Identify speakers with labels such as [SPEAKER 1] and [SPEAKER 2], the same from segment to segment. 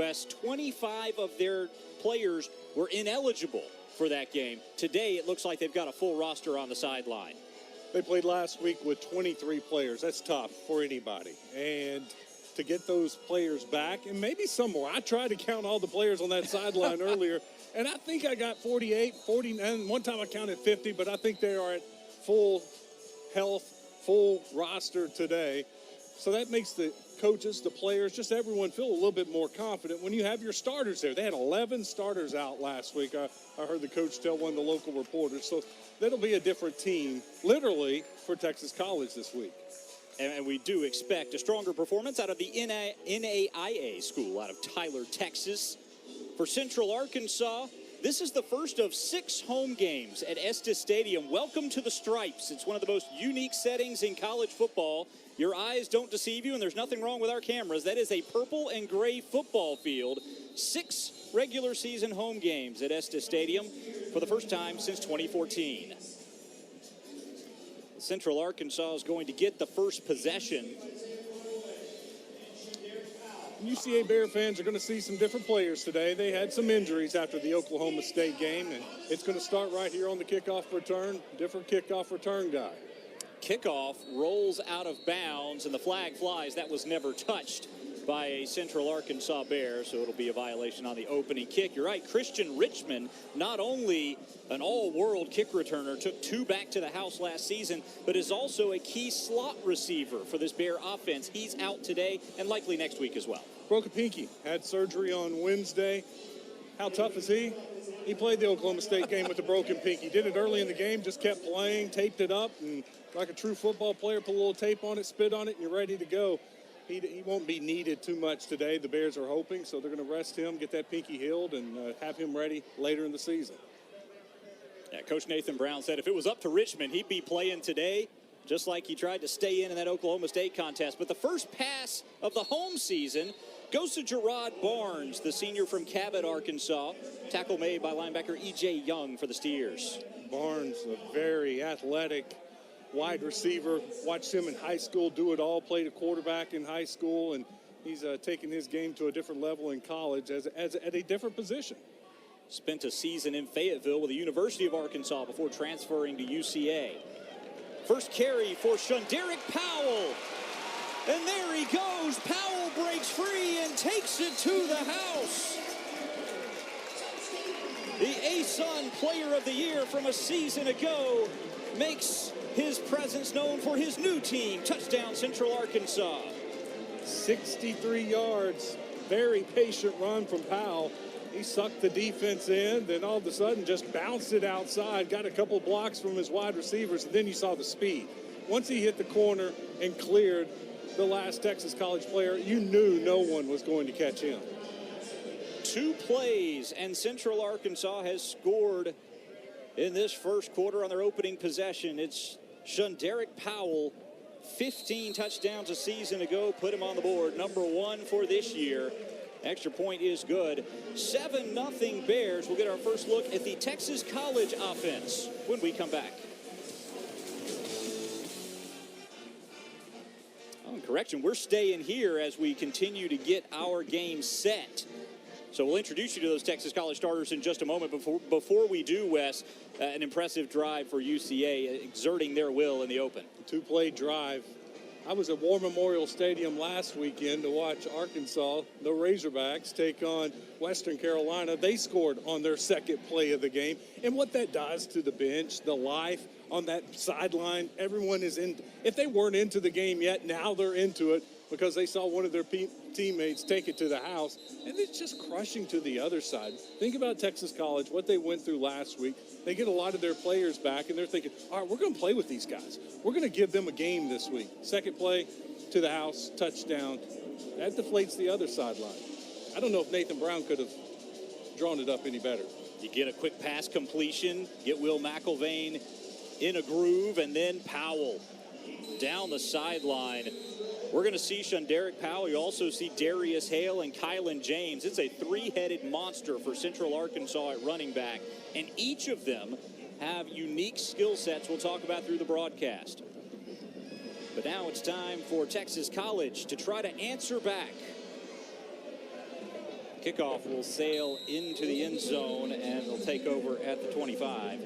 [SPEAKER 1] West, 25 of their players were ineligible for that game. Today, it looks like they've got a full roster on the sideline.
[SPEAKER 2] They played last week with 23 players. That's tough for anybody. And to get those players back, and maybe some more. I tried to count all the players on that sideline earlier, and I think I got 48, 40, and one time I counted 50, but I think they are at full health, full roster today. So that makes the coaches, the players, just everyone feel a little bit more confident when you have your starters there. They had 11 starters out last week. I heard the coach tell one of the local reporters. So that'll be a different team, literally, for Texas College this week.
[SPEAKER 1] And we do expect a stronger performance out of the NAIA school out of Tyler, Texas. For Central Arkansas, this is the first of 6 home games at Estes Stadium. Welcome to the Stripes. It's one of the most unique settings in college football. Your eyes don't deceive you, and there's nothing wrong with our cameras. That is a purple and gray football field. 6 regular season home games at Estes Stadium for the first time since 2014. Central Arkansas is going to get the first possession.
[SPEAKER 2] UCA Bear fans are going to see some different players today. They had some injuries after the Oklahoma State game, and it's going to start right here on the kickoff return. Different kickoff return guy.
[SPEAKER 1] Kickoff rolls out of bounds, and the flag flies. That was never touched by a Central Arkansas Bear, so it'll be a violation on the opening kick. You're right, Christian Richmond, not only an all-world kick returner, took 2 back to the house last season, but is also a key slot receiver for this Bear offense. He's out today and likely next week as well.
[SPEAKER 2] Broke a pinky, had surgery on Wednesday. How tough is he? He played the Oklahoma State game with a broken pinky. Did it early in the game, just kept playing, taped it up, and like a true football player, put a little tape on it, spit on it, and you're ready to go. He won't be needed too much today, the Bears are hoping, so they're going to rest him, get that pinky healed, and have him ready later in the season.
[SPEAKER 1] Yeah, Coach Nathan Brown said if it was up to Richmond, he'd be playing today, just like he tried to stay in that Oklahoma State contest. But the first pass of the home season goes to Gerard Barnes, the senior from Cabot, Arkansas. Tackle made by linebacker E.J. Young for the Steers.
[SPEAKER 2] Barnes, a very athletic wide receiver. Watched him in high school do it all, played a quarterback in high school, and he's taken his game to a different level in college as at a different position.
[SPEAKER 1] Spent a season in Fayetteville with the University of Arkansas before transferring to UCA. First carry for Shunderick Powell. And there he goes. Powell breaks free and takes it to the house. The ASUN Player of the Year from a season ago makes his presence known for his new team. Touchdown, Central Arkansas.
[SPEAKER 2] 63 yards. Very patient run from Powell. He sucked the defense in, then all of a sudden just bounced it outside, got a couple blocks from his wide receivers, and then you saw the speed. Once he hit the corner and cleared the last Texas College player, you knew no one was going to catch him.
[SPEAKER 1] 2 plays, and Central Arkansas has scored in this first quarter on their opening possession. It's Shunderick Powell, 15 touchdowns a season ago, put him on the board. Number 1 for this year. Extra point is good. 7-0 Bears. We'll get our first look at the Texas College offense when we come back. Oh, correction, we're staying here as we continue to get our game set. So we'll introduce you to those Texas College starters in just a moment. Before we do, Wes, an impressive drive for UCA, exerting their will in the open.
[SPEAKER 2] 2-play drive. I was at War Memorial Stadium last weekend to watch Arkansas, the Razorbacks, take on Western Carolina. They scored on their second play of the game. And what that does to the bench, the life on that sideline, everyone is in. If they weren't into the game yet, now they're into it because they saw one of their teammates take it to the house. And it's just crushing to the other side. Think about Texas College, what they went through last week. They get a lot of their players back, and they're thinking, all right, we're going to play with these guys. We're going to give them a game this week. Second play, to the house, touchdown. That deflates the other sideline. I don't know if Nathan Brown could have drawn it up any better.
[SPEAKER 1] You get a quick pass completion, get Will McIlvain in a groove, and then Powell down the sideline. We're going to see Shunderick Powell. You also see Darius Hale and Kylan James. It's a 3-headed monster for Central Arkansas at running back. And each of them have unique skill sets we'll talk about through the broadcast. But now it's time for Texas College to try to answer back. Kickoff will sail into the end zone, and they'll take over at the 25.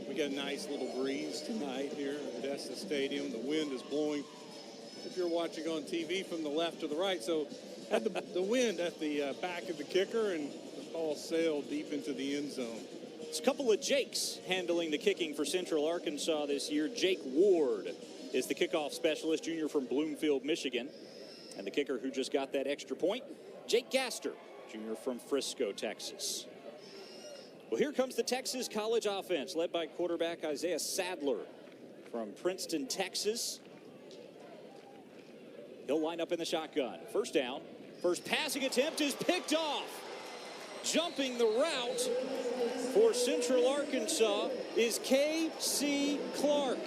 [SPEAKER 2] We got a nice little breeze tonight here at Odessa Stadium. The wind is blowing, if you're watching on TV, from the left to the right. So had the wind at the back of the kicker, and the ball sailed deep into the end zone.
[SPEAKER 1] It's a couple of Jakes handling the kicking for Central Arkansas this year. Jake Ward is the kickoff specialist, junior from Bloomfield, Michigan. And the kicker who just got that extra point, Jake Gaster, junior from Frisco, Texas. Well, here comes the Texas college offense, led by quarterback Isaiah Sadler from Princeton, Texas. He'll line up in the shotgun. First down. First passing attempt is picked off. Jumping the route for Central Arkansas is K.C. Clark.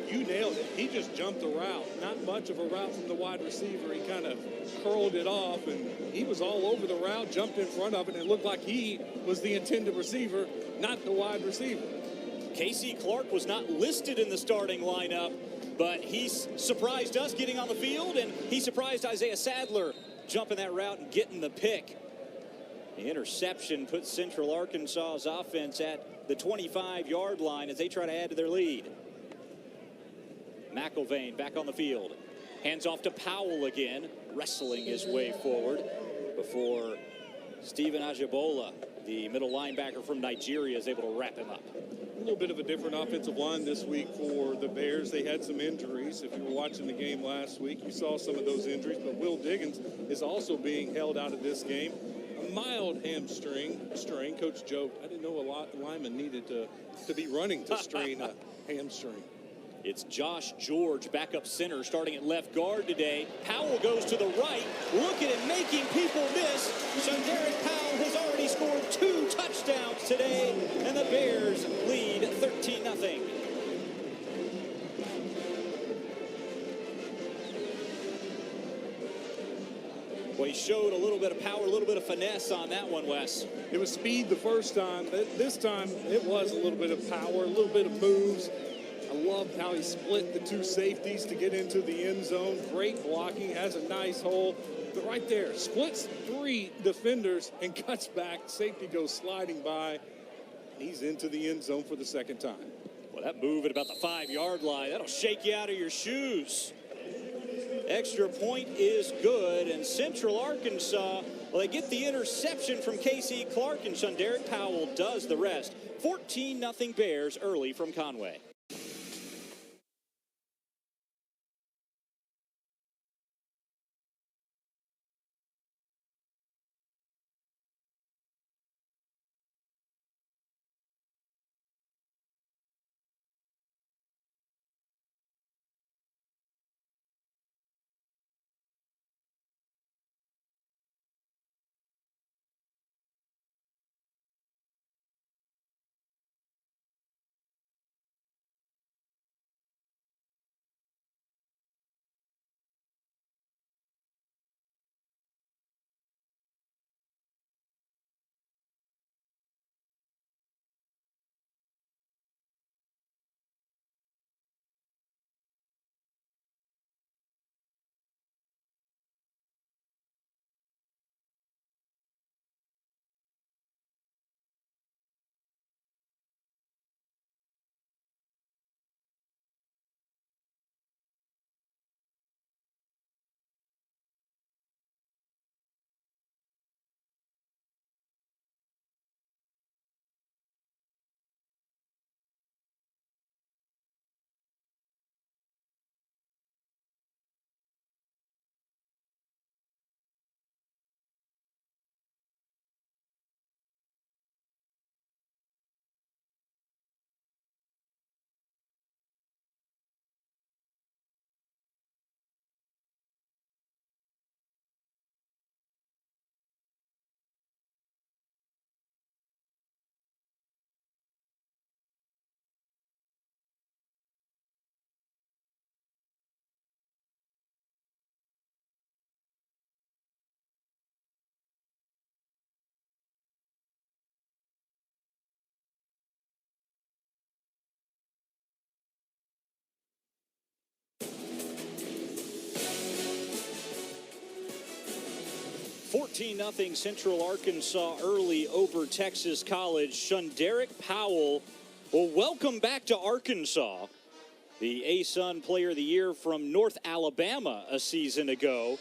[SPEAKER 2] You nailed it. He just jumped the route. Not much of a route from the wide receiver. He kind of curled it off, and he was all over the route, jumped in front of it, and it looked like he was the intended receiver, not the wide receiver.
[SPEAKER 1] K.C. Clark was not listed in the starting lineup, but he surprised us getting on the field, and he surprised Isaiah Sadler jumping that route and getting the pick. The interception puts Central Arkansas's offense at the 25-yard line as they try to add to their lead. McIlvain back on the field. Hands off to Powell again, wrestling his way forward before Stephen Ajibola, the middle linebacker from Nigeria, is able to wrap him up.
[SPEAKER 2] A little bit of a different offensive line this week for the Bears. They had some injuries. If you were watching the game last week, you saw some of those injuries. But Will Diggins is also being held out of this game. A mild hamstring strain. Coach joked, I didn't know a lot of linemen needed to be running to strain a hamstring.
[SPEAKER 1] It's Josh George, backup center, starting at left guard today. Powell goes to the right. Look at him making people miss. Derek Powell has already scored 2 touchdowns today, and the Bears lead 13-0. Well, he showed a little bit of power, a little bit of finesse on that one, Wes.
[SPEAKER 2] It was speed the first time. This time, it was a little bit of power, a little bit of moves. I loved how he split the 2 safeties to get into the end zone. Great blocking, has a nice hole. But right there, splits 3 defenders and cuts back. Safety goes sliding by. He's into the end zone for the second time.
[SPEAKER 1] Well, that move at about the 5-yard line, that'll shake you out of your shoes. Extra point is good, and Central Arkansas, well, they get the interception from K.C. Clark, and Derek Powell does the rest. 14-0 Bears early from Conway. 14-0 Central Arkansas early over Texas College. Shunderick Powell, well, welcome back to Arkansas. The ASUN Player of the Year from North Alabama a season ago.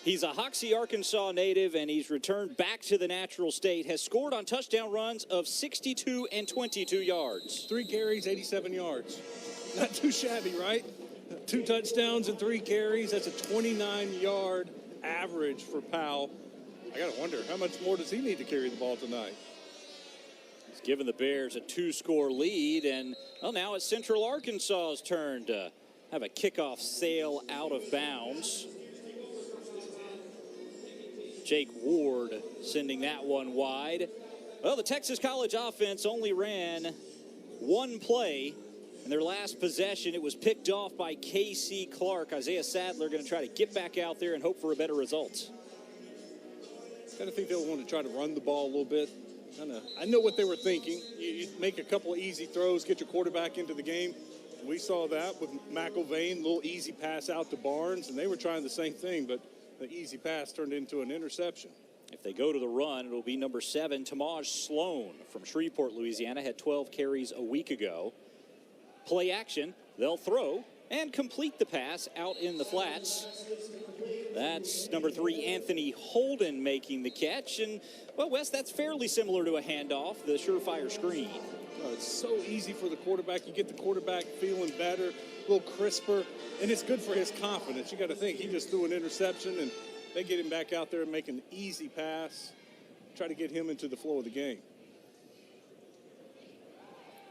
[SPEAKER 1] He's a Hoxie, Arkansas native, and he's returned back to the natural state. Has scored on touchdown runs of 62 and 22 yards.
[SPEAKER 2] 3 carries, 87 yards. Not too shabby, right? 2 touchdowns and 3 carries. That's a 29-yard average for Powell. I got to wonder, how much more does he need to carry the ball tonight?
[SPEAKER 1] He's given the Bears a 2-score lead, and well, now it's Central Arkansas's turn to have a kickoff sail out of bounds. Jake Ward sending that one wide. Well, the Texas College offense only ran 1 play. In their last possession, it was picked off by K.C. Clark. Isaiah Sadler going to try to get back out there and hope for a better result.
[SPEAKER 2] I think they'll want to try to run the ball a little bit. I know what they were thinking. You make a couple of easy throws, get your quarterback into the game. We saw that with McElvain, a little easy pass out to Barnes, and they were trying the same thing, but the easy pass turned into an interception.
[SPEAKER 1] If they go to the run, it'll be number 7, Tamaj Sloan from Shreveport, Louisiana, had 12 carries a week ago. Play action, they'll throw and complete the pass out in the flats. That's number 3, Anthony Holden making the catch. And, well, Wes, that's fairly similar to a handoff, the surefire screen.
[SPEAKER 2] It's so easy for the quarterback. You get the quarterback feeling better, a little crisper, and it's good for his confidence. You got to think, he just threw an interception, and they get him back out there and make an easy pass, try to get him into the flow of the game.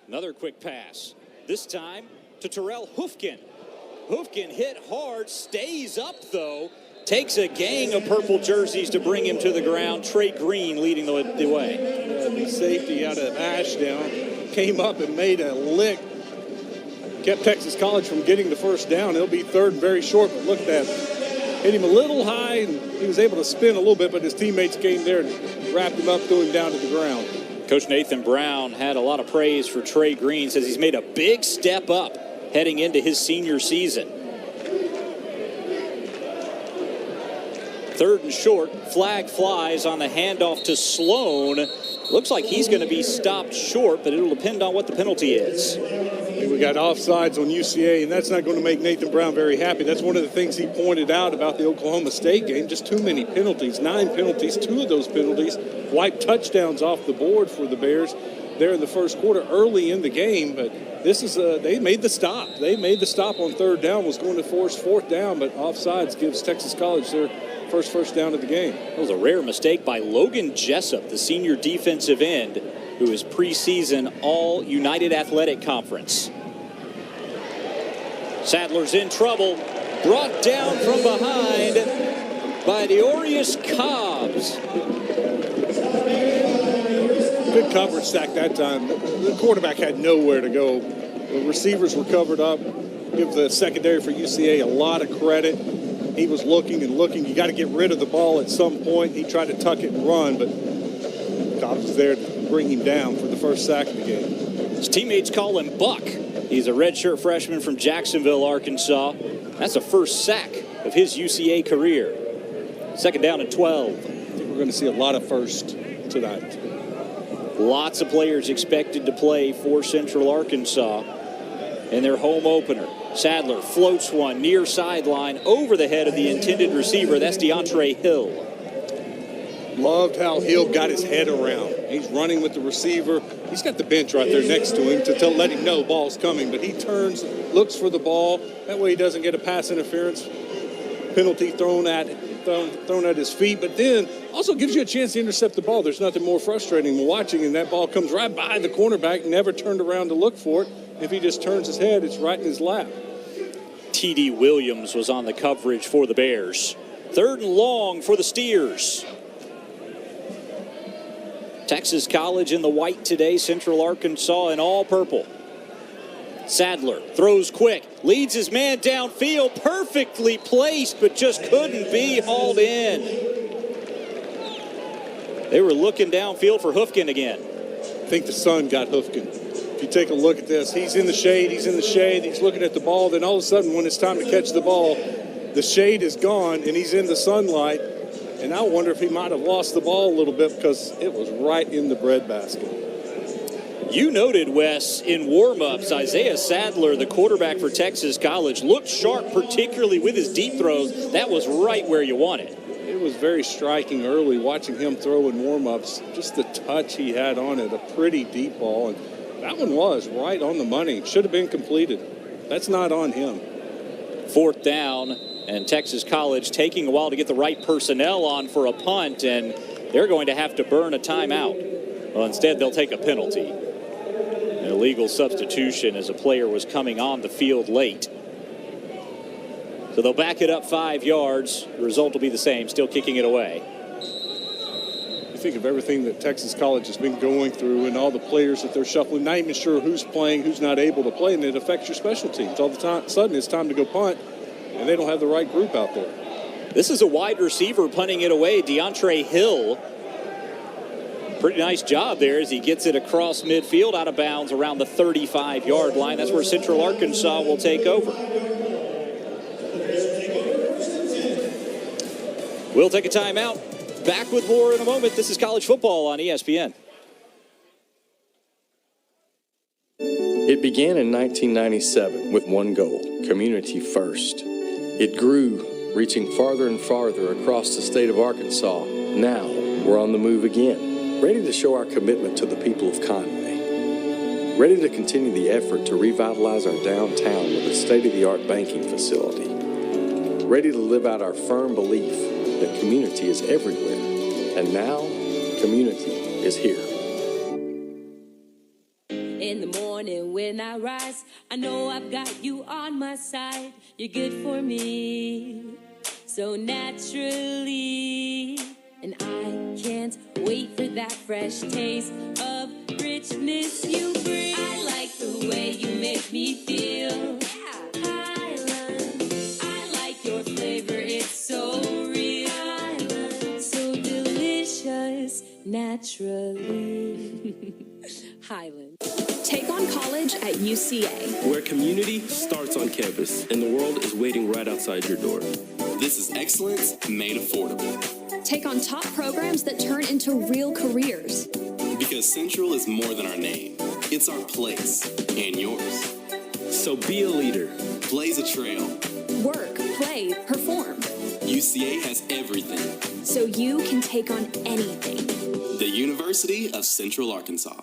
[SPEAKER 1] Another quick pass. This time to Terrell Hoofkin. Hoofkin hit hard, stays up though, takes a gang of purple jerseys to bring him to the ground. Trey Green leading the way.
[SPEAKER 2] The safety out of Ashdown came up and made a lick. Kept Texas College from getting the first down. It'll be 3rd and very short, but look at that. Hit him a little high, and he was able to spin a little bit, but his teammates came there and wrapped him up, threw him down to the ground.
[SPEAKER 1] Coach Nathan Brown had a lot of praise for Trey Green, says he's made a big step up heading into his senior season. 3rd and short, flag flies on the handoff to Sloan. Looks like he's going to be stopped short, but it'll depend on what the penalty is.
[SPEAKER 2] We got offsides on UCA, and that's not going to make Nathan Brown very happy. That's one of the things he pointed out about the Oklahoma State game. Just too many penalties, 9 penalties. 2 of those penalties wiped touchdowns off the board for the Bears there in the first quarter early in the game. But this is they made the stop. They made the stop on 3rd down, was going to force 4th down, but offsides gives Texas College their first down of the game.
[SPEAKER 1] That was a rare mistake by Logan Jessup, the senior defensive end, who is preseason All United Athletic Conference. Sadler's in trouble, brought down from behind by Deorius Cobbs.
[SPEAKER 2] Good coverage sack that time. The quarterback had nowhere to go. The receivers were covered up. Give the secondary for UCA a lot of credit. He was looking and looking. You got to get rid of the ball at some point. He tried to tuck it and run, but Cobbs was there to bring him down for the first sack of the game.
[SPEAKER 1] His teammates call him Buck. He's a redshirt freshman from Jacksonville, Arkansas. That's the first sack of his UCA career. 2nd down and 12.
[SPEAKER 2] I think we're going to see a lot of first tonight.
[SPEAKER 1] Lots of players expected to play for Central Arkansas in their home opener. Sadler floats one near sideline over the head of the intended receiver. That's DeAndre Hill.
[SPEAKER 2] Loved how Hill got his head around. He's running with the receiver. He's got the bench right there next to him to let him know the ball's coming. But he turns, looks for the ball. That way he doesn't get a pass interference penalty thrown at his feet. But then also gives you a chance to intercept the ball. There's nothing more frustrating than watching, and that ball comes right by the cornerback, never turned around to look for it. If he just turns his head, it's right in his lap.
[SPEAKER 1] T.D. Williams was on the coverage for the Bears. 3rd and long for the Steers. Texas College in the white today, Central Arkansas in all purple. Sadler throws quick, leads his man downfield, perfectly placed, but just couldn't be hauled in. They were looking downfield for Hoofkin again.
[SPEAKER 2] I think the sun got Hoofkin. If you take a look at this, he's in the shade, he's looking at the ball, then all of a sudden when it's time to catch the ball, the shade is gone and he's in the sunlight. And I wonder if he might have lost the ball a little bit because it was right in the breadbasket.
[SPEAKER 1] You noted, Wes, in warm-ups, Isaiah Sadler, the quarterback for Texas College, looked sharp, particularly with his deep throws. That was right where you want it.
[SPEAKER 2] It was very striking early watching him throw in warm-ups. Just the touch he had on it, a pretty deep ball. And that one was right on the money. Should have been completed. That's not on him.
[SPEAKER 1] 4th down, and Texas College taking a while to get the right personnel on for a punt, and they're going to have to burn a timeout. Well, instead, they'll take a penalty. An illegal substitution as a player was coming on the field late. So they'll back it up 5 yards. The result will be the same, still kicking it away.
[SPEAKER 2] You think of everything that Texas College has been going through and all the players that they're shuffling, not even sure who's playing, who's not able to play, and it affects your special teams. All the time, sudden it's time to go punt, and they don't have the right group out there.
[SPEAKER 1] This is a wide receiver punting it away, DeAndre Hill. Pretty nice job there as he gets it across midfield, out of bounds around the 35-yard line. That's where Central Arkansas will take over. We'll take a timeout. Back with more in a moment. This is college football on ESPN.
[SPEAKER 3] It began in 1997 with one goal, community first. It grew, reaching farther and farther across the state of Arkansas. Now we're on the move again, ready to show our commitment to the people of Conway. Ready to continue the effort to revitalize our downtown with a state-of-the-art banking facility. Ready to live out our firm belief that community is everywhere. And now, community is here.
[SPEAKER 4] In the morning when I rise, I know I've got you on my side. You're good for me, so naturally. And I can't wait for that fresh taste of richness you bring. I like the way you make me feel. Highland, I like your flavor, it's so real. Highland, so delicious, naturally. Highland.
[SPEAKER 5] Take on college at UCA,
[SPEAKER 6] where community starts on campus and the world is waiting right outside your door.
[SPEAKER 7] This is excellence made affordable.
[SPEAKER 5] Take on top programs that turn into real careers.
[SPEAKER 7] Because Central is more than our name. It's our place and yours.
[SPEAKER 6] So be a leader.
[SPEAKER 7] Blaze a trail.
[SPEAKER 5] Work, play, perform.
[SPEAKER 7] UCA has everything.
[SPEAKER 5] So you can take on anything.
[SPEAKER 7] The University of Central Arkansas.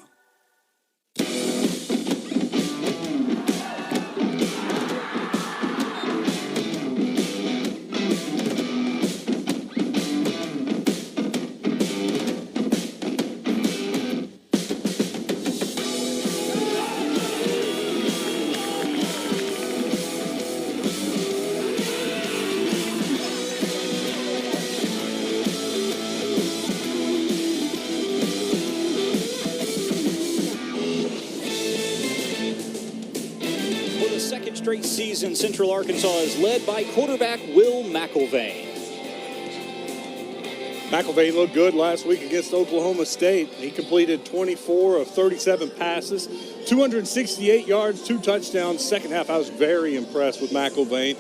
[SPEAKER 1] Straight season, Central Arkansas is led by quarterback Will McElvain.
[SPEAKER 2] McElvain looked good last week against Oklahoma State. He completed 24 of 37 passes, 268 yards, 2 touchdowns. Second half, I was very impressed with McElvain.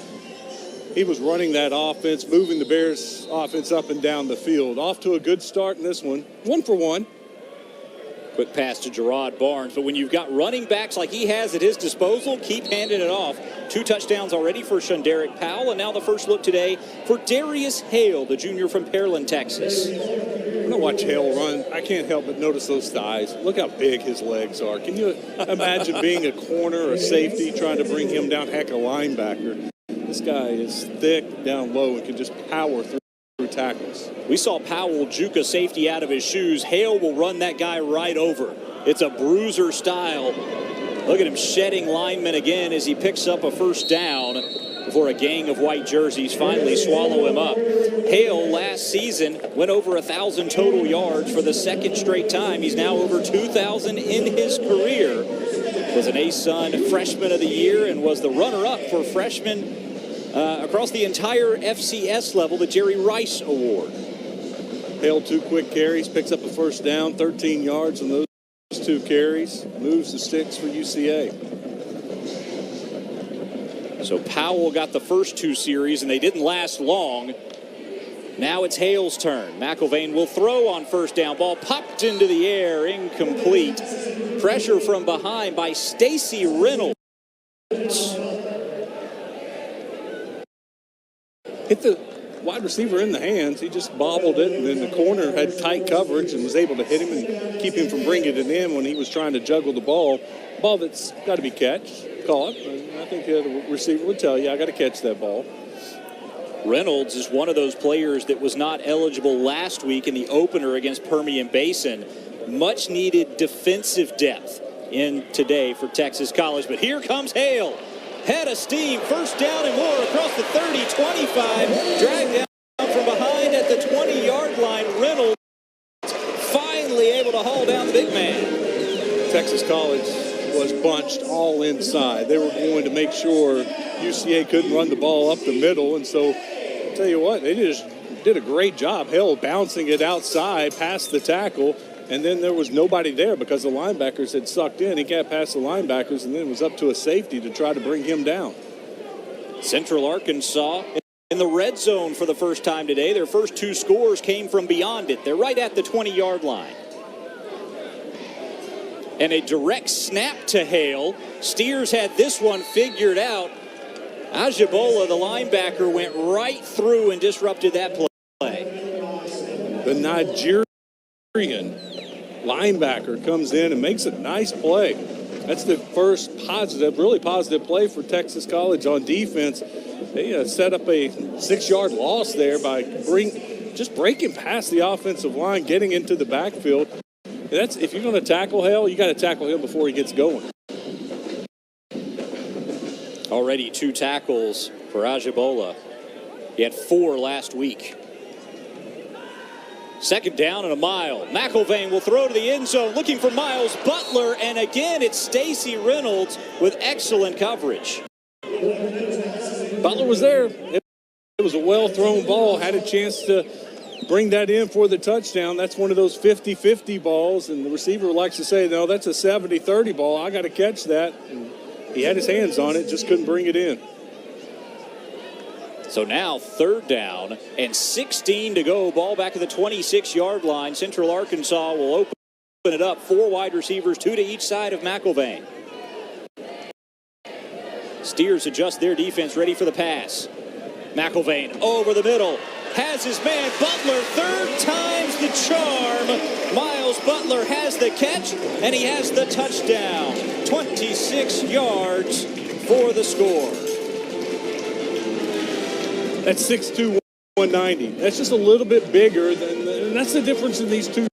[SPEAKER 2] He was running that offense, moving the Bears' offense up and down the field. Off to a good start in this one. 1 for 1.
[SPEAKER 1] Quick pass to Gerard Barnes, but when you've got running backs like he has at his disposal, keep handing it off. 2 touchdowns already for Shunderick Powell, and now the first look today for Darius Hale, the junior from Pearland, Texas.
[SPEAKER 2] When I watch Hale run, I can't help but notice those thighs. Look how big his legs are. Can you imagine being a corner or safety trying to bring him down? Heck, a linebacker. This guy is thick down low and can just power through tackles.
[SPEAKER 1] We saw Powell juke a safety out of his shoes. Hale will run that guy right over. It's a bruiser style. Look at him shedding linemen again as he picks up a first down before a gang of white jerseys finally swallow him up. Hale last season went over 1,000 total yards for the second straight time. He's now over 2,000 in his career. Was an ASUN Freshman of the Year and was the runner-up for freshman across the entire FCS level, the Jerry Rice Award.
[SPEAKER 2] Hale 2 quick carries, picks up a first down, 13 yards on those 2 carries, moves the sticks for UCA.
[SPEAKER 1] So Powell got the first 2 series, and they didn't last long. Now it's Hale's turn. McIlvain will throw on first down. Ball popped into the air, incomplete. Pressure from behind by Stacy Reynolds.
[SPEAKER 2] Hit the wide receiver in the hands. He just bobbled it, and then the corner had tight coverage and was able to hit him and keep him from bringing it in when he was trying to juggle the ball. Ball that's got to be caught. I think the receiver would tell you, I got to catch that ball.
[SPEAKER 1] Reynolds is one of those players that was not eligible last week in the opener against Permian Basin. Much needed defensive depth in today for Texas College. But here comes Hale. Head of steam, first down and more across the 30, 25. Dragged down from behind at the 20-yard line. Reynolds finally able to haul down the big man.
[SPEAKER 2] Texas College was bunched all inside. They were going to make sure UCA couldn't run the ball up the middle, and so I'll tell you what, they just did a great job. Hale bouncing it outside past the tackle, and then there was nobody there because the linebackers had sucked in. He got past the linebackers, and then it was up to a safety to try to bring him down.
[SPEAKER 1] Central Arkansas in the red zone for the first time today. Their first two scores came from beyond it. They're right at the 20-yard line. And a direct snap to Hale. Steers had this one figured out. Ajibola, the linebacker, went right through and disrupted that play.
[SPEAKER 2] The Nigerian linebacker comes in and makes a nice play. That's the first really positive play for Texas College on defense. They set up a 6-yard loss there by just breaking past the offensive line, getting into the backfield. That's if you're going to tackle Hale, you got to tackle him before he gets going.
[SPEAKER 1] Already 2 tackles for Ajibola. He had 4 last week. Second down and a mile. McIlvain will throw to the end zone looking for Miles Butler, and again it's Stacy Reynolds with excellent coverage.
[SPEAKER 2] Butler was there. It was a well-thrown ball, had a chance to bring that in for the touchdown. That's one of those 50-50 balls, and the receiver likes to say, no, that's a 70-30 ball. I got to catch that. And he had his hands on it, just couldn't bring it in.
[SPEAKER 1] So now third down and 16 to go. Ball back at the 26-yard line. Central Arkansas will open it up. 4 wide receivers, 2 to each side of McIlvain. Steers adjust their defense, ready for the pass. McIlvain over the middle. Has his man Butler, 3rd time's the charm. Miles Butler has the catch, and he has the touchdown. 26 yards for the score.
[SPEAKER 2] That's 6'2", 190. That's just a little bit bigger, and that's the difference in these two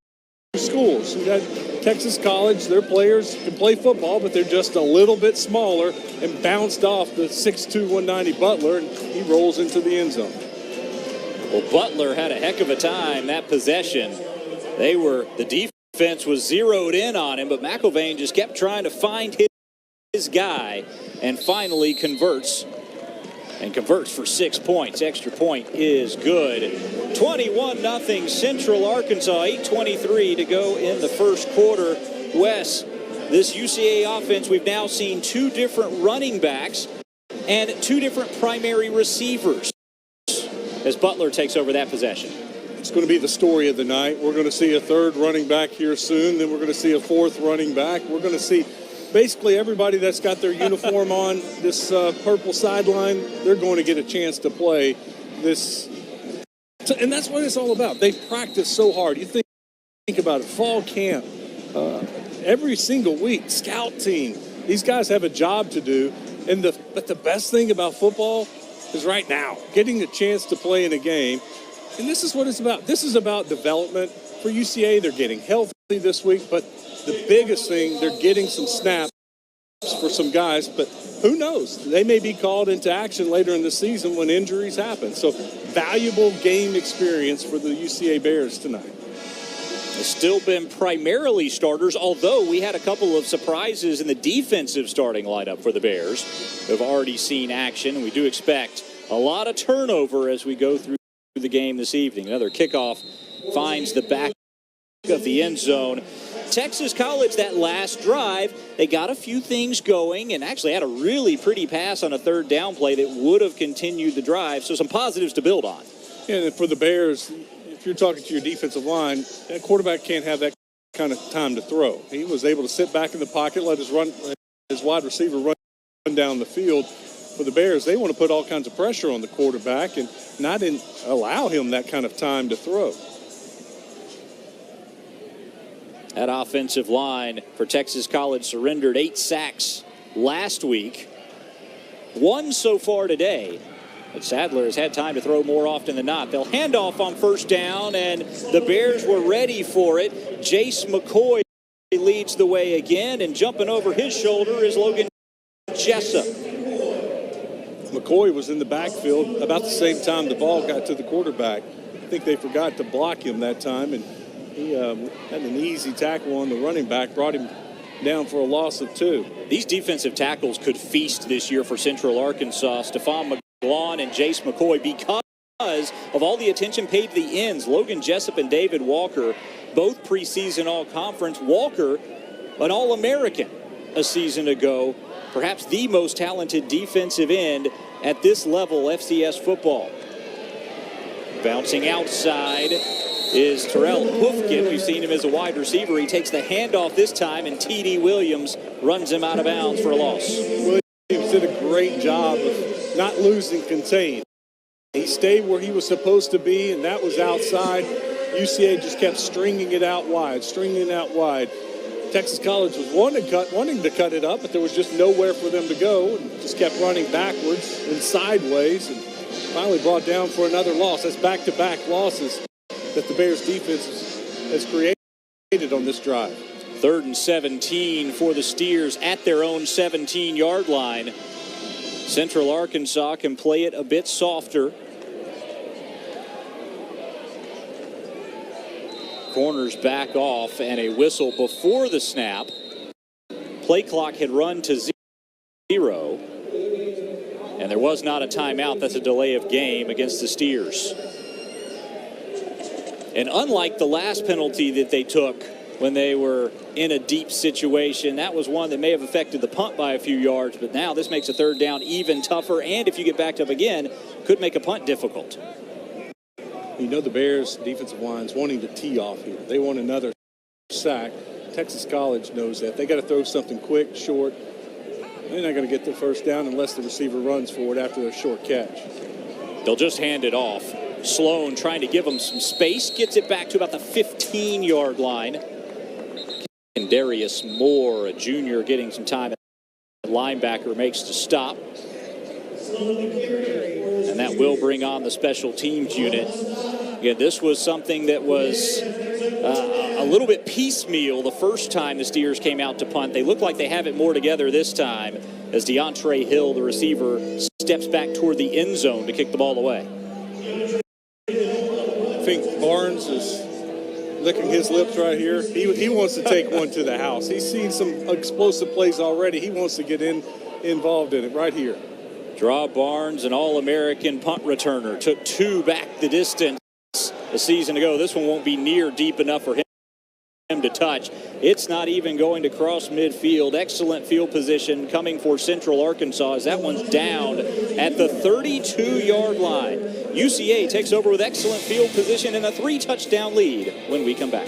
[SPEAKER 2] schools. You got Texas College, their players can play football, but they're just a little bit smaller, and bounced off the 6'2", 190 Butler, and he rolls into the end zone.
[SPEAKER 1] Well, Butler had a heck of a time that possession. The defense was zeroed in on him, but McIlvain just kept trying to find his guy and finally converts for 6 points. Extra point is good. 21-0 Central Arkansas, 8:23 to go in the first quarter. Wes, this UCA offense, we've now seen 2 different running backs and 2 different primary receivers as Butler takes over that possession.
[SPEAKER 2] It's going to be the story of the night. We're going to see a 3rd running back here soon. Then we're going to see a 4th running back. We're going to see basically everybody that's got their uniform on this purple sideline, they're going to get a chance to play this. And that's what it's all about. They practice so hard. You think about it, fall camp, every single week, scout team. These guys have a job to do. But the best thing about football is right now, getting a chance to play in a game. And this is what it's about. This is about development. For UCA, they're getting healthy this week, but the biggest thing, they're getting some snaps for some guys, but who knows? They may be called into action later in the season when injuries happen. So valuable game experience for the UCA Bears tonight.
[SPEAKER 1] It's still been primarily starters, although we had a couple of surprises in the defensive starting lineup for the Bears who have already seen action, and we do expect a lot of turnover as we go through the game this evening. Another kickoff finds the back of the end zone. Texas College, that last drive, they got a few things going and actually had a really pretty pass on a 3rd down play that would have continued the drive. So some positives to build on.
[SPEAKER 2] And for the Bears, if you're talking to your defensive line, that quarterback can't have that kind of time to throw. He was able to sit back in the pocket, let his wide receiver run down the field. For the Bears, they want to put all kinds of pressure on the quarterback and not allow him that kind of time to throw.
[SPEAKER 1] That offensive line for Texas College surrendered 8 sacks last week. 1 so far today. But Sadler has had time to throw more often than not. They'll hand off on first down, and the Bears were ready for it. Jace McCoy leads the way again, and jumping over his shoulder is Logan Jessup.
[SPEAKER 2] McCoy was in the backfield about the same time the ball got to the quarterback. I think they forgot to block him that time, and he had an easy tackle on the running back, brought him down for a loss of 2.
[SPEAKER 1] These defensive tackles could feast this year for Central Arkansas. Stephon McGlone and Jace McCoy, because of all the attention paid to the ends. Logan Jessup and David Walker, both preseason all-conference. Walker, an All-American a season ago. Perhaps the most talented defensive end at this level, FCS football. Bouncing outside is Terrell Hoofkin. We've seen him as a wide receiver. He takes the handoff this time, and T.D. Williams runs him out of bounds for a loss.
[SPEAKER 2] Williams did a great job of not losing contain. He stayed where he was supposed to be, and that was outside. UCA just kept stringing it out wide. Texas College was wanting to cut it up, but there was just nowhere for them to go, and just kept running backwards and sideways, and finally brought down for another loss. That's back-to-back losses that the Bears defense has created on this drive.
[SPEAKER 1] 3rd and 17 for the Steers at their own 17-yard line. Central Arkansas can play it a bit softer. Corners back off, and a whistle before the snap. Play clock had run to 0, and there was not a timeout. That's a delay of game against the Steers. And unlike the last penalty that they took when they were in a deep situation, that was one that may have affected the punt by a few yards, but now this makes a 3rd down even tougher, and if you get backed up again, could make a punt difficult.
[SPEAKER 2] You know the Bears defensive line's wanting to tee off here. They want another sack. Texas College knows that. They got to throw something quick, short. They're not going to get the first down unless the receiver runs for it after a short catch.
[SPEAKER 1] They'll just hand it off. Sloan trying to give them some space. Gets it back to about the 15-yard line. And Darius Moore, a junior, getting some time. The linebacker makes the stop. And that will bring on the special teams unit. Again, this was something that was a little bit piecemeal the first time the Steers came out to punt. They look like they have it more together this time as DeAndre Hill, the receiver, steps back toward the end zone to kick the ball away.
[SPEAKER 2] I think Barnes is licking his lips right here. He wants to take one to the house. He's seen some explosive plays already. He wants to get involved in it right here.
[SPEAKER 1] Draw Barnes, an All-American punt returner, took 2 back the distance a season ago. This one won't be near deep enough for him to touch. It's not even going to cross midfield. Excellent field position coming for Central Arkansas as that one's down at the 32-yard line. UCA takes over with excellent field position and a 3-touchdown lead when we come back.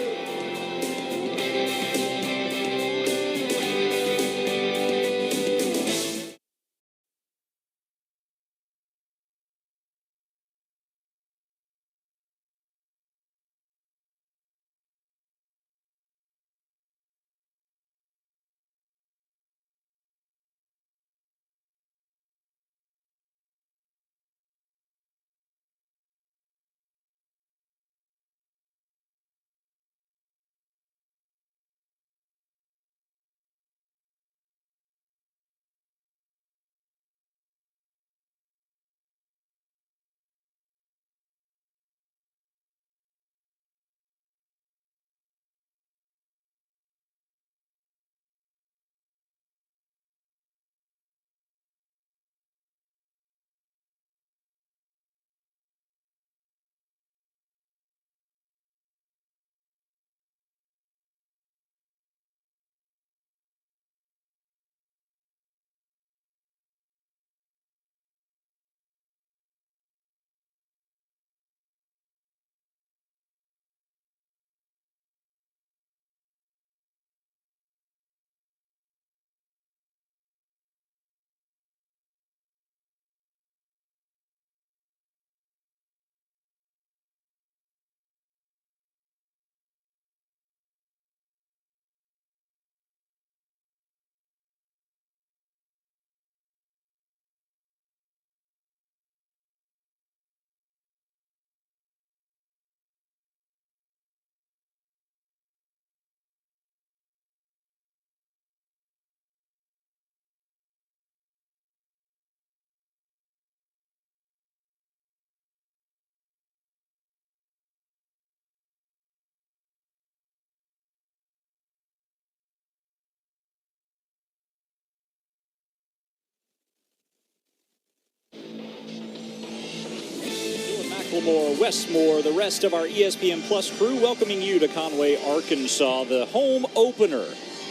[SPEAKER 1] Macklemore, Westmore, the rest of our ESPN Plus crew welcoming you to Conway, Arkansas, the home opener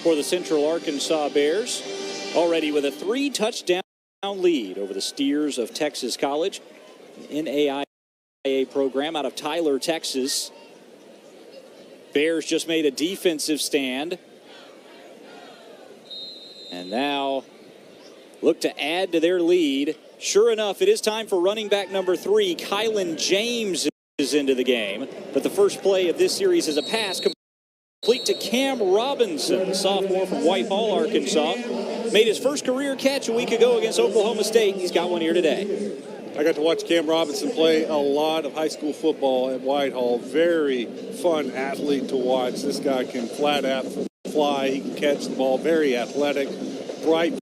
[SPEAKER 1] for the Central Arkansas Bears. Already with a 3-touchdown lead over the Steers of Texas College, NAIA program out of Tyler, Texas. Bears just made a defensive stand. And now look to add to their lead. Sure enough, it is time for running back number 3. Kylan James is into the game. But the first play of this series is a pass complete to Cam Robinson, the sophomore from Whitehall, Arkansas. Made his first career catch a week ago against Oklahoma State. He's got one here today.
[SPEAKER 2] I got to watch Cam Robinson play a lot of high school football at Whitehall. Very fun athlete to watch. This guy can flat out fly. He can catch the ball. Very athletic. Bright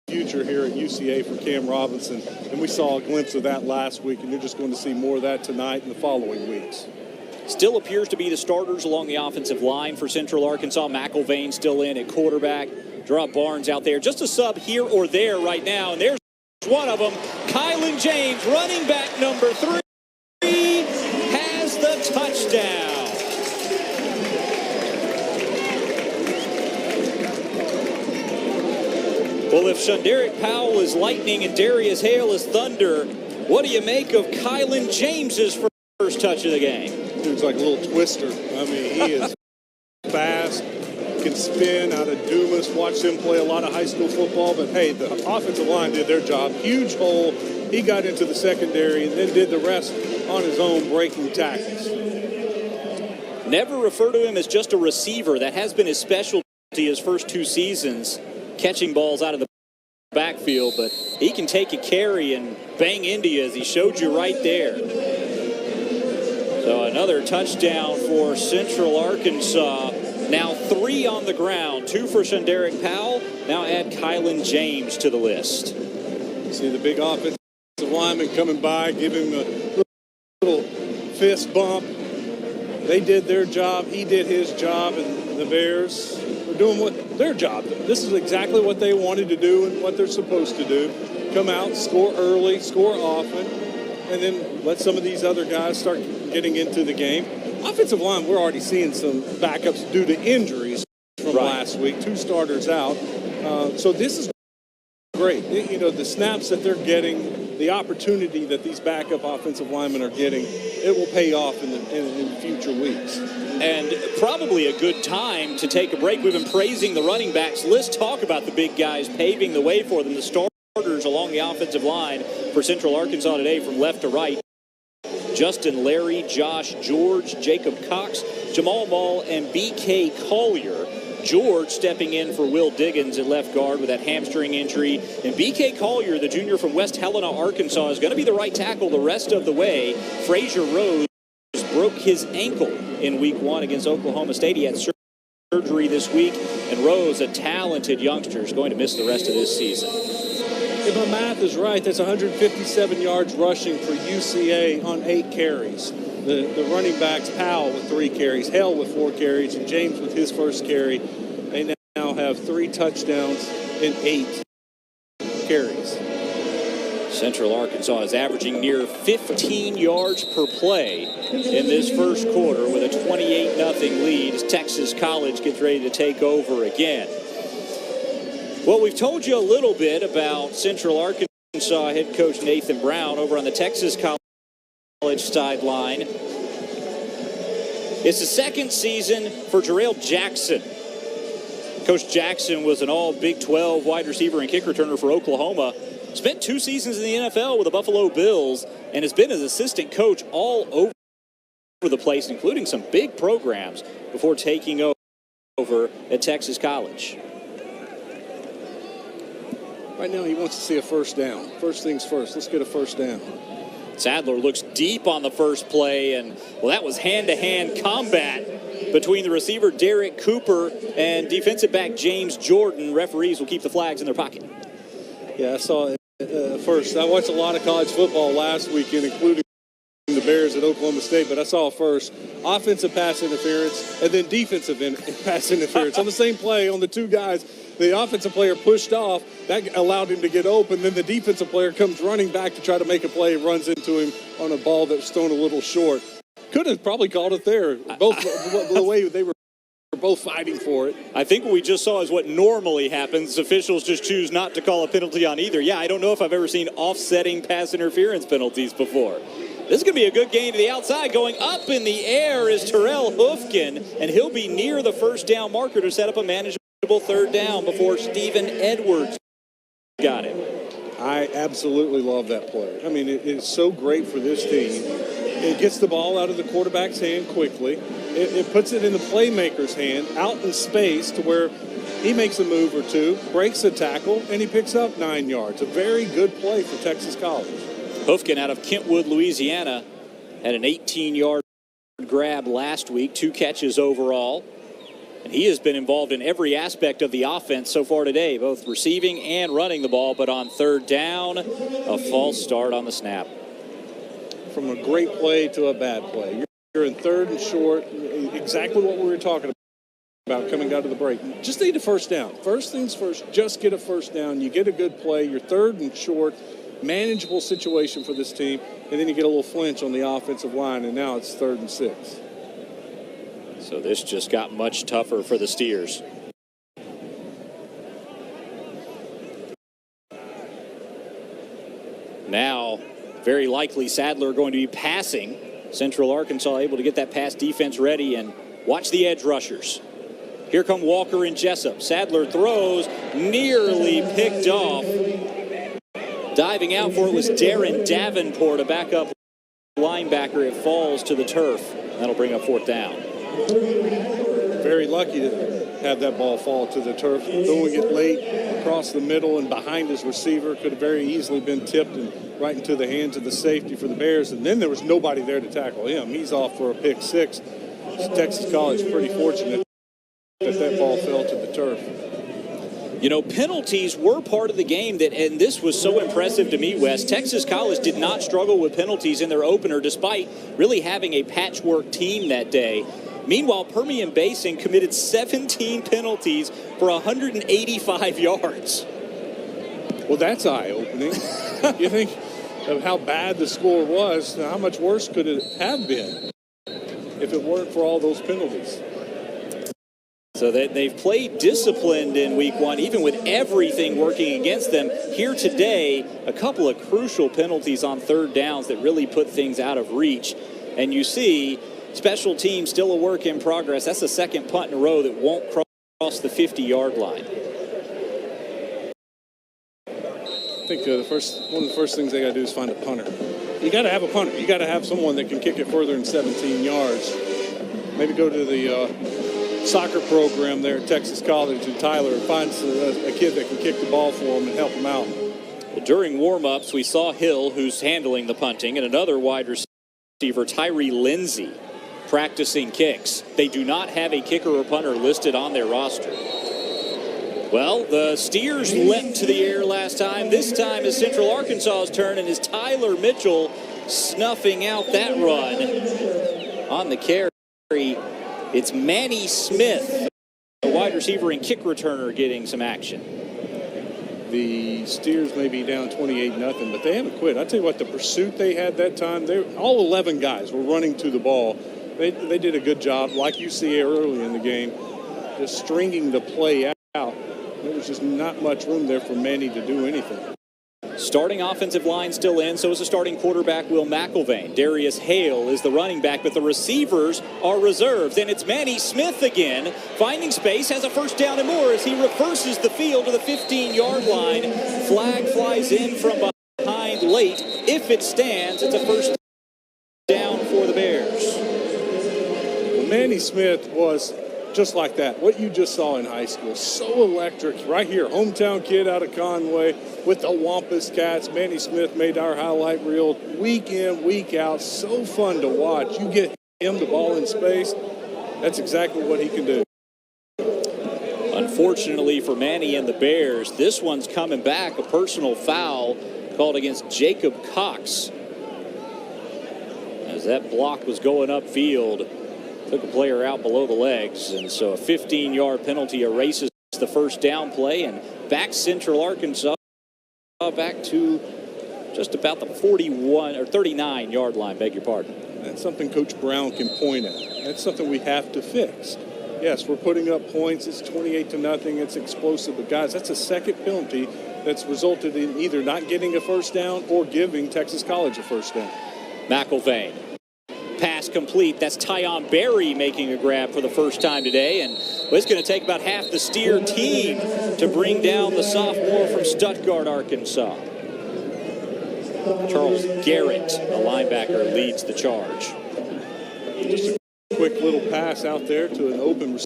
[SPEAKER 2] future here at UCA for Cam Robinson. And we saw a glimpse of that last week, and you're just going to see more of that tonight and the following weeks.
[SPEAKER 1] Still appears to be the starters along the offensive line for Central Arkansas. McElvain still in at quarterback. Drop Barnes out there. Just a sub here or there right now. And there's one of them. Kylan James, running back number 3, has the touchdown. Well, if Shunderick Powell is lightning and Darius Hale is thunder, what do you make of Kylan James's first touch of the game?
[SPEAKER 2] Dude's like a little twister. I mean, he is fast, can spin out of Dumas. Watched him play a lot of high school football, but hey, the offensive line did their job. Huge hole. He got into the secondary and then did the rest on his own, breaking tackles.
[SPEAKER 1] Never refer to him as just a receiver. That has been his specialty his first 2 seasons, catching balls out of the backfield, but he can take a carry and bang into you, as he showed you right there. So another touchdown for Central Arkansas. Now 3 on the ground, 2 for Shunderick Powell. Now add Kylan James to the list.
[SPEAKER 2] See the big offensive lineman coming by, giving him a little fist bump. They did their job. He did his job, and the Bears are doing their job. This is exactly what they wanted to do and what they're supposed to do. Come out, score early, score often, and then let some of these other guys start getting into the game. Offensive line, we're already seeing some backups due to injuries from last week. 2 starters out. So this is great. You know, the snaps that they're getting, the opportunity that these backup offensive linemen are getting, it will pay off in future weeks.
[SPEAKER 1] And probably a good time to take a break. We've been praising the running backs. Let's talk about the big guys paving the way for them. The starters along the offensive line for Central Arkansas today from left to right. Justin Larry, Josh George, Jacob Cox, Jamal Mall, and B.K. Collier. George stepping in for Will Diggins at left guard with that hamstring injury. And B.K. Collier, the junior from West Helena, Arkansas, is going to be the right tackle the rest of the way. Frazier Rose broke his ankle in week 1 against Oklahoma State. He had surgery this week. And Rose, a talented youngster, is going to miss the rest of this season.
[SPEAKER 2] If my math is right, that's 157 yards rushing for UCA on 8 carries. The running backs, Powell with 3 carries, Hale with 4 carries, and James with his first carry. They now have 3 touchdowns and 8 carries.
[SPEAKER 1] Central Arkansas is averaging near 15 yards per play in this first quarter with a 28-0 lead as Texas College gets ready to take over again. Well, we've told you a little bit about Central Arkansas head coach Nathan Brown over on the Texas College sideline. It's the second season for Jarrell Jackson. Coach Jackson was an all Big 12 wide receiver and kick returner for Oklahoma. Spent 2 seasons in the NFL with the Buffalo Bills and has been an assistant coach all over the place, including some big programs before taking over at Texas College.
[SPEAKER 2] Right now he wants to see a first down. First things first, let's get a first down.
[SPEAKER 1] Sadler looks deep on the first play, and, well, that was hand-to-hand combat between the receiver Derek Cooper and defensive back James Jordan. Referees will keep the flags in their pocket.
[SPEAKER 2] Yeah, I saw it first. I watched a lot of college football last weekend, including the Bears at Oklahoma State, but I saw it first. Offensive pass interference and then defensive pass interference on the same play on the two guys. The offensive player pushed off. That allowed him to get open. Then the defensive player comes running back to try to make a play, runs into him on a ball that was thrown a little short. Could have probably called it there. Both the way they were both fighting for it.
[SPEAKER 1] I think what we just saw is what normally happens. Officials just choose not to call a penalty on either. Yeah, I don't know if I've ever seen offsetting pass interference penalties before. This is going to be a good gain to the outside. Going up in the air is Terrell Hoofkin, and he'll be near the first down marker to set up a manageable third down before Stephen Edwards got it.
[SPEAKER 2] I absolutely love that play. I mean, it is so great for this team. It gets the ball out of the quarterback's hand quickly. It puts it in the playmaker's hand, out in space to where he makes a move or two, breaks a tackle, and he picks up 9 yards. A very good play for Texas College.
[SPEAKER 1] Hoofkin out of Kentwood, Louisiana, had an 18-yard grab last week, 2 catches overall. And he has been involved in every aspect of the offense so far today, both receiving and running the ball. But on third down, a false start on the snap.
[SPEAKER 2] From a great play to a bad play. You're in third and short, exactly what we were talking about coming out of the break. You just need a first down. First things first, just get a first down. You get a good play. You're third and short. Manageable situation for this team, and then you get a little flinch on the offensive line, and now it's 3rd and 6.
[SPEAKER 1] So this just got much tougher for the Steers. Now, very likely Sadler going to be passing. Central Arkansas able to get that pass defense ready, and watch the edge rushers. Here come Walker and Jessup. Sadler throws, nearly picked off. Diving out for it was Darren Davenport, a backup linebacker. It falls to the turf. That'll bring up 4th down.
[SPEAKER 2] Very lucky to have that ball fall to the turf. Throwing it late across the middle and behind his receiver. Could have very easily been tipped and right into the hands of the safety for the Bears. And then there was nobody there to tackle him. He's off for a pick 6. Texas College pretty fortunate that ball fell to the turf.
[SPEAKER 1] You know, penalties were part of the game, and this was so impressive to me, Wes. Texas College did not struggle with penalties in their opener, despite really having a patchwork team that day. Meanwhile, Permian Basin committed 17 penalties for 185 yards.
[SPEAKER 2] Well, that's eye-opening. You think of how bad the score was, how much worse could it have been if it weren't for all those penalties?
[SPEAKER 1] So they've played disciplined in week 1, even with everything working against them. Here today, a couple of crucial penalties on third downs that really put things out of reach. And you see special teams still a work in progress. That's the second punt in a row that won't cross the 50-yard line.
[SPEAKER 2] I think one of the first things they got to do is find a punter. You got to have a punter. You got to have someone that can kick it further than 17 yards. Maybe go to the soccer program there at Texas College in Tyler and find a kid that can kick the ball for them and help them out.
[SPEAKER 1] During warm-ups, we saw Hill, who's handling the punting, and another wide receiver, Tyree Lindsey, practicing kicks. They do not have a kicker or punter listed on their roster. Well, the Steers leapt to the air last time. This time is Central Arkansas's turn, and is Tyler Mitchell snuffing out that run on the carry. It's Manny Smith, a wide receiver and kick returner, getting some action.
[SPEAKER 2] The Steers may be down 28-0, but they haven't quit. I tell you what, the pursuit they had that time, all 11 guys were running to the ball. They did a good job, like you see early in the game, just stringing the play out. There was just not much room there for Manny to do anything.
[SPEAKER 1] Starting offensive line still in, so is the starting quarterback, Will McIlvain. Darius Hale is the running back, but the receivers are reserves. And it's Manny Smith again, finding space, has a first down and more as he reverses the field to the 15-yard line. Flag flies in from behind late. If it stands, it's a first down for the Bears.
[SPEAKER 2] Well, Manny Smith was just like that, what you just saw in high school. So electric. Right here, hometown kid out of Conway with the Wampus Cats. Manny Smith made our highlight reel week in, week out. So fun to watch. You get him the ball in space, that's exactly what he can do.
[SPEAKER 1] Unfortunately for Manny and the Bears, this one's coming back. A personal foul called against Jacob Cox. As that block was going upfield. Took a player out below the legs, and so a 15-yard penalty erases the first down play and back Central Arkansas back to just about the 41 or 39-yard line, beg your pardon.
[SPEAKER 2] That's something Coach Brown can point at. That's something we have to fix. Yes, we're putting up points. It's 28-0. It's explosive. But, guys, that's a second penalty that's resulted in either not getting a first down or giving Texas College a first down.
[SPEAKER 1] McElvain. Pass complete. That's Tyon Berry making a grab for the first time today. And it's going to take about half the Steer team to bring down the sophomore from Stuttgart, Arkansas. Charles Garrett, a linebacker, leads the charge.
[SPEAKER 2] Just a quick little pass out there to an open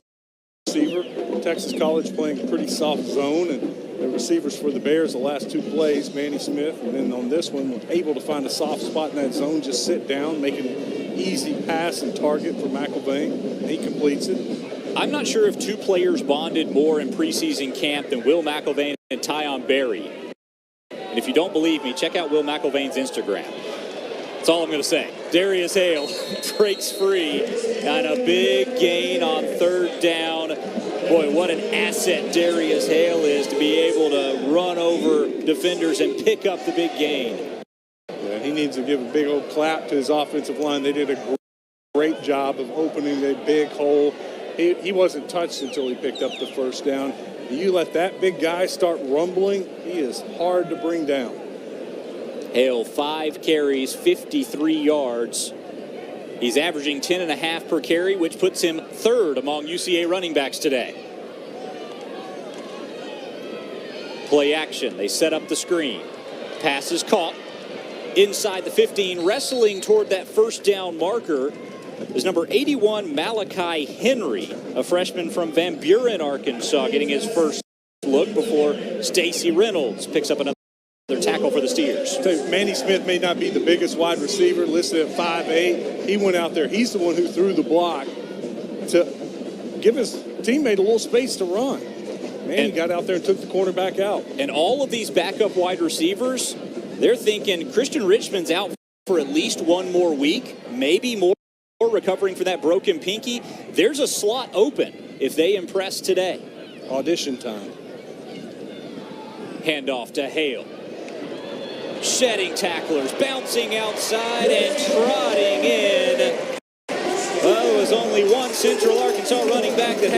[SPEAKER 2] receiver. Texas College playing a pretty soft zone, and the receivers for the Bears the last two plays, Manny Smith, and then on this one, able to find a soft spot in that zone, just sit down, make an easy pass and target for McElvain, and he completes it.
[SPEAKER 1] I'm not sure if two players bonded more in preseason camp than Will McElvain and Tyon Berry. And if you don't believe me, check out Will McElvain's Instagram. That's all I'm going to say. Darius Hale breaks free and a big gain on third down. Boy, what an asset Darius Hale is to be able to run over defenders and pick up the big gain.
[SPEAKER 2] Yeah, he needs to give a big old clap to his offensive line. They did a great job of opening a big hole. He wasn't touched until he picked up the first down. You let that big guy start rumbling, he is hard to bring down.
[SPEAKER 1] Hale, 5 carries, 53 yards. He's averaging 10.5 per carry, which puts him third among UCA running backs today. Play action. They set up the screen. Pass is caught inside the 15, wrestling toward that first down marker is number 81, Malachi Henry, a freshman from Van Buren, Arkansas, getting his first look before Stacy Reynolds picks up another tackle for the Steers.
[SPEAKER 2] Manny Smith may not be the biggest wide receiver, listed at 5'8". He went out there. He's the one who threw the block to give his teammate a little space to run. Man, he got out there and took the quarterback out.
[SPEAKER 1] And all of these backup wide receivers, they're thinking Christian Richmond's out for at least one more week, maybe more, recovering from that broken pinky. There's a slot open if they impress today.
[SPEAKER 2] Audition time. Handoff
[SPEAKER 1] to Hale. Shedding tacklers, bouncing outside and trotting in. Well, it was only one Central Arkansas running back that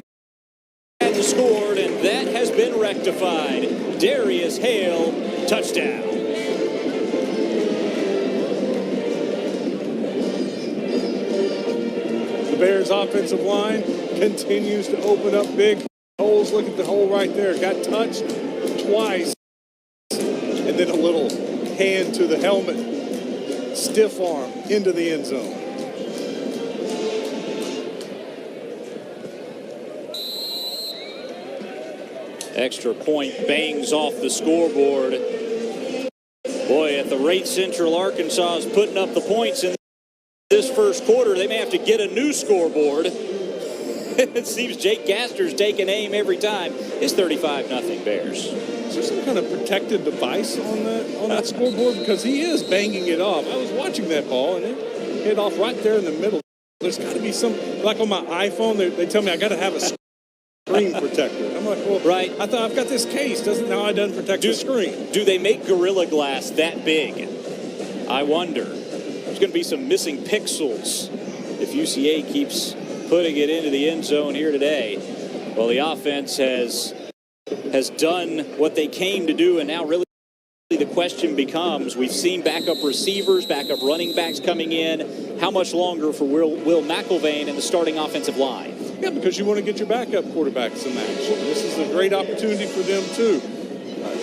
[SPEAKER 1] hadn't scored, and that has been rectified. Darius Hale, touchdown.
[SPEAKER 2] The Bears offensive line continues to open up big holes. Look at the hole right there. Got touched twice. And then a little hand to the helmet. Stiff arm into the end zone.
[SPEAKER 1] Extra point bangs off the scoreboard. Boy, at the rate Central Arkansas is putting up the points in this first quarter, they may have to get a new scoreboard. It seems Jake Gaster's taking aim every time. It's 35-0 Bears.
[SPEAKER 2] Is there some kind of protected device on that scoreboard? Because he is banging it off. I was watching that ball, and it hit off right there in the middle. There's got to be some, like on my iPhone, they tell me I got to have a screen protector. I'm like, well,
[SPEAKER 1] right.
[SPEAKER 2] I thought I've got this case. Now it doesn't protect the screen.
[SPEAKER 1] Do they make Gorilla Glass that big? I wonder. There's going to be some missing pixels if UCA keeps putting it into the end zone here today. Well, the offense has done what they came to do, and now really the question becomes, we've seen backup receivers, backup running backs coming in. How much longer for Will McElvain and the starting offensive line?
[SPEAKER 2] Yeah, because you want to get your backup quarterback some action. This is a great opportunity for them, too.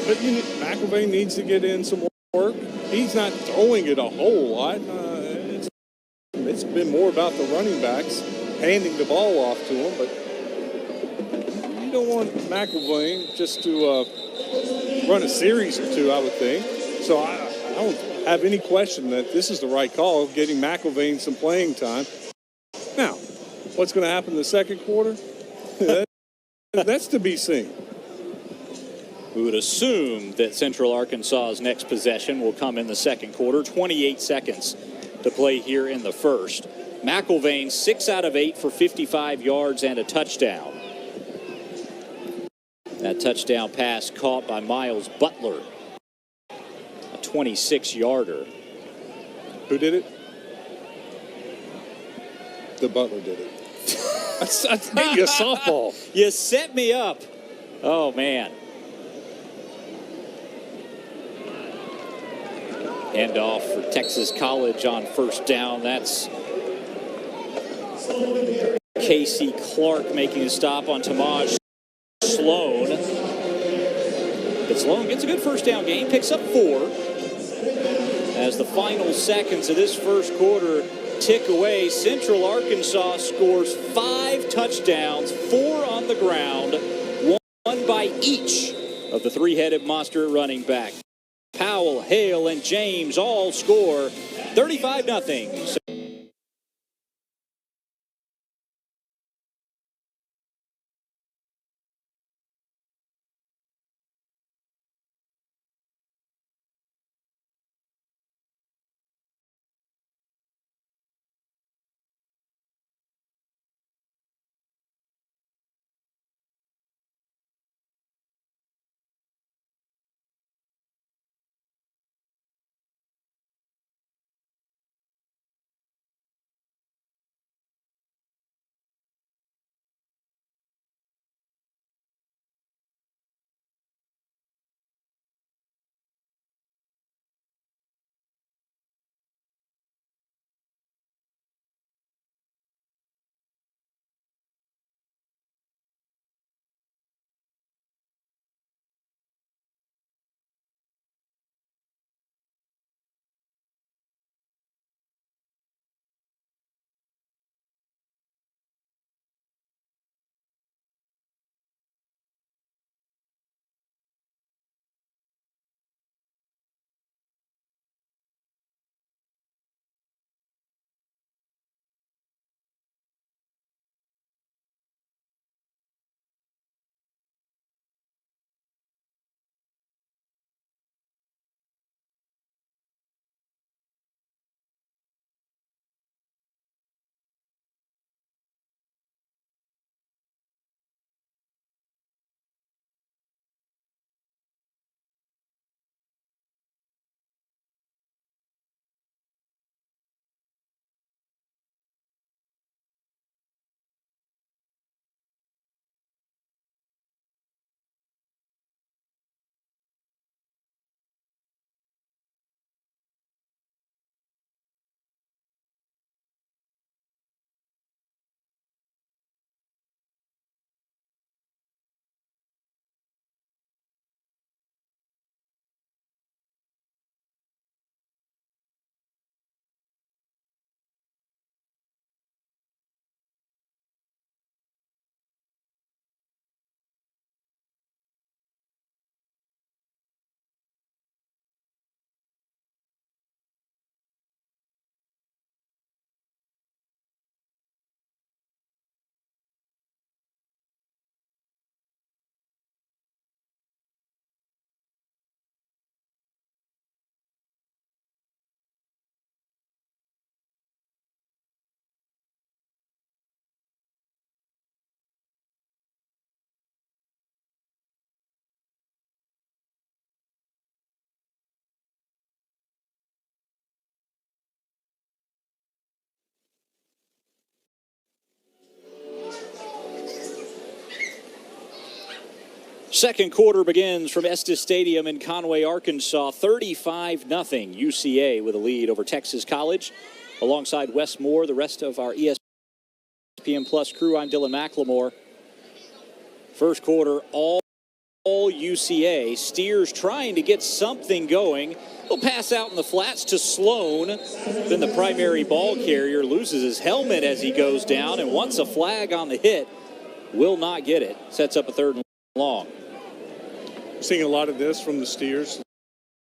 [SPEAKER 2] But McElvain needs to get in some work. He's not throwing it a whole lot. It's been more about the running backs handing the ball off to him, but you don't want McElvain just to run a series or two, I would think. So I don't have any question that this is the right call, getting McElvain some playing time. Now, what's going to happen in the second quarter? That's to be seen.
[SPEAKER 1] We would assume that Central Arkansas's next possession will come in the second quarter. 28 seconds to play here in the first. McIlvain, 6 out of 8 for 55 yards and a touchdown. That touchdown pass caught by Miles Butler, a 26-yarder.
[SPEAKER 2] Who did it? The Butler did it. I gave you a softball.
[SPEAKER 1] You set me up. Oh, man. Handoff for Texas College on first down. That's Casey Clark making a stop on Tamaj Sloan. But Sloan gets a good first down gain, picks up 4. As the final seconds of this first quarter tick away, Central Arkansas scores 5 touchdowns, 4 on the ground, one by each of the three-headed monster running back. Powell, Hale, and James all score 35-0. Second quarter begins from Estes Stadium in Conway, Arkansas. 35-0 UCA with a lead over Texas College. Alongside Wes Moore, the rest of our ESPN Plus crew, I'm Dylan McLemore. First quarter, all UCA. Steers trying to get something going. He'll pass out in the flats to Sloan. Then the primary ball carrier loses his helmet as he goes down, and once a flag on the hit, will not get it. Sets up a 3rd and long.
[SPEAKER 2] Seeing a lot of this from the Steers.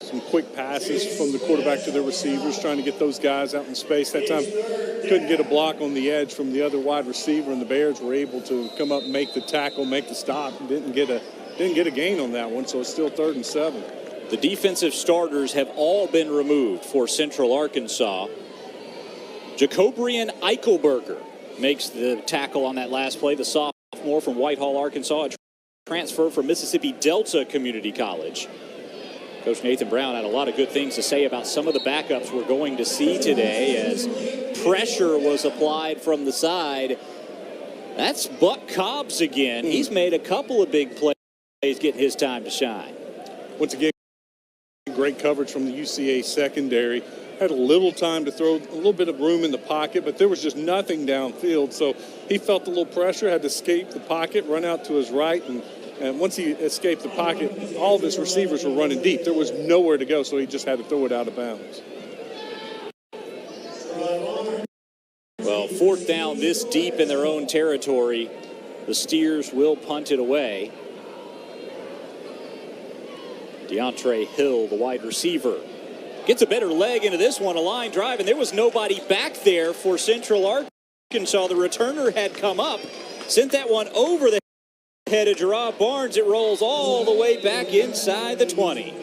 [SPEAKER 2] Some quick passes from the quarterback to the receivers, trying to get those guys out in space. That time couldn't get a block on the edge from the other wide receiver, and the Bears were able to come up and make the tackle, make the stop. Didn't get a gain on that one, so it's still 3rd and 7.
[SPEAKER 1] The defensive starters have all been removed for Central Arkansas. Jacobrian Eichelberger makes the tackle on that last play. The sophomore from Whitehall, Arkansas, a transfer from Mississippi Delta Community College. Coach Nathan Brown had a lot of good things to say about some of the backups we're going to see today as pressure was applied from the side. That's Buck Cobbs again. He's made a couple of big plays getting his time to shine.
[SPEAKER 2] Once again, great coverage from the UCA secondary. Had a little time to throw, a little bit of room in the pocket, but there was just nothing downfield. So he felt a little pressure, had to escape the pocket, run out to his right, and once he escaped the pocket, all of his receivers were running deep. There was nowhere to go, so he just had to throw it out of bounds.
[SPEAKER 1] Well, fourth down this deep in their own territory. The Steers will punt it away. DeAndre Hill, the wide receiver, gets a better leg into this one, a line drive, and there was nobody back there for Central Arkansas. The returner had come up, sent that one over the head of Gerard Barnes. It rolls all the way back inside the 20.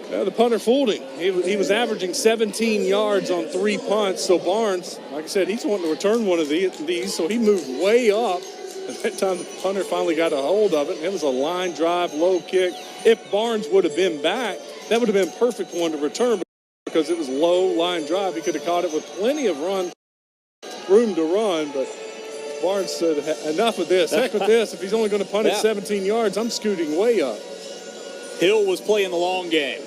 [SPEAKER 2] The punter fooled him. He was averaging 17 yards on 3 punts. So Barnes, like I said, he's wanting to return one of these. So he moved way up. At that time, the punter finally got a hold of it. It was a line drive, low kick. If Barnes would have been back, that would have been a perfect one to return because it was low line drive. He could have caught it with plenty of room to run, but Barnes said, enough of this. Heck with this. If he's only going to punt it 17 yards, I'm scooting way up.
[SPEAKER 1] Hill was playing the long game.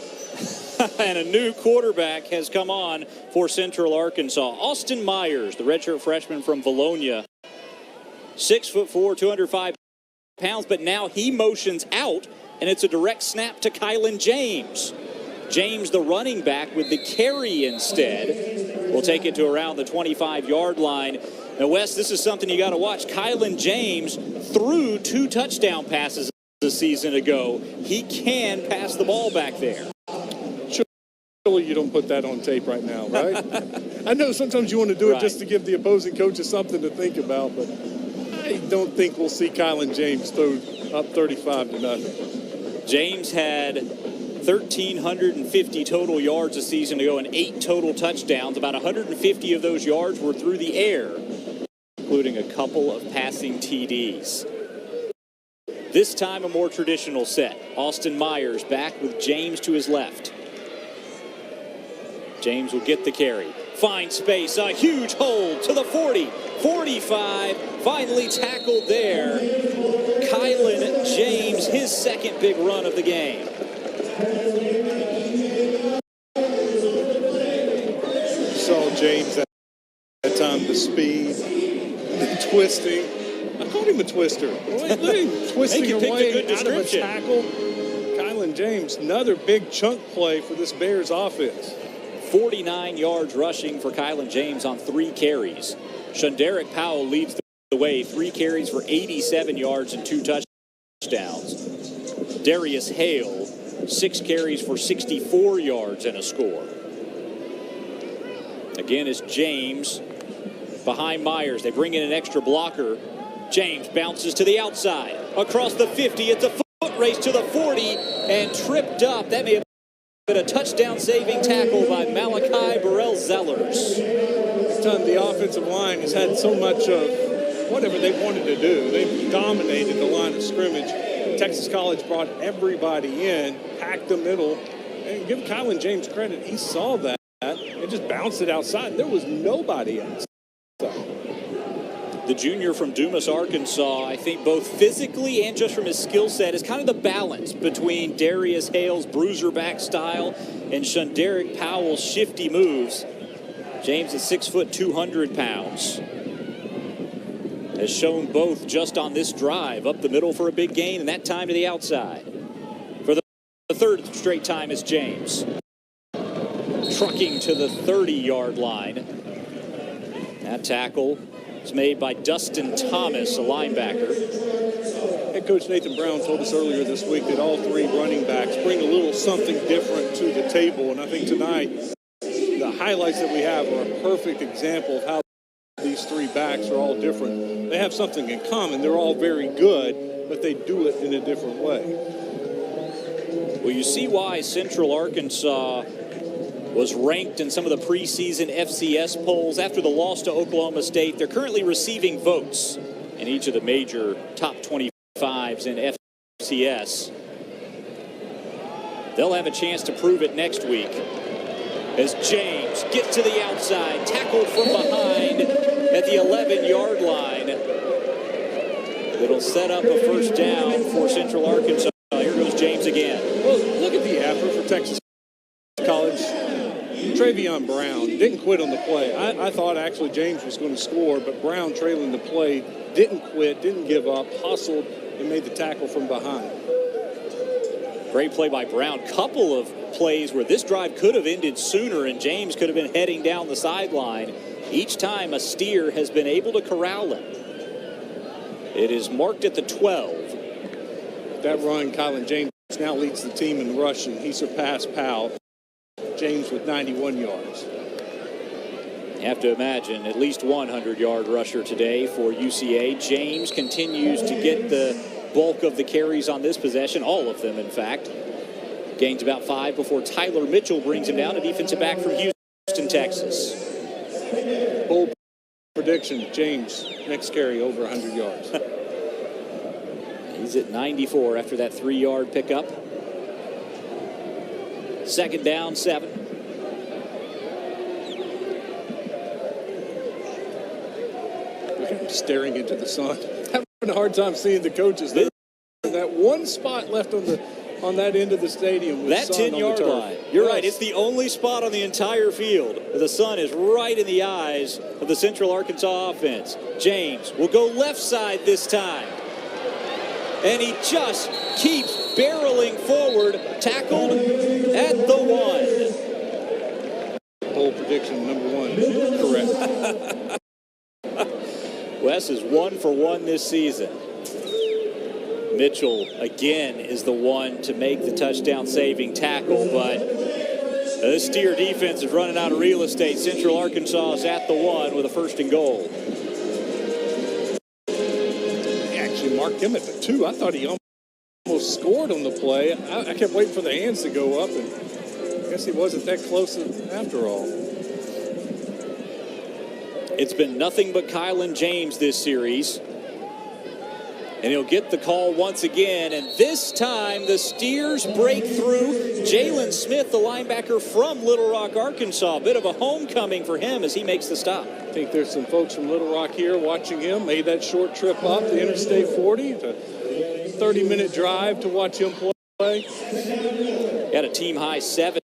[SPEAKER 1] And a new quarterback has come on for Central Arkansas. Austin Myers, the redshirt freshman from Bologna. 6'4", 205 pounds, but now he motions out, and it's a direct snap to Kylan James. James, the running back, with the carry instead. Will take it to around the 25-yard line. Now, Wes, this is something you got to watch. Kylan James threw 2 touchdown passes a season ago. He can pass the ball back there.
[SPEAKER 2] Surely you don't put that on tape right now, right? I know sometimes you want to do it just to give the opposing coaches something to think about, but I don't think we'll see Kylan James throw up 35-0.
[SPEAKER 1] James had 1,350 total yards a season ago and 8 total touchdowns. About 150 of those yards were through the air, including a couple of passing TDs. This time a more traditional set. Austin Myers back with James to his left. James will get the carry. Find space, a huge hold to the 40, 45, finally tackled there. Kylan James, his second big run of the game.
[SPEAKER 2] Saw James that time, the speed, the twisting. I called him a twister. Look at him twisting away out of a tackle. Kylan James, another big chunk play for this Bears offense.
[SPEAKER 1] 49 yards rushing for Kylan James on 3 carries. Shunderick Powell leads the way, 3 carries for 87 yards and 2 touchdowns. Darius Hale, 6 carries for 64 yards and a score. Again, it's James behind Myers. They bring in an extra blocker. James bounces to the outside. Across the 50, it's a foot race to the 40 and tripped up. That may have been a touchdown-saving tackle by Malachi Burrell-Zellers.
[SPEAKER 2] This time the offensive line has had so much of whatever they wanted to do. They've dominated the line of scrimmage. Texas College brought everybody in, packed the middle, and give Kylan James credit. He saw that and just bounced it outside. There was nobody outside.
[SPEAKER 1] The junior from Dumas, Arkansas, I think both physically and just from his skill set is kind of the balance between Darius Hale's bruiser back style and Shunderick Powell's shifty moves. James is 6 foot 200 pounds. Has shown both just on this drive, up the middle for a big gain, and that time to the outside. For the third straight time is James. Trucking to the 30-yard line. That tackle is made by Dustin Thomas, a linebacker.
[SPEAKER 2] Head coach Nathan Brown told us earlier this week that all 3 running backs bring a little something different to the table, and I think tonight the highlights that we have are a perfect example of how these 3 backs are all different. They have something in common. They're all very good, but they do it in a different way.
[SPEAKER 1] Well, you see why Central Arkansas was ranked in some of the preseason FCS polls after the loss to Oklahoma State. They're currently receiving votes in each of the major top 25s in FCS. They'll have a chance to prove it next week as James gets to the outside, tackled from behind at the 11-yard line. It'll set up a first down for Central Arkansas. Here goes James again.
[SPEAKER 2] Well, look at the effort for Texas College. Travion Brown didn't quit on the play. I thought actually James was going to score, but Brown, trailing the play, didn't quit, didn't give up, hustled, and made the tackle from behind.
[SPEAKER 1] Great play by Brown. Couple of plays where this drive could have ended sooner and James could have been heading down the sideline. Each time a steer has been able to corral him. It is marked at the 12.
[SPEAKER 2] That run, Kylan James now leads the team in rushing. He surpassed Powell. James with 91 yards.
[SPEAKER 1] You have to imagine at least 100-yard rusher today for UCA. James continues to get the bulk of the carries on this possession, all of them, in fact. Gains about 5 before Tyler Mitchell brings him down, a defensive back from Houston, Texas.
[SPEAKER 2] Bold prediction, James, next carry over 100 yards.
[SPEAKER 1] He's at 94 after that 3-yard pickup. Second down, 7.
[SPEAKER 2] I'm staring into the sun. Having a hard time seeing the coaches. There's that one spot left on that end of the stadium. With
[SPEAKER 1] that 10-yard line. You're right. It's the only spot on the entire field. The sun is right in the eyes of the Central Arkansas offense. James will go left side this time. And he just keeps barreling forward, tackled at the 1.
[SPEAKER 2] Bold prediction, number 1. Correct.
[SPEAKER 1] Wes is 1 for 1 this season. Mitchell, again, is the one to make the touchdown-saving tackle, but the Steer defense is running out of real estate. Central Arkansas is at the 1 with a 1st and goal.
[SPEAKER 2] They actually marked him at the 2. I thought he almost scored on the play. I kept waiting for the hands to go up, and I guess he wasn't that close after all.
[SPEAKER 1] It's been nothing but Kylan James this series. And he'll get the call once again. And this time, the Steers break through. Jalen Smith, the linebacker from Little Rock, Arkansas. A bit of a homecoming for him as he makes the stop.
[SPEAKER 2] I think there's some folks from Little Rock here watching him. Made that short trip up the Interstate 40. It's a 30-minute drive to watch him play.
[SPEAKER 1] Got a team-high 7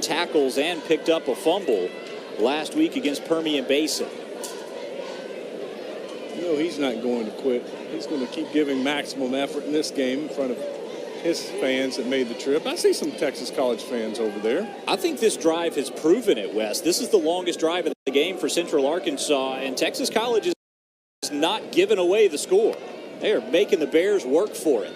[SPEAKER 1] tackles and picked up a fumble last week against Permian Basin.
[SPEAKER 2] No, he's not going to quit. He's going to keep giving maximum effort in this game in front of his fans that made the trip. I see some Texas College fans over there.
[SPEAKER 1] I think this drive has proven it, Wes. This is the longest drive of the game for Central Arkansas, and Texas College is not giving away the score. They are making the Bears work for it.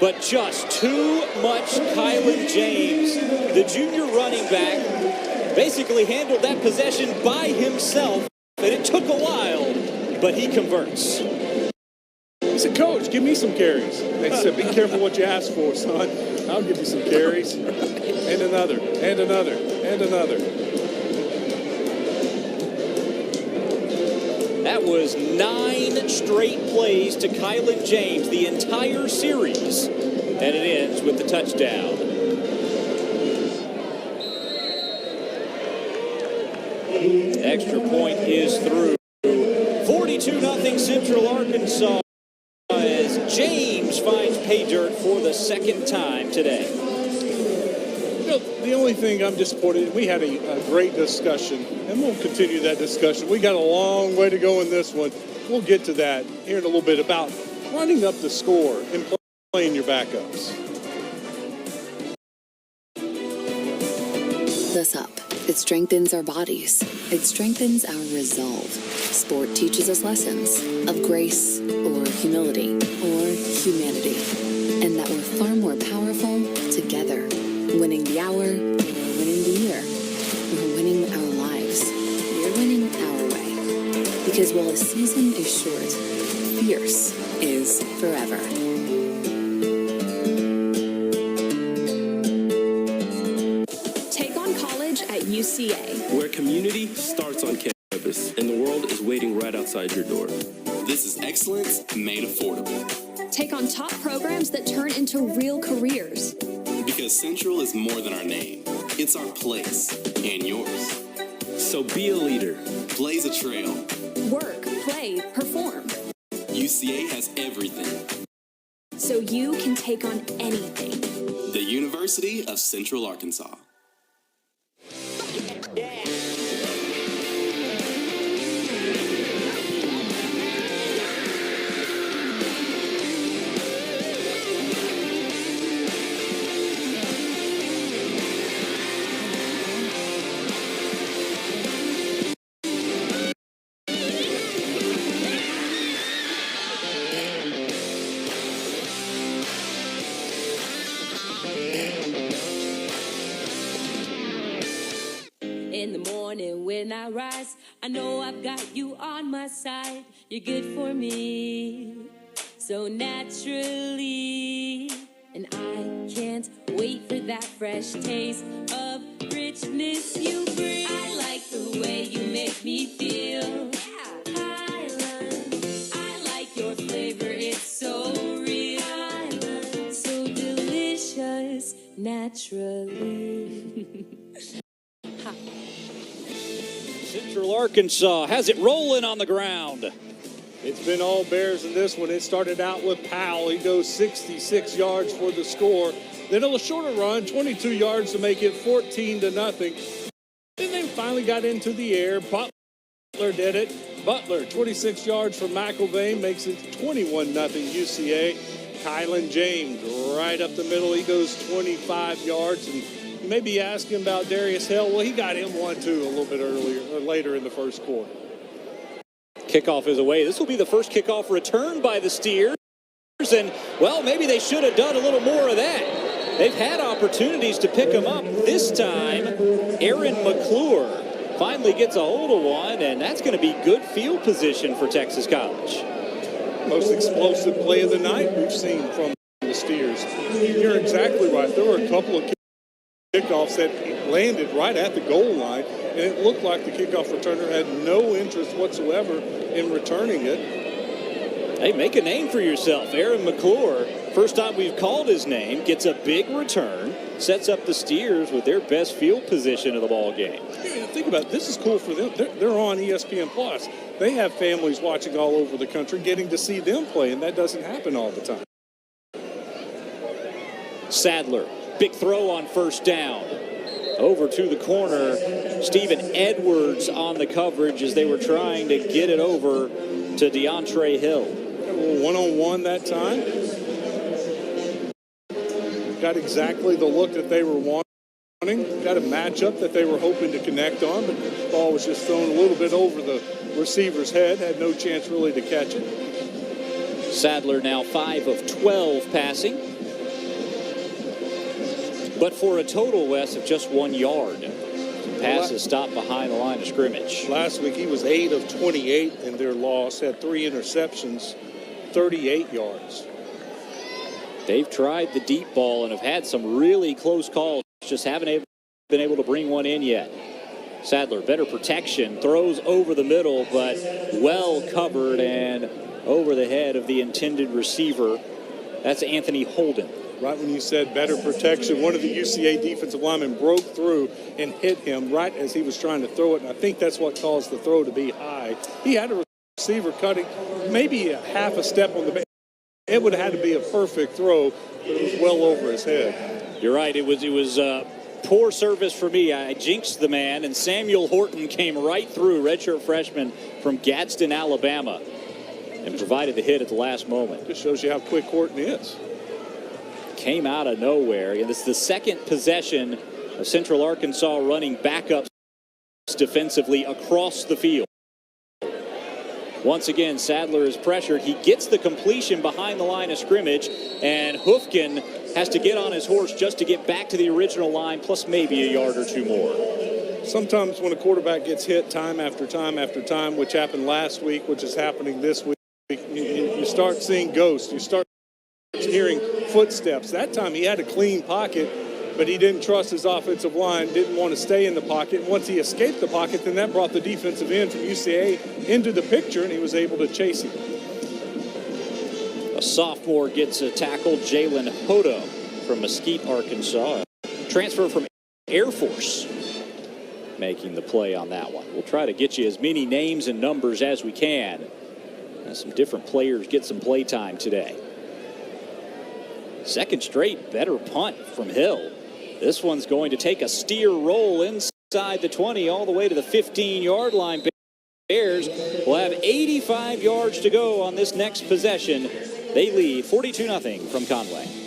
[SPEAKER 1] But just too much Kylan James, the junior running back, basically handled that possession by himself, and it took a while, but he converts.
[SPEAKER 2] He said, Coach, give me some carries. They said, be careful what you ask for, son. I'll give you some carries. And another, and another, and another.
[SPEAKER 1] That was 9 straight plays to Kylan James the entire series, and it ends with the touchdown. Extra point is through. 42-0 Central Arkansas as James finds pay dirt for the 2nd time today.
[SPEAKER 2] You know, the only thing I'm disappointed, we had a great discussion, and we'll continue that discussion. We got a long way to go in this one. We'll get to that here in a little bit about running up the score and playing your backups.
[SPEAKER 8] This up. It strengthens our bodies. It strengthens our resolve. Sport teaches us lessons of grace or humility or humanity. And that we're far more powerful together. Winning the hour, or winning the year, or winning our lives. We're winning our way. Because while a season is short, fierce is forever.
[SPEAKER 5] UCA.
[SPEAKER 6] Where community starts on campus and the world is waiting right outside your door.
[SPEAKER 7] This is excellence made affordable.
[SPEAKER 5] Take on top programs that turn into real careers.
[SPEAKER 7] Because Central is more than our name. It's our place and yours.
[SPEAKER 6] So be a leader.
[SPEAKER 7] Blaze a trail.
[SPEAKER 5] Work, play, perform.
[SPEAKER 7] UCA has everything.
[SPEAKER 5] So you can take on anything.
[SPEAKER 7] The University of Central Arkansas.
[SPEAKER 4] In the morning when I rise, I know I've got you on my side. You're good for me, so naturally. And I can't wait for that fresh taste of richness you bring. I like the way you make me feel. Highland, I like your flavor, it's so real. Highland, so delicious, naturally.
[SPEAKER 1] Central Arkansas has it rolling on the ground.
[SPEAKER 2] It's been all Bears in this one. It started out with Powell. He goes 66 yards for the score. Then a shorter run, 22 yards to make it 14-0. Then they finally got into the air. Butler did it. Butler, 26 yards from McElvain, makes it 21-0 UCA. Kylan James right up the middle. He goes 25 yards. And you may be asking about Darius Hill. Well, he got him 1-2 a little bit earlier or later in the first quarter.
[SPEAKER 1] Kickoff is away. This will be the first kickoff return by the Steers. And, well, maybe they should have done a little more of that. They've had opportunities to pick them up. This time, Aaron McClure finally gets a hold of one, and that's going to be good field position for Texas College.
[SPEAKER 2] Most explosive play of the night we've seen from the Steers. You're exactly right. There were a couple of kickoffs that landed right at the goal line, and it looked like the kickoff returner had no interest whatsoever in returning it.
[SPEAKER 1] Hey, make a name for yourself. Aaron McClure, first time we've called his name, gets a big return, sets up the Steers with their best field position of the ball game.
[SPEAKER 2] Yeah, think about it. This is cool for them. They're on ESPN+. They have families watching all over the country getting to see them play, and that doesn't happen all the time.
[SPEAKER 1] Sadler, big throw on first down. Over to the corner, Stephen Edwards on the coverage as they were trying to get it over to DeAndre Hill.
[SPEAKER 2] A little one-on-one that time. Got exactly the look that they were wanting. Got a matchup that they were hoping to connect on, but the ball was just thrown a little bit over the receiver's head. Had no chance really to catch it.
[SPEAKER 1] Sadler now 5 of 12 passing, but for a total, Wes, of just 1 yard. Passes stopped behind the line of scrimmage.
[SPEAKER 2] Last week he was 8 of 28 in their loss, had 3 interceptions, 38 yards.
[SPEAKER 1] They've tried the deep ball and have had some really close calls, just haven't been able to bring one in yet. Sadler, better protection, throws over the middle, but well covered and over the head of the intended receiver. That's Anthony Holden.
[SPEAKER 2] Right when you said better protection, one of the UCA defensive linemen broke through and hit him right as he was trying to throw it, and I think that's what caused the throw to be high. He had a receiver cutting maybe a half a step on the back. It would have had to be a perfect throw, but it was well over his head.
[SPEAKER 1] You're right. It was poor service for me. I jinxed the man, and Samuel Horton came right through, redshirt freshman from Gadsden, Alabama, and provided the hit at the last moment.
[SPEAKER 2] Just shows you how quick Horton is.
[SPEAKER 1] Came out of nowhere, and it's the second possession of Central Arkansas running backups defensively across the field. Once again, Sadler is pressured. He gets the completion behind the line of scrimmage, and Hoofkin has to get on his horse just to get back to the original line, plus maybe a yard or two more.
[SPEAKER 2] Sometimes when a quarterback gets hit time after time after time, which happened last week, which is happening this week, you start seeing ghosts. You start hearing footsteps. That time he had a clean pocket. but he didn't trust his offensive line, didn't want to stay in the pocket. And once he escaped the pocket, then that brought the defensive end from UCA into the picture, and he was able to chase him.
[SPEAKER 1] A sophomore gets a tackle, Jalen Hodo from Mesquite, Arkansas. Transfer from Air Force making the play on that one. We'll try to get you as many names and numbers as we can. And some different players get some play time today. Second straight better punt from Hill. This one's going to take a steer roll inside the 20 all the way to the 15-yard line. Bears will have 85 yards to go on this next possession. They lead 42-0 from Conway.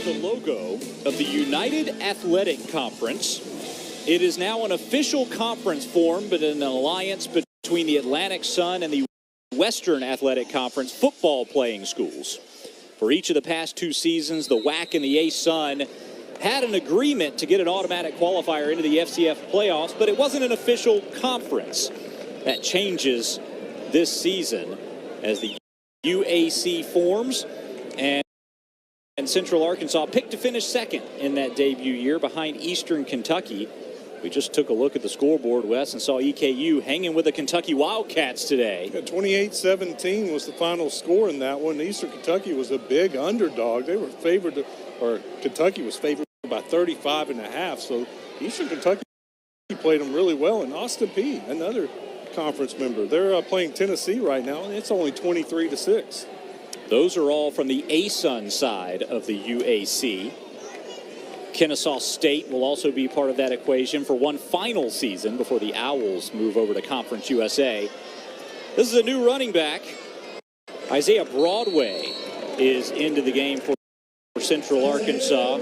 [SPEAKER 1] The logo of the United Athletic Conference. It is now an official conference formed, but an alliance between the Atlantic Sun and the Western Athletic Conference football playing schools. For each of the past two seasons, the WAC and the A-Sun had an agreement to get an automatic qualifier into the FCF playoffs, but it wasn't an official conference. That changes this season as the UAC forms, and Central Arkansas picked to finish second in that debut year behind Eastern Kentucky. We just took a look at the scoreboard, Wes, and saw EKU hanging with the Kentucky Wildcats today.
[SPEAKER 2] 28-17 was the final score in that one. Eastern Kentucky was a big underdog. They were favored, or Kentucky was favored by 35.5. So Eastern Kentucky played them really well. And Austin Peay, another conference member, they're playing Tennessee right now, and it's only 23-6.
[SPEAKER 1] Those are all from the A-Sun side of the UAC. Kennesaw State will also be part of that equation for one final season before the Owls move over to Conference USA. This is a new running back. Isaiah Broadway is into the game for Central Arkansas.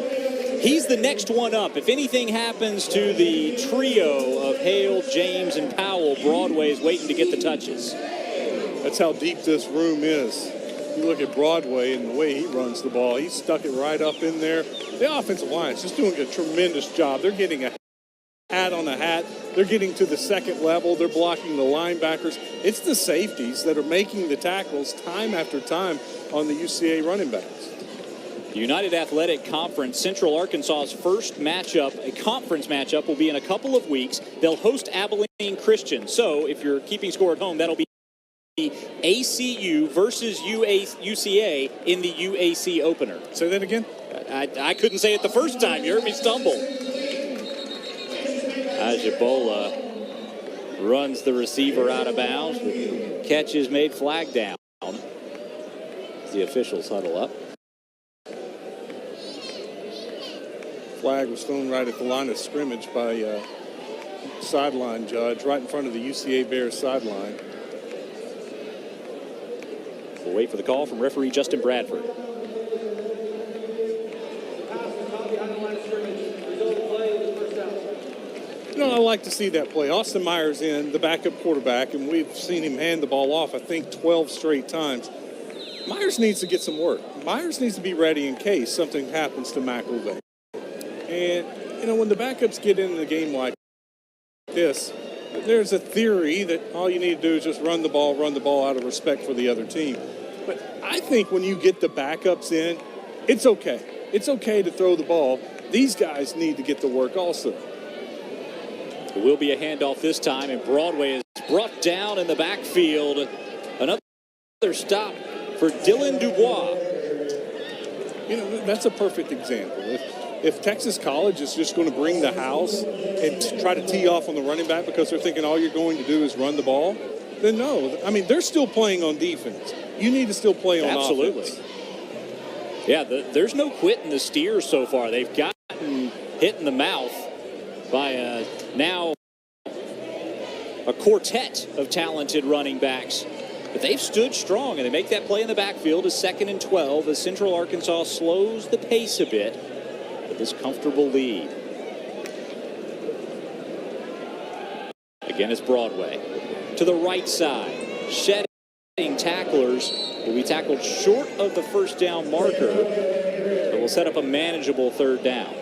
[SPEAKER 1] He's the next one up. If anything happens to the trio of Hale, James, and Powell, Broadway is waiting to get the touches.
[SPEAKER 2] That's how deep this room is. You look at Broadway and the way he runs the ball, he's stuck it right up in there. The offensive line is just doing a tremendous job. They're getting a hat on a hat. They're getting to the second level. They're blocking the linebackers. It's the safeties that are making the tackles time after time on the UCA running backs.
[SPEAKER 1] United Athletic Conference, Central Arkansas's first matchup, a conference matchup, will be in a couple of weeks. They'll host Abilene Christian. So if you're keeping score at home, that'll be ACU versus UCA in the UAC opener.
[SPEAKER 2] Say that again?
[SPEAKER 1] I couldn't say it the first time. You heard me stumble. Ajibola runs the receiver out of bounds. Catch is made, flag down. The officials huddle up.
[SPEAKER 2] Flag was thrown right at the line of scrimmage by a sideline judge, right in front of the UCA Bears sideline.
[SPEAKER 1] We'll wait for the call from referee Justin Bradford.
[SPEAKER 2] I like to see that play. Austin Myers in, the backup quarterback, and we've seen him hand the ball off, I think, 12 straight times. Myers needs to get some work. Myers needs to be ready in case something happens to McElvey. And, when the backups get into the game like this, there's a theory that all you need to do is just run the ball out of respect for the other team. But I think when you get the backups in, it's okay. It's okay to throw the ball. These guys need to get the work also.
[SPEAKER 1] It will be a handoff this time, and Broadway is brought down in the backfield. Another stop for Dylan Dubois.
[SPEAKER 2] That's a perfect example. If Texas College is just going to bring the house and try to tee off on the running back because they're thinking all you're going to do is run the ball, then no. I mean, they're still playing on defense. You need to still play on offense.
[SPEAKER 1] Yeah, there's no quitting the Steers so far. They've gotten hit in the mouth by now a quartet of talented running backs. But they've stood strong, and they make that play in the backfield as 2nd and 12 as Central Arkansas slows the pace a bit with this comfortable lead. Again, it's Broadway. To the right side, shedding tacklers will be tackled short of the first down marker. It will set up a manageable 3rd down.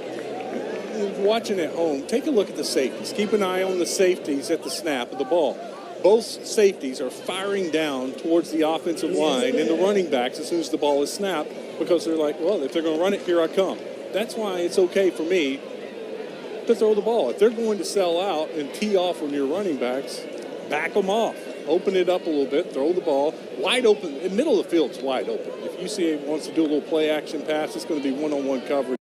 [SPEAKER 2] Watching at home, take a look at the safeties. Keep an eye on the safeties at the snap of the ball. Both safeties are firing down towards the offensive line and the running backs as soon as the ball is snapped because they're like, well, if they're going to run it, here I come. That's why it's okay for me to throw the ball. If they're going to sell out and tee off on your running backs, back them off. Open it up a little bit, throw the ball. Wide open, the middle of the field's wide open. If UCA wants to do a little play action pass, it's going to be one-on-one coverage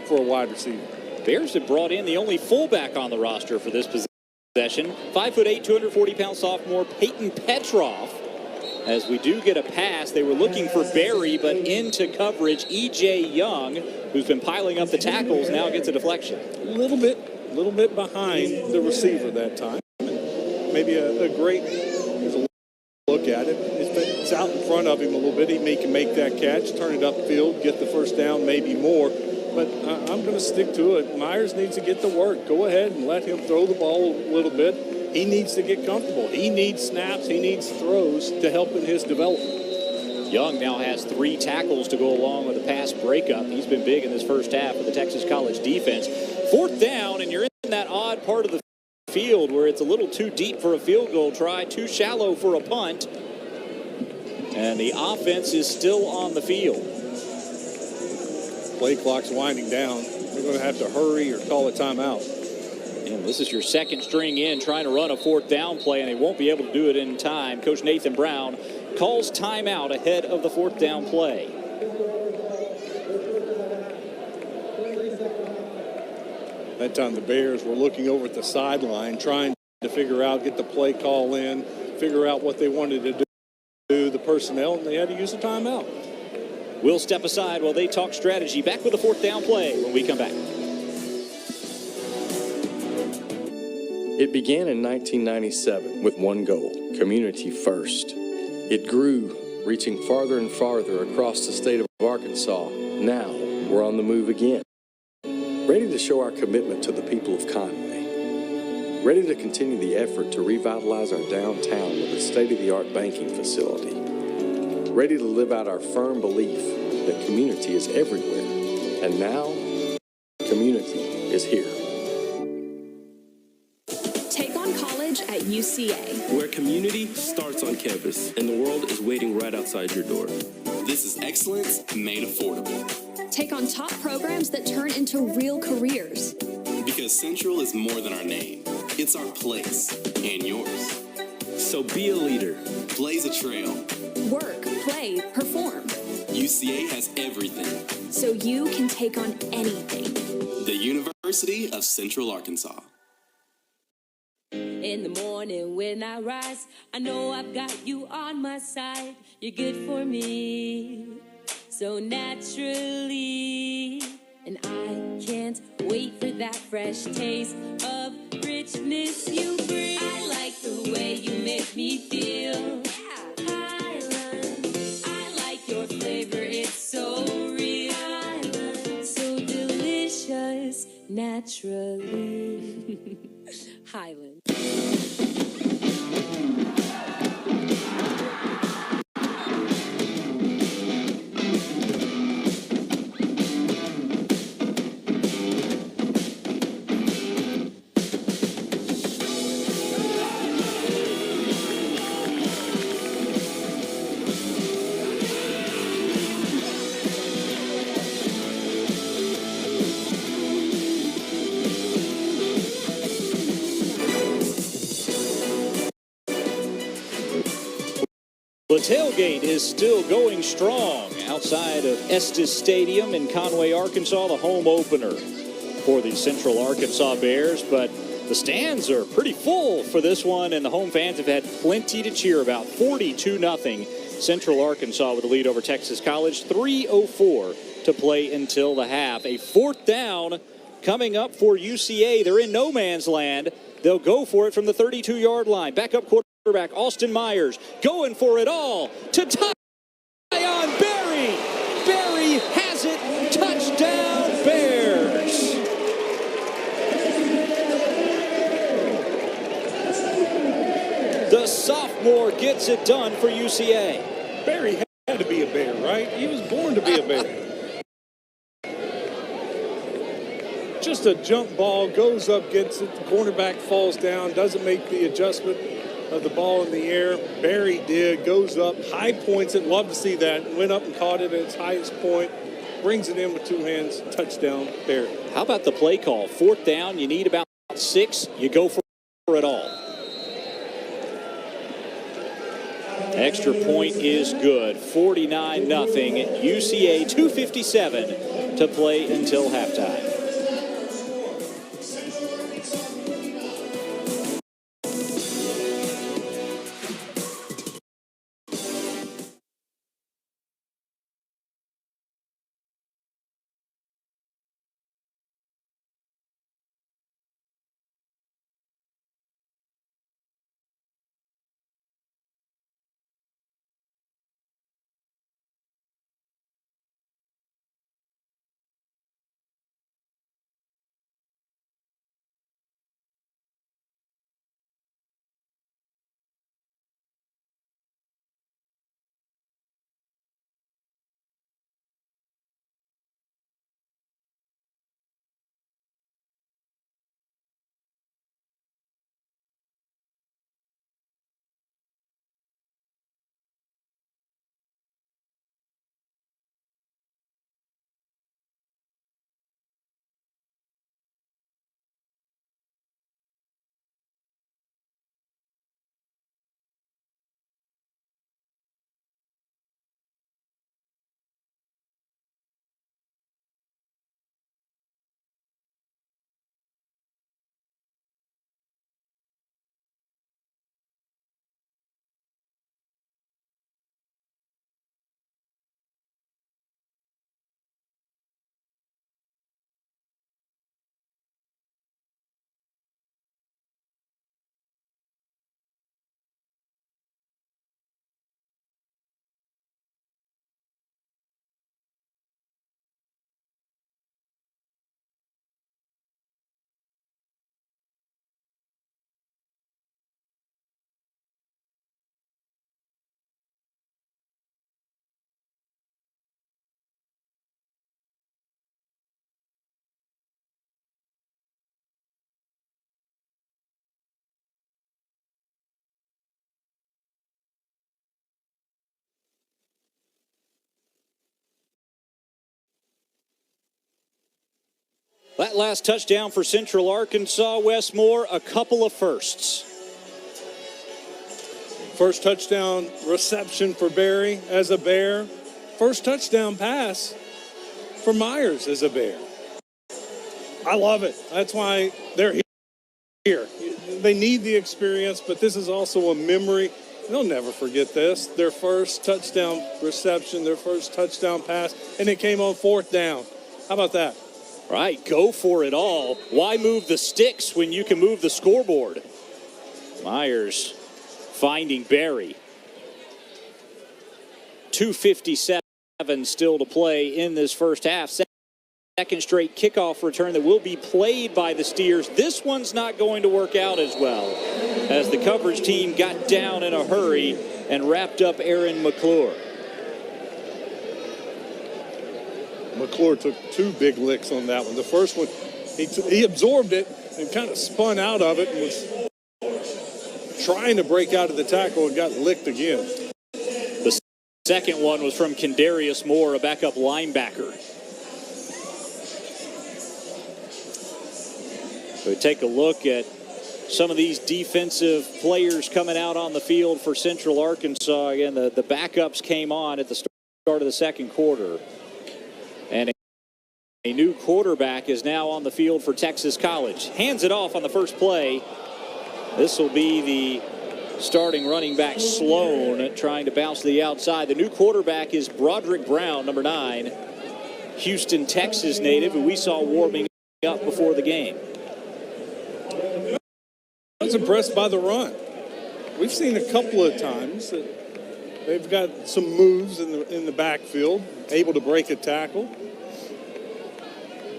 [SPEAKER 2] for a wide receiver.
[SPEAKER 1] Bears have brought in the only fullback on the roster for this possession. 5'8", 240-pound sophomore Peyton Petroff. As we do get a pass, they were looking for Barry, but into coverage, E.J. Young, who's been piling up the tackles, now gets a deflection.
[SPEAKER 2] A little bit behind the receiver that time. Maybe a great look at it. It's out in front of him a little bit. He can make that catch, turn it upfield, get the first down, maybe more. But I'm going to stick to it. Myers needs to get the work. Go ahead and let him throw the ball a little bit. He needs to get comfortable. He needs snaps. He needs throws to help in his development.
[SPEAKER 1] Young now has 3 tackles to go along with a pass breakup. He's been big in this first half of the Texas College defense. 4th down, and you're in that odd part of the field where it's a little too deep for a field goal try, too shallow for a punt. And the offense is still on the field.
[SPEAKER 2] Play clock's winding down. They're going to have to hurry or call a timeout.
[SPEAKER 1] And this is your second string in trying to run a 4th down play, and they won't be able to do it in time. Coach Nathan Brown calls timeout ahead of the 4th down play.
[SPEAKER 2] That time the Bears were looking over at the sideline, trying to figure out, get the play call in, figure out what they wanted to do, the personnel, and they had to use a timeout.
[SPEAKER 1] We'll step aside while they talk strategy. Back with the 4th down play when we come back.
[SPEAKER 3] It began in 1997 with one goal, community first. It grew, reaching farther and farther across the state of Arkansas. Now we're on the move again. Ready to show our commitment to the people of Conway. Ready to continue the effort to revitalize our downtown with a state-of-the-art banking facility. Ready to live out our firm belief that community is everywhere. And now, community is here.
[SPEAKER 5] Take on college at UCA.
[SPEAKER 6] Where community starts on campus and the world is waiting right outside your door.
[SPEAKER 7] This is excellence made affordable.
[SPEAKER 5] Take on top programs that turn into real careers.
[SPEAKER 7] Because Central is more than our name. It's our place and yours.
[SPEAKER 6] So be a leader.
[SPEAKER 7] Blaze a trail.
[SPEAKER 5] Work, play, perform.
[SPEAKER 7] UCA has everything.
[SPEAKER 5] So you can take on anything.
[SPEAKER 7] The University of Central Arkansas.
[SPEAKER 4] It in the morning when I rise, I know I've got you on my side. You're good for me, so naturally. And I can't wait for that fresh taste of richness you bring. I like the way you make me feel. Highland, I like your flavor, it's so real. Highland, so delicious, naturally. Highland.
[SPEAKER 1] The tailgate is still going strong outside of Estes Stadium in Conway, Arkansas, the home opener for the Central Arkansas Bears. But the stands are pretty full for this one, and the home fans have had plenty to cheer about. 42-0 Central Arkansas with a lead over Texas College. 3:04 to play until the half. A fourth down coming up for UCA. They're in no man's land. They'll go for it from the 32-yard line. Backup quarterback Austin Myers going for it all to tie on Berry. Berry has it. Touchdown Bears. The sophomore gets it done for UCA.
[SPEAKER 2] Barry had to be a Bear, right? He was born to be a Bear. Just a jump ball, goes up, gets it, the cornerback falls down, doesn't make the adjustment of the ball in the air. Barry did, goes up, high points it, love to see that, went up and caught it at its highest point, brings it in with two hands, touchdown, Barry.
[SPEAKER 1] How about the play call? Fourth down, you need about 6, you go for it all. Extra point is good, 49-0, UCA 2:57 to play until halftime. That last touchdown for Central Arkansas, Westmore, a couple of firsts.
[SPEAKER 2] First touchdown reception for Barry as a Bear. First touchdown pass for Myers as a Bear. I love it. That's why they're here. here. They need the experience, but this is also a memory. They'll never forget this. Their first touchdown reception, their first touchdown pass, and it came on 4th down. How about that?
[SPEAKER 1] Right, go for it all. Why move the sticks when you can move the scoreboard? Myers finding Barry. 2:57 still to play in this first half. Second straight kickoff return that will be played by the Steers. This one's not going to work out as well, as the coverage team got down in a hurry and wrapped up Aaron McClure.
[SPEAKER 2] McClure took 2 big licks on that one. The first one, he absorbed it and kind of spun out of it and was trying to break out of the tackle and got licked again.
[SPEAKER 1] The second one was from Kendarius Moore, a backup linebacker. We take a look at some of these defensive players coming out on the field for Central Arkansas. Again, the backups came on at the start of the second quarter. And a new quarterback is now on the field for Texas College. Hands it off on the first play. This will be the starting running back Sloan trying to bounce to the outside. The new quarterback is Broderick Brown, number 9, Houston, Texas native, who we saw warming up before the game.
[SPEAKER 2] I was impressed by the run. We've seen a couple of times that they've got some moves in the backfield, able to break a tackle.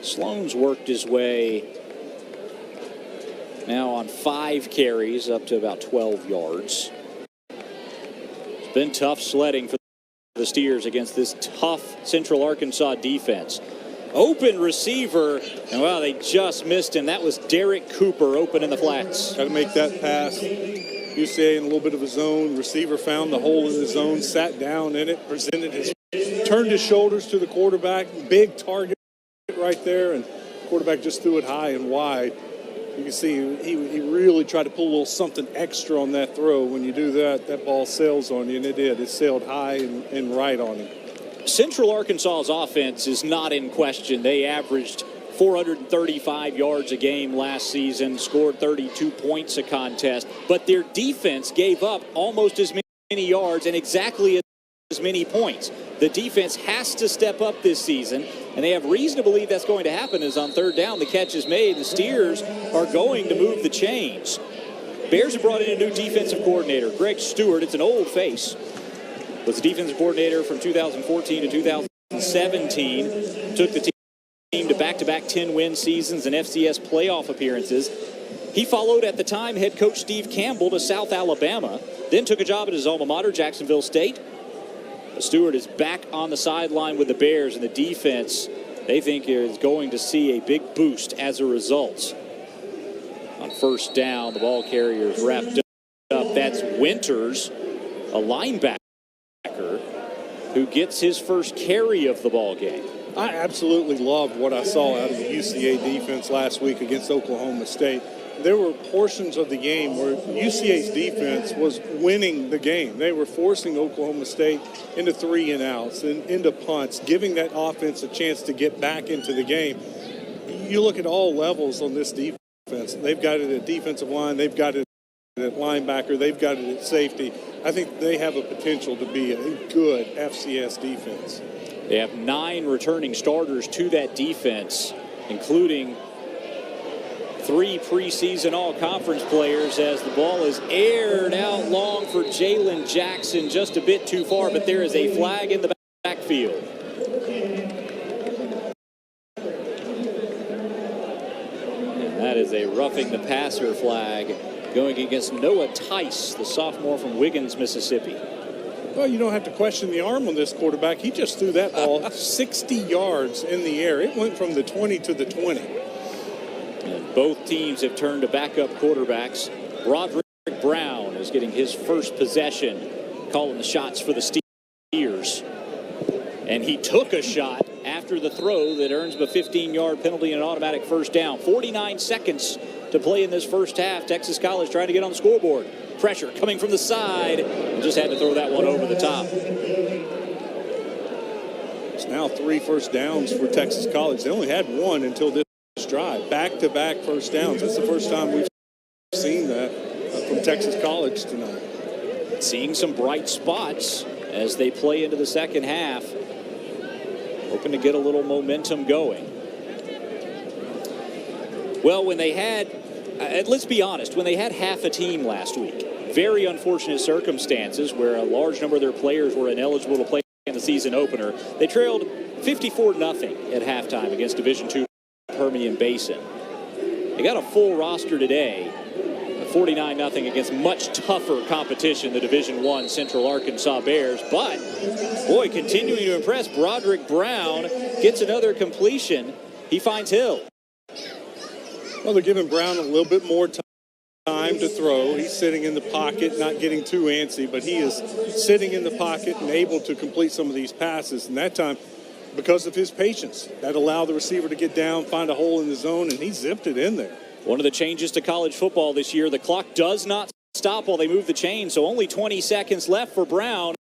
[SPEAKER 1] Sloan's worked his way now on 5 carries up to about 12 yards. It's been tough sledding for the Steers against this tough Central Arkansas defense. Open receiver, and well, they just missed him. That was Derek Cooper open in the flats.
[SPEAKER 2] Got to make that pass. UCA in a little bit of a zone. Receiver found the hole in the zone, sat down in it, turned his shoulders to the quarterback. Big target right there, and the quarterback just threw it high and wide. You can see he really tried to pull a little something extra on that throw. When you do that, that ball sails on you, and it did. It sailed high and right on him.
[SPEAKER 1] Central Arkansas's offense is not in question. They averaged 435 yards a game last season, scored 32 points a contest, but their defense gave up almost as many yards and exactly as many points. The defense has to step up this season, and they have reason to believe that's going to happen, as on 3rd down the catch is made. The Steers are going to move the chains. Bears have brought in a new defensive coordinator, Greg Stewart. It's an old face. Was the defensive coordinator from 2014 to 2017. Took the team to back-to-back 10-win seasons and FCS playoff appearances. He followed, at the time, head coach Steve Campbell to South Alabama, then took a job at his alma mater, Jacksonville State. Stewart is back on the sideline with the Bears, and the defense, they think, is going to see a big boost as a result. On 1st down, the ball carrier is wrapped up. That's Winters, a linebacker, who gets his first carry of the ball game.
[SPEAKER 2] I absolutely loved what I saw out of the UCA defense last week against Oklahoma State. There were portions of the game where UCA's defense was winning the game. They were forcing Oklahoma State into 3-and-outs and into punts, giving that offense a chance to get back into the game. You look at all levels on this defense. They've got it at defensive line. They've got it at linebacker. They've got it at safety. I think they have a potential to be a good FCS defense.
[SPEAKER 1] They have 9 returning starters to that defense, including 3 preseason all-conference players, as the ball is aired out long for Jalen Jackson, just a bit too far, but there is a flag in the backfield. And that is a roughing the passer flag going against Noah Tice, the sophomore from Wiggins, Mississippi.
[SPEAKER 2] Well, you don't have to question the arm on this quarterback. He just threw that ball 60 yards in the air. It went from the 20 to the 20.
[SPEAKER 1] And both teams have turned to backup quarterbacks. Broderick Brown is getting his first possession, calling the shots for the Steers. And he took a shot after the throw that earns him a 15-yard penalty and an automatic 1st down. 49 seconds to play in this first half. Texas College trying to get on the scoreboard. Pressure coming from the side. Just had to throw that one over the top.
[SPEAKER 2] It's now 3 first downs for Texas College. They only had 1 until this drive. Back-to-back first downs. That's the first time we've seen that from Texas College tonight.
[SPEAKER 1] Seeing some bright spots as they play into the second half. Hoping to get a little momentum going. Well, when they had, let's be honest, when they had half a team last week, very unfortunate circumstances where a large number of their players were ineligible to play in the season opener. They trailed 54-0 at halftime against Division II Permian Basin. They got a full roster today, 49-0 against much tougher competition, the Division I Central Arkansas Bears. But, boy, continuing to impress, Broderick Brown gets another completion. He finds Hill.
[SPEAKER 2] Well, they're giving Brown a little bit more time to throw. He's sitting in the pocket, not getting too antsy, but he is sitting in the pocket and able to complete some of these passes. And that time, because of his patience, that allowed the receiver to get down, find a hole in the zone, and he zipped it in there.
[SPEAKER 1] One of the changes to college football this year, the clock does not stop while they move the chain, so only 20 seconds left for Brown.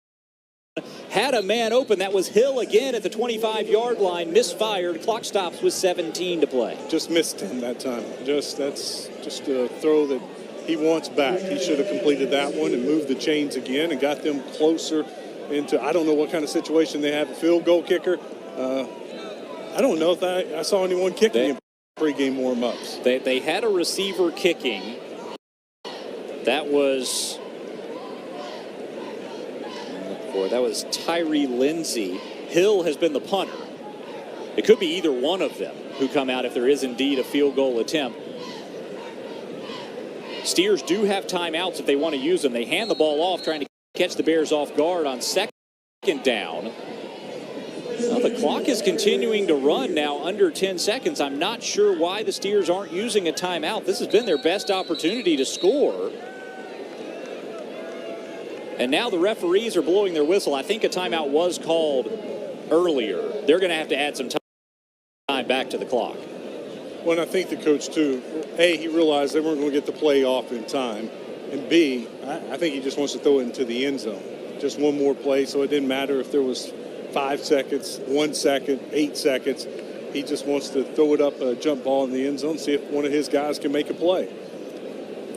[SPEAKER 1] Had a man open. That was Hill again at the 25-yard line. Misfired. Clock stops with 17 to play.
[SPEAKER 2] Just missed him that time. That's just a throw that he wants back. He should have completed that one and moved the chains again and got them closer into, I don't know what kind of situation they have, a field goal kicker. I don't know if I saw anyone kicking in pregame warm-ups.
[SPEAKER 1] They had a receiver kicking. That was Tyree Lindsey. Hill has been the punter. It could be either one of them who come out if there is indeed a field goal attempt. Steers do have timeouts if they want to use them. They hand the ball off, trying to catch the Bears off guard on second down. Well, the clock is continuing to run now, under 10 seconds. I'm not sure why the Steers aren't using a timeout. This has been their best opportunity to score. And now the referees are blowing their whistle. I think a timeout was called earlier. They're going to have to add some time back to the clock.
[SPEAKER 2] Well, and I think the coach, too, A, he realized they weren't going to get the play off in time. And B, I think he just wants to throw it into the end zone. Just one more play, so it didn't matter if there was 5 seconds, 1 second, 8 seconds. He just wants to throw it up a jump ball in the end zone, see if one of his guys can make a play.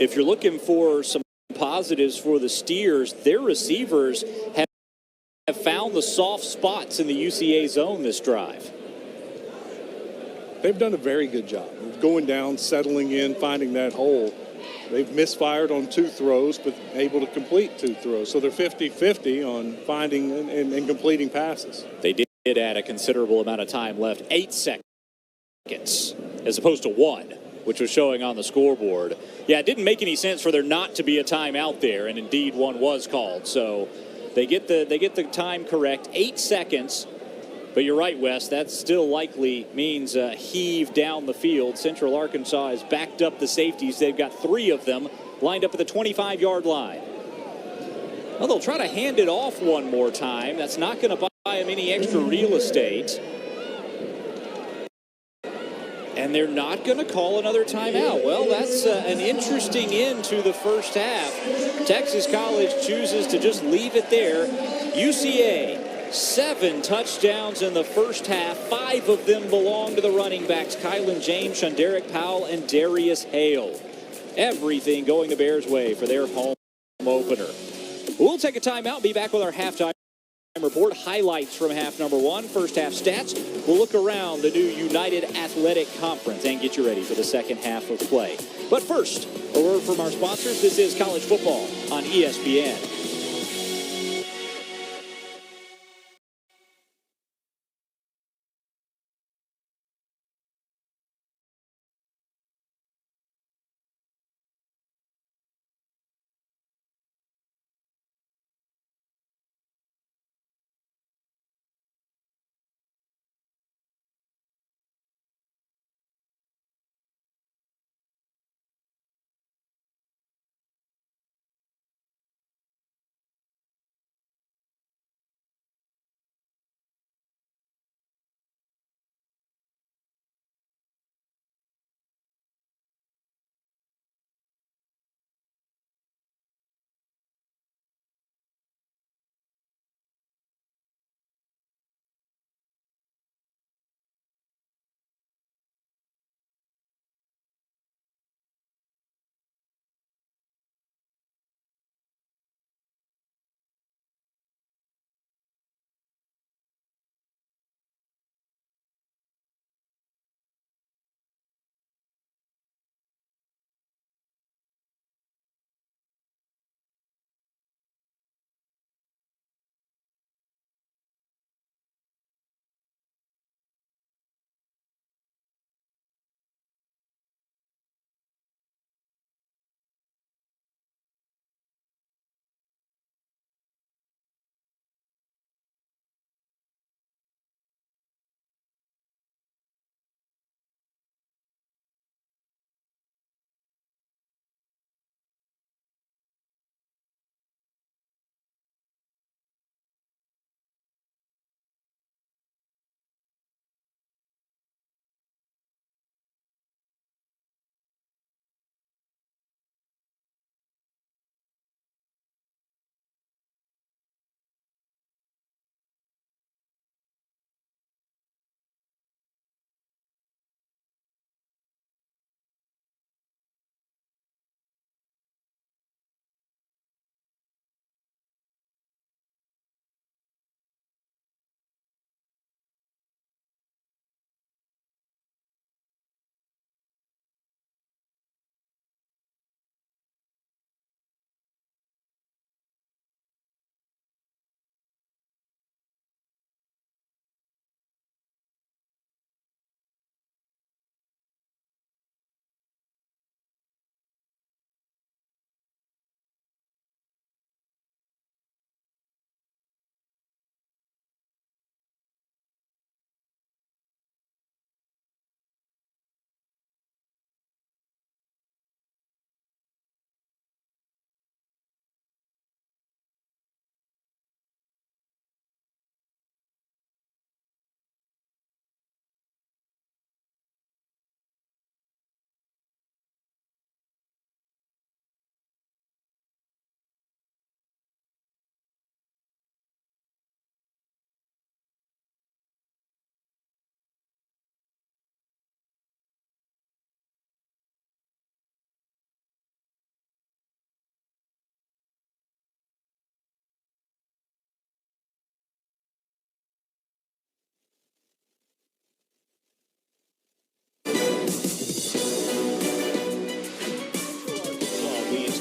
[SPEAKER 1] If you're looking for some positives for the Steers, their receivers have found the soft spots in the UCA zone this drive.
[SPEAKER 2] They've done a very good job of going down, settling in, finding that hole. They've misfired on 2 throws, but able to complete 2 throws. So they're 50-50 on finding and completing passes.
[SPEAKER 1] They did add a considerable amount of time left, 8 seconds, as opposed to 1, which was showing on the scoreboard. Yeah, it didn't make any sense for there not to be a timeout there, and indeed one was called. So they get the time correct, 8 seconds. But you're right, Wes, that still likely means a heave down the field. Central Arkansas has backed up the safeties. They've got 3 of them lined up at the 25-yard line. Well, they'll try to hand it off one more time. That's not going to buy them any extra real estate. And they're not going to call another timeout. Well, that's an interesting end to the first half. Texas College chooses to just leave it there. UCA, 7 touchdowns in the first half. 5 of them belong to the running backs, Kylan James, Shunderick Powell, and Darius Hale. Everything going the Bears' way for their home opener. We'll take a timeout, be back with our halftime report, highlights from half number 1, first half stats. We'll look around the new United Athletic Conference and get you ready for the second half of play. But first, a word from our sponsors. This is college football on ESPN.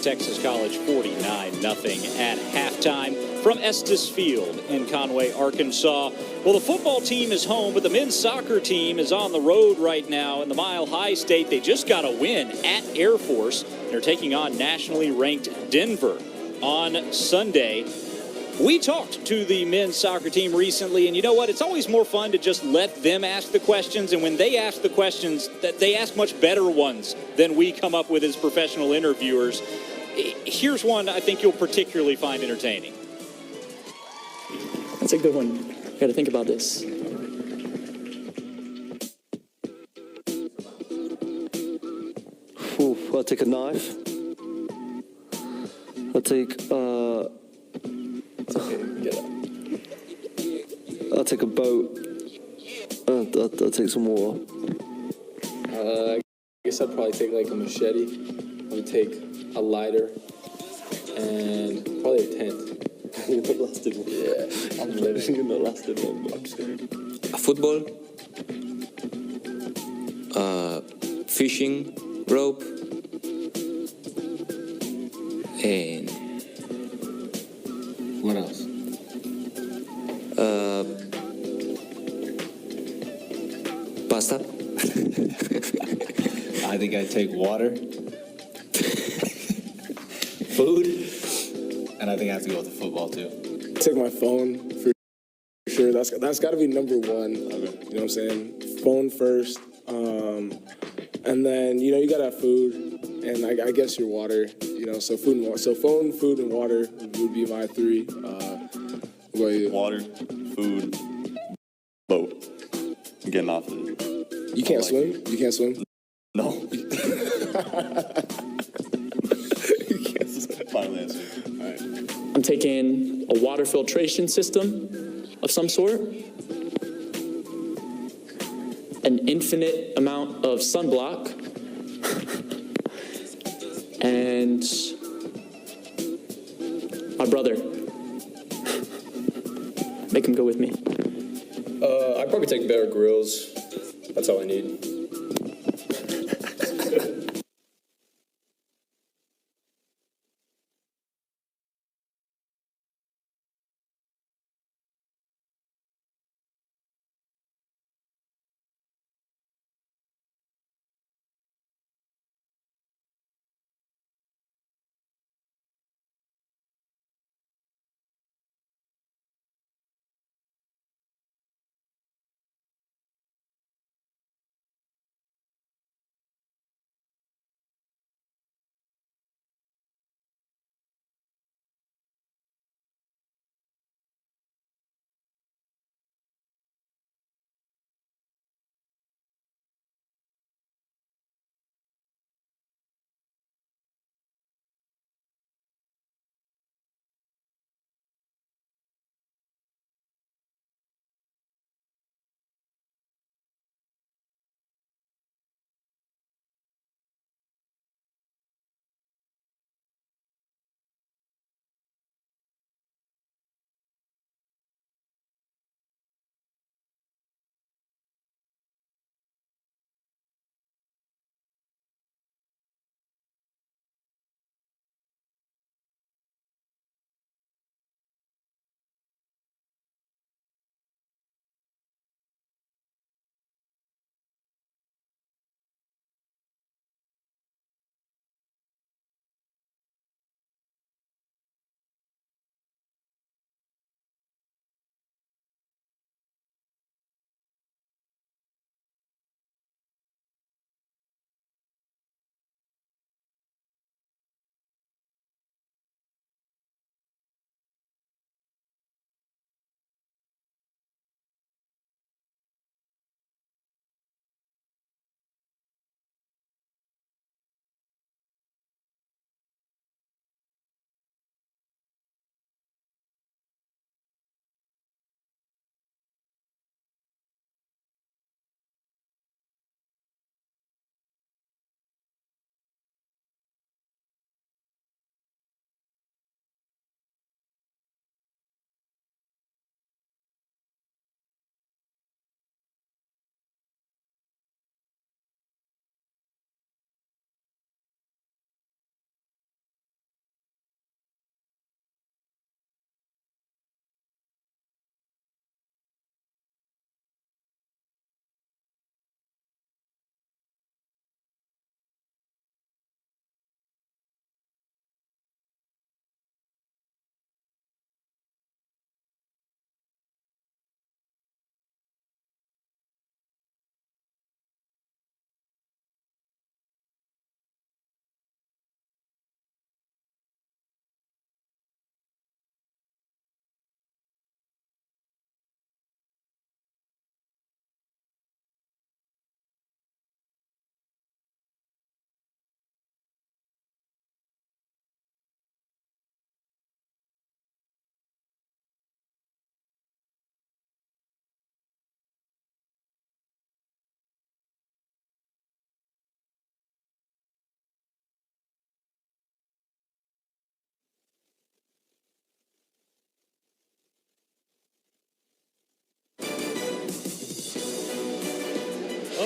[SPEAKER 1] Texas College 49-0 at halftime from Estes Field in Conway, Arkansas. Well, the football team is home, but the men's soccer team is on the road right now in the Mile High State. They just got a win at Air Force. They're taking on nationally ranked Denver on Sunday. We talked to the men's soccer team recently, and you know what? It's always more fun to just let them ask the questions, and when they ask the questions, they ask much better ones than we come up with as professional interviewers. Here's one I think you'll particularly find entertaining.
[SPEAKER 9] That's a good one. Got to think about this.
[SPEAKER 10] Ooh, I'll take a knife. I'll take, I'll take a boat. I'll take some water.
[SPEAKER 3] I guess I'd probably take like a machete. I would take a lighter and probably a tent.
[SPEAKER 10] You're not lasted one.
[SPEAKER 3] Yeah, I'm living.
[SPEAKER 10] You're not lasted one, but I'm scared.
[SPEAKER 11] A football, fishing rope, and
[SPEAKER 3] What else?
[SPEAKER 11] pasta.
[SPEAKER 12] I think I'd take water, food, and I think I have to go with the football too.
[SPEAKER 13] Take my phone for sure. That's got to be number one. You know what I'm saying? Phone first, and then you gotta have food, and I guess your water. So food and water. So phone, food, and water would be my three. What about you?
[SPEAKER 14] Water, food, boat. I'm getting off of it.
[SPEAKER 13] You can't swim? You can't swim?
[SPEAKER 14] No.
[SPEAKER 13] You can't swim.
[SPEAKER 14] Final answer.
[SPEAKER 13] All right.
[SPEAKER 9] I'm taking a water filtration system of some sort, an infinite amount of sunblock, and my brother. Make him go with me.
[SPEAKER 3] I'd probably take Bear Grylls. That's all I need.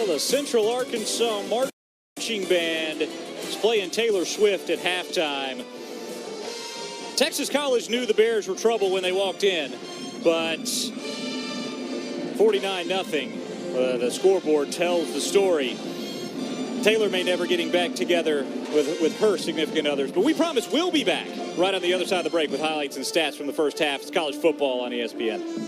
[SPEAKER 1] Well, the Central Arkansas Marching Band is playing Taylor Swift at halftime. Texas College knew the Bears were trouble when they walked in, but 49-0. The scoreboard tells the story. Taylor may never getting back together with her significant others, but we promise we'll be back right on the other side of the break with highlights and stats from the first half. It's college football on ESPN.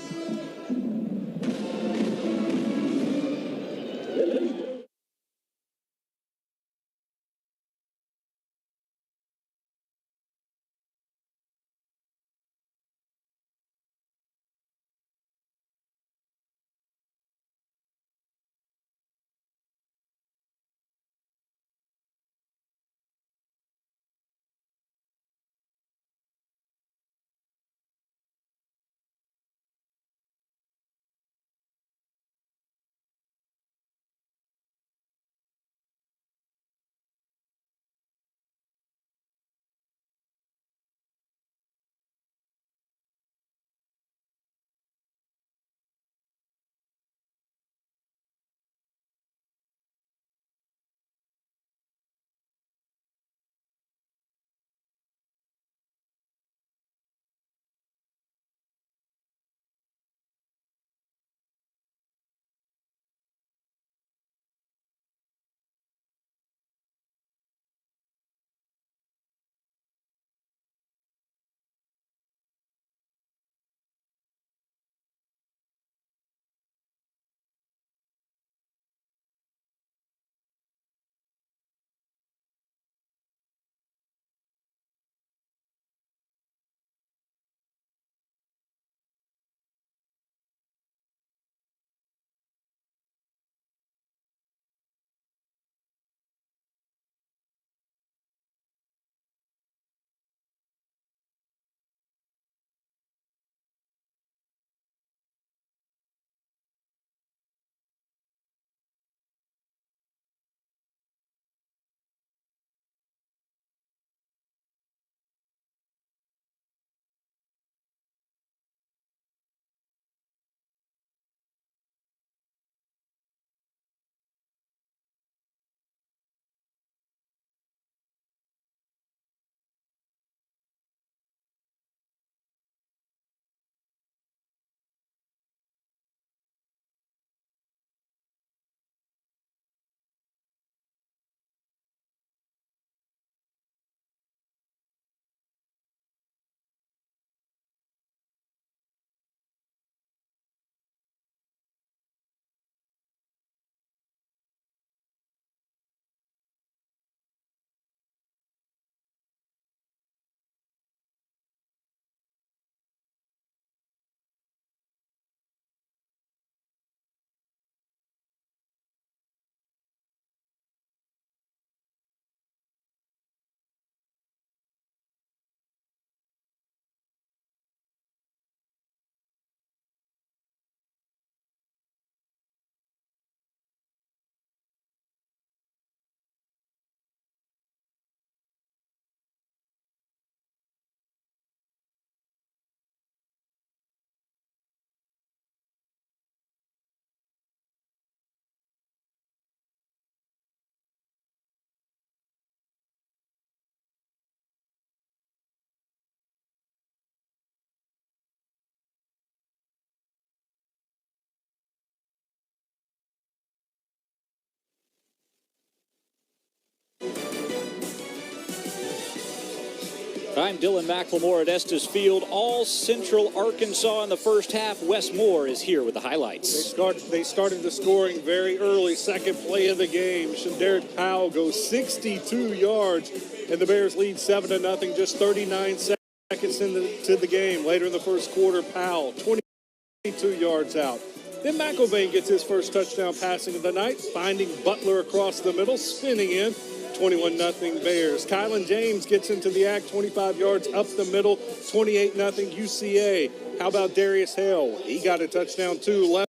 [SPEAKER 1] I'm Dylan McLemore at Estes Field. All Central Arkansas in the first half. Wes Moore is here with the highlights.
[SPEAKER 2] They started the scoring very early. Second play of the game. Shandaric Powell goes 62 yards, and the Bears lead 7-0. Just 39 seconds into the game. Later in the first quarter, Powell 22 yards out. Then McElvain gets his first touchdown passing of the night, finding Butler across the middle, spinning in. 21-0 Bears. Kylan James gets into the act, 25 yards up the middle, 28-0 UCA. How about Darius Hale? He got a touchdown too.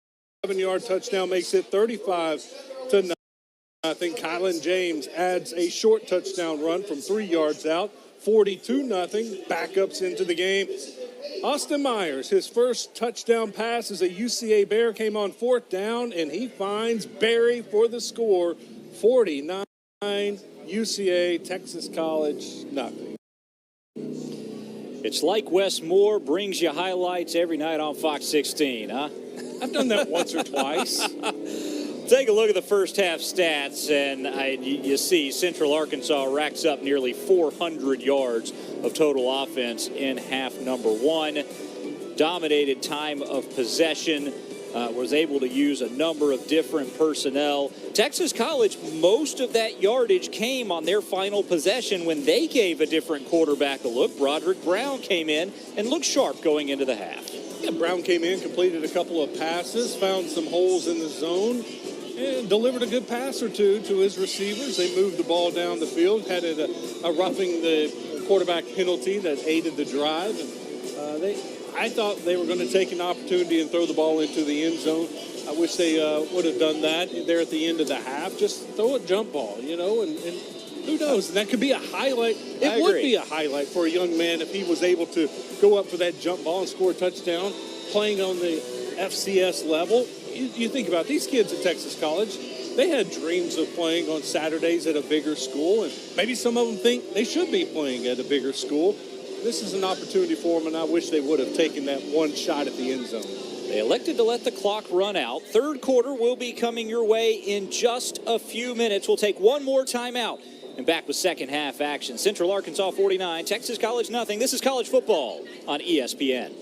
[SPEAKER 2] 11-yard touchdown makes it 35-0. Kylan James adds a short touchdown run from 3 yards out. 42-0. Backups into the game. Austin Myers, his first touchdown pass as a UCA Bear, came on 4th down, and he finds Barry for the score. 49 UCA, Texas College, nothing.
[SPEAKER 1] It's like Wes Moore brings you highlights every night on Fox 16, huh?
[SPEAKER 2] I've done that once or twice.
[SPEAKER 1] Take a look at the first half stats, and you see Central Arkansas racks up nearly 400 yards of total offense in half number 1. Dominated time of possession, was able to use a number of different personnel. Texas College, most of that yardage came on their final possession when they gave a different quarterback a look. Broderick Brown came in and looked sharp going into the half.
[SPEAKER 2] Yeah, Brown came in, completed a couple of passes, found some holes in the zone, and delivered a good pass or two to his receivers. They moved the ball down the field, had a roughing the quarterback penalty that aided the drive. And, I thought they were going to take an opportunity and throw the ball into the end zone. I wish they would have done that there at the end of the half. Just throw a jump ball, and who knows? And that could be a highlight. It would be a highlight for a young man if he was able to go up for that jump ball and score a touchdown playing on the FCS level. You think about these kids at Texas College. They had dreams of playing on Saturdays at a bigger school, and maybe some of them think they should be playing at a bigger school. This is an opportunity for them, and I wish they would have taken that one shot at the end zone.
[SPEAKER 1] They elected to let the clock run out. Third quarter will be coming your way in just a few minutes. We'll take one more timeout and back with second half action. Central Arkansas 49, Texas College nothing. This is college football on ESPN.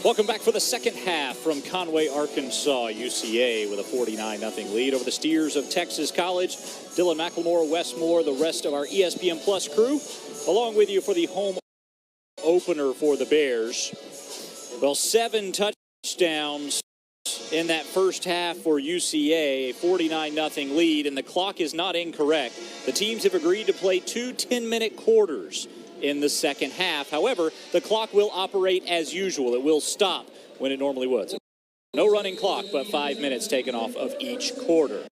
[SPEAKER 1] Welcome back for the second half from Conway, Arkansas. UCA with a 49-0 lead over the Steers of Texas College. Dylan McLemore, Wes Moore, the rest of our ESPN Plus crew, along with you for the home opener for the Bears. Well, 7 touchdowns in that first half for UCA, a 49-0 lead, and the clock is not incorrect. The teams have agreed to play 2 10-minute quarters in the second half. However, the clock will operate as usual. It will stop when it normally would. No running clock, but 5 minutes taken off of each quarter.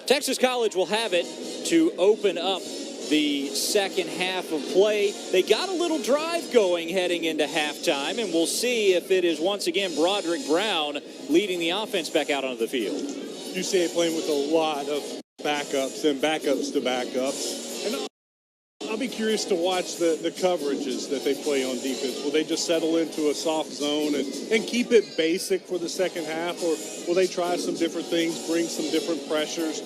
[SPEAKER 1] Texas College will have it to open up the second half of play. They got a little drive going heading into halftime, and we'll see if it is once again Broderick Brown leading the offense back out onto the field.
[SPEAKER 2] UCA playing with a lot of backups and backups to backups. And I'll be curious to watch the coverages that they play on defense. Will they just settle into a soft zone and keep it basic for the second half, or will they try some different things, bring some different pressures,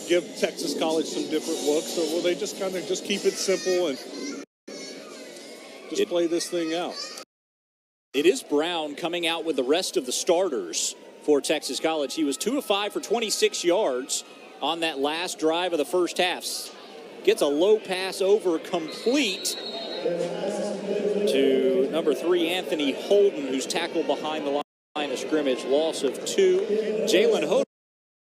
[SPEAKER 2] give Texas College some different looks, or will they just kind of just keep it simple and just play this thing out?
[SPEAKER 1] It is Brown coming out with the rest of the starters for Texas College. He was 2 of 5 for 26 yards on that last drive of the first half. Gets a low pass over complete to number 3, Anthony Holden, who's tackled behind the line of scrimmage. Loss of 2. Jalen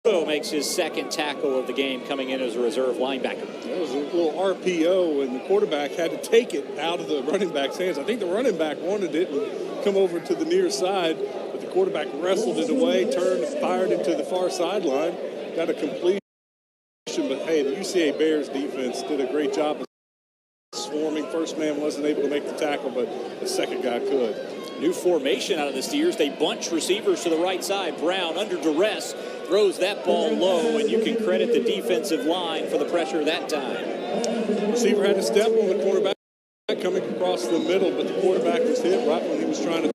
[SPEAKER 1] Hodo makes his second tackle of the game, coming in as a reserve linebacker.
[SPEAKER 2] There was a little RPO, and the quarterback had to take it out of the running back's hands. I think the running back wanted it and come over to the near side, but the quarterback wrestled it away, turned, fired it to the far sideline, got a completion. But hey, the UCA Bears defense did a great job of swarming. First man wasn't able to make the tackle, but the second guy could.
[SPEAKER 1] New formation out of the Steers. They bunch receivers to the right side. Brown, under duress, throws that ball low, and you can credit the defensive line for the pressure that time.
[SPEAKER 2] Receiver had to step on the quarterback coming across the middle, but the quarterback was hit right when he was trying to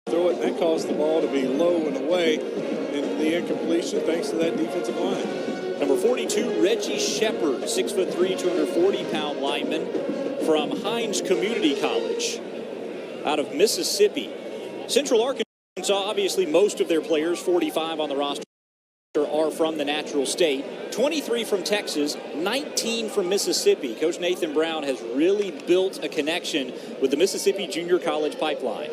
[SPEAKER 2] throw it, and that caused the ball to be low and away in the incompletion thanks to that defensive line.
[SPEAKER 1] Number 42, Reggie Shepard, 6'3", 240-pound lineman from Hines Community College out of Mississippi. Central Arkansas, obviously most of their players, 45 on the roster, are from the natural state. 23 from Texas, 19 from Mississippi. Coach Nathan Brown has really built a connection with the Mississippi Junior College pipeline.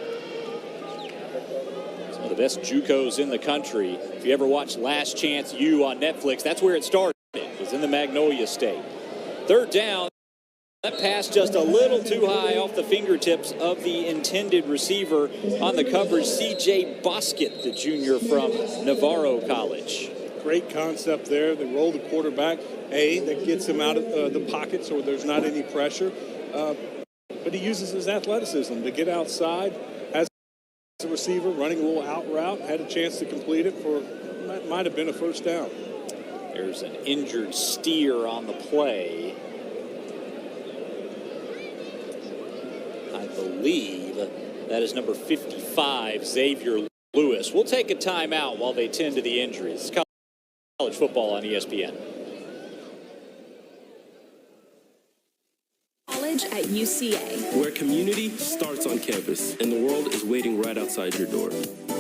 [SPEAKER 1] Some of the best JUCOs in the country. If you ever watched Last Chance U on Netflix, that's where it started. It was in the Magnolia State. Third down. That pass just a little too high off the fingertips of the intended receiver on the coverage, C.J. Bosket, the junior from Navarro College.
[SPEAKER 2] Great concept there. They roll the quarterback. That gets him out of the pocket so there's not any pressure. But he uses his athleticism to get outside. As a receiver, running a little out route, had a chance to complete it for, might have been a first down.
[SPEAKER 1] There's an injured Steer on the play. I believe that is number 55, Xavier Lewis. We'll take a timeout while they tend to the injuries. College football on ESPN.
[SPEAKER 5] College at UCA,
[SPEAKER 6] where community starts on campus and the world is waiting right outside your door.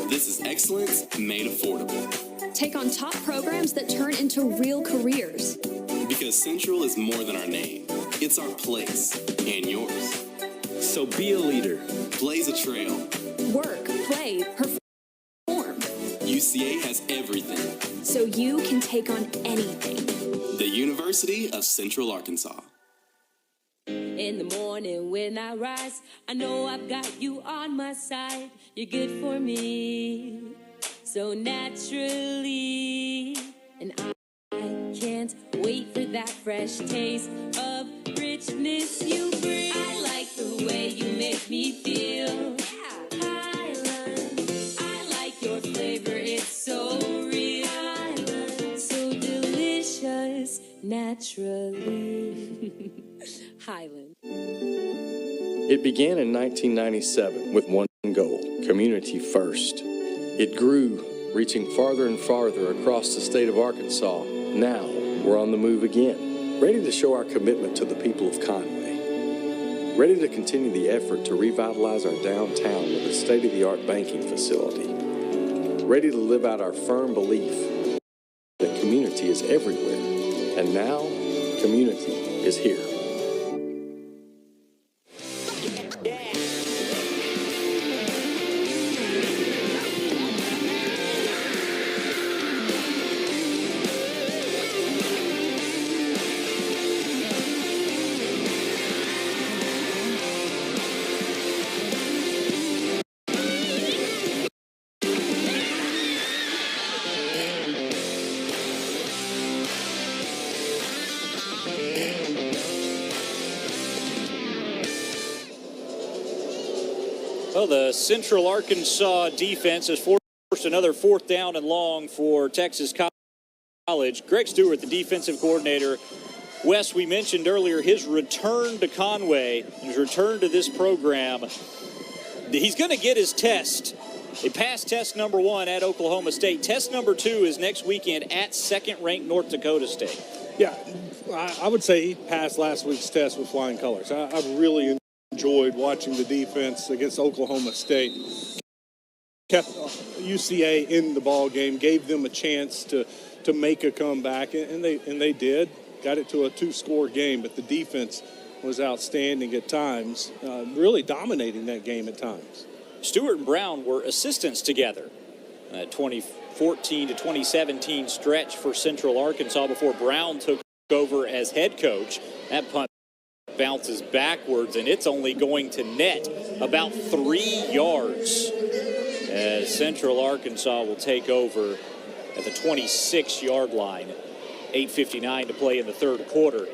[SPEAKER 7] This is excellence made affordable.
[SPEAKER 5] Take on top programs that turn into real careers.
[SPEAKER 7] Because Central is more than our name. It's our place and yours.
[SPEAKER 6] So be a leader.
[SPEAKER 7] Blaze a trail.
[SPEAKER 5] Work, play, perform.
[SPEAKER 7] UCA has everything.
[SPEAKER 5] So you can take on anything.
[SPEAKER 7] The University of Central Arkansas.
[SPEAKER 4] In the morning when I rise, I know I've got you on my side. You're good for me, so naturally. And I can't wait for that fresh taste of richness you bring. I like the way you make me feel. Highland, I like your flavor, it's so real. Highland, so delicious, naturally. Highland.
[SPEAKER 3] It began in 1997 with one goal, community first. It grew, reaching farther and farther across the state of Arkansas. Now, we're on the move again, ready to show our commitment to the people of Conway. ready to continue the effort to revitalize our downtown with a state-of-the-art banking facility, ready to live out our firm belief that community is everywhere, and now community is here.
[SPEAKER 1] Well, the Central Arkansas defense has forced another 4th down and long for Texas College. Greg Stewart, the defensive coordinator. Wes, we mentioned earlier his return to Conway, his return to this program. He's going to get his test. He passed test number 1 at Oklahoma State. Test number 2 is next weekend at 2nd-ranked North Dakota State.
[SPEAKER 2] Yeah, I would say he passed last week's test with flying colors. I really enjoyed watching the defense against Oklahoma State. Kept UCA in the ball game, gave them a chance to make a comeback, and they did. Got it to a 2-score game, but the defense was outstanding at times, really dominating that game at times.
[SPEAKER 1] Stewart and Brown were assistants together. 2014 to 2017 stretch for Central Arkansas before Brown took over as head coach. That punt bounces backwards, and it's only going to net about 3 yards as Central Arkansas will take over at the 26-yard line. 8:59 to play in the third quarter.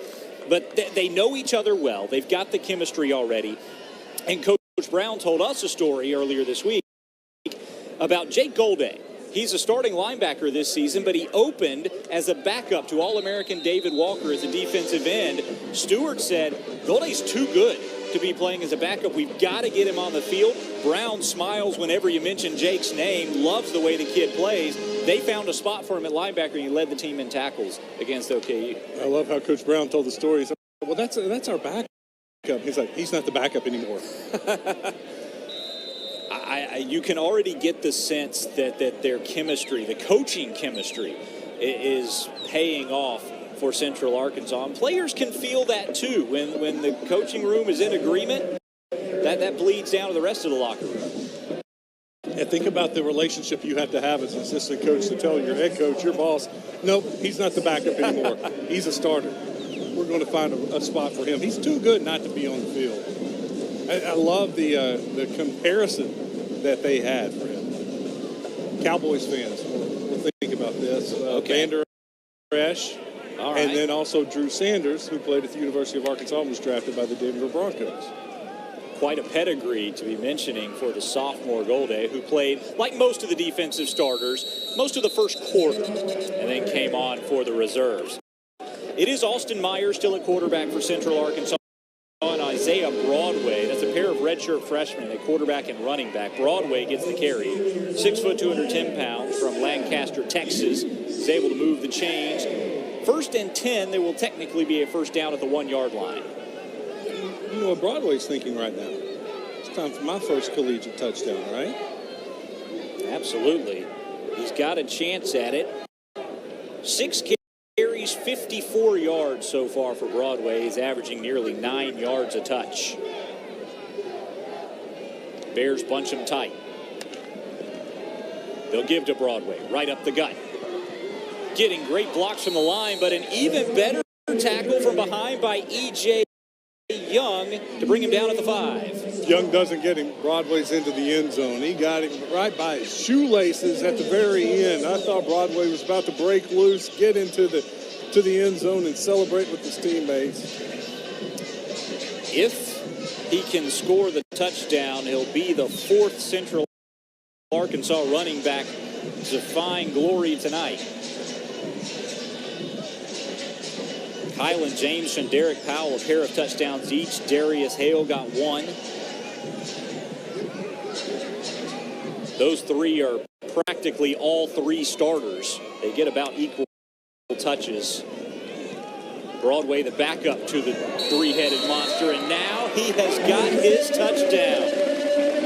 [SPEAKER 1] But they know each other well. They've got the chemistry already. And Coach Brown told us a story earlier this week about Jake Golday. He's a starting linebacker this season, but he opened as a backup to All-American David Walker as a defensive end. Stewart said, Golday's too good to be playing as a backup. We've got to get him on the field. Brown smiles whenever you mention Jake's name, loves the way the kid plays. They found a spot for him at linebacker, and he led the team in tackles against OKU.
[SPEAKER 2] I love how Coach Brown told the story. He said, well, that's our backup. He's like, he's not the backup anymore.
[SPEAKER 1] You can already get the sense that their chemistry, the coaching chemistry, is paying off for Central Arkansas. And players can feel that too. When the coaching room is in agreement, that bleeds down to the rest of the locker room.
[SPEAKER 2] And think about the relationship you have to have as an assistant coach to tell your head coach, your boss, nope, he's not the backup anymore. He's a starter. We're going to find a spot for him. He's too good not to be on the field. I love the comparison that they had for him. Cowboys fans will think about this. Vander Esch, and then also Drew Sanders, who played at the University of Arkansas and was drafted by the Denver Broncos.
[SPEAKER 1] Quite a pedigree to be mentioning for the sophomore Golday, who played, like most of the defensive starters, most of the first quarter, and then came on for the reserves. It is Austin Myers still at quarterback for Central Arkansas. And Isaiah Broadway, that's a pair of redshirt freshmen at quarterback and running back. Broadway gets the carry. 6 foot, 210 pounds from Lancaster, Texas. He's able to move the chains. 1st and 10, there will technically be a first down at the 1-yard line.
[SPEAKER 2] You know what Broadway's thinking right now? It's time for my first collegiate touchdown, right?
[SPEAKER 1] Absolutely. He's got a chance at it. 6 carries, 54 yards so far for Broadway. He's averaging nearly 9 yards a touch. Bears bunch him tight. They'll give to Broadway, right up the gut. Getting great blocks from the line, but an even better tackle from behind by E.J. Young to bring him down at the 5.
[SPEAKER 2] Young doesn't get him. Broadway's into the end zone. He got him right by his shoelaces at the very end. I thought Broadway was about to break loose, get into the end zone and celebrate with his teammates.
[SPEAKER 1] If he can score the touchdown, he'll be the 4th Central Arkansas running back to find glory tonight. Kylan James and Derek Powell, a pair of touchdowns each. Darius Hale got 1. Those 3 are practically all 3 starters. They get about equal touches. Broadway, the backup to the three-headed monster, and now he has got his touchdown.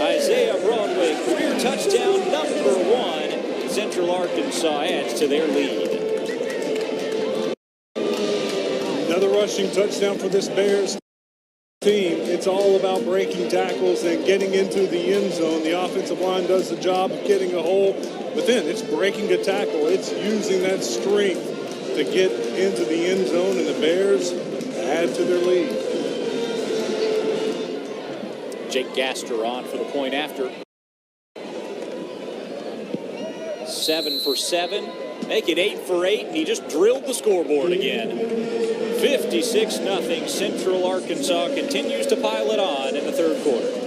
[SPEAKER 1] Isaiah Broadway, career touchdown number 1. Central Arkansas adds to their lead.
[SPEAKER 2] Another rushing touchdown for this Bears team. It's all about breaking tackles and getting into the end zone. The offensive line does the job of getting a hole, but then it's breaking a tackle. It's using that strength to get into the end zone, and the Bears add to their lead.
[SPEAKER 1] Jake Gaster on for the point after. 7 for 7. Make it 8 for 8, and he just drilled the scoreboard again. 56-0. Central Arkansas continues to pile it on in the third quarter.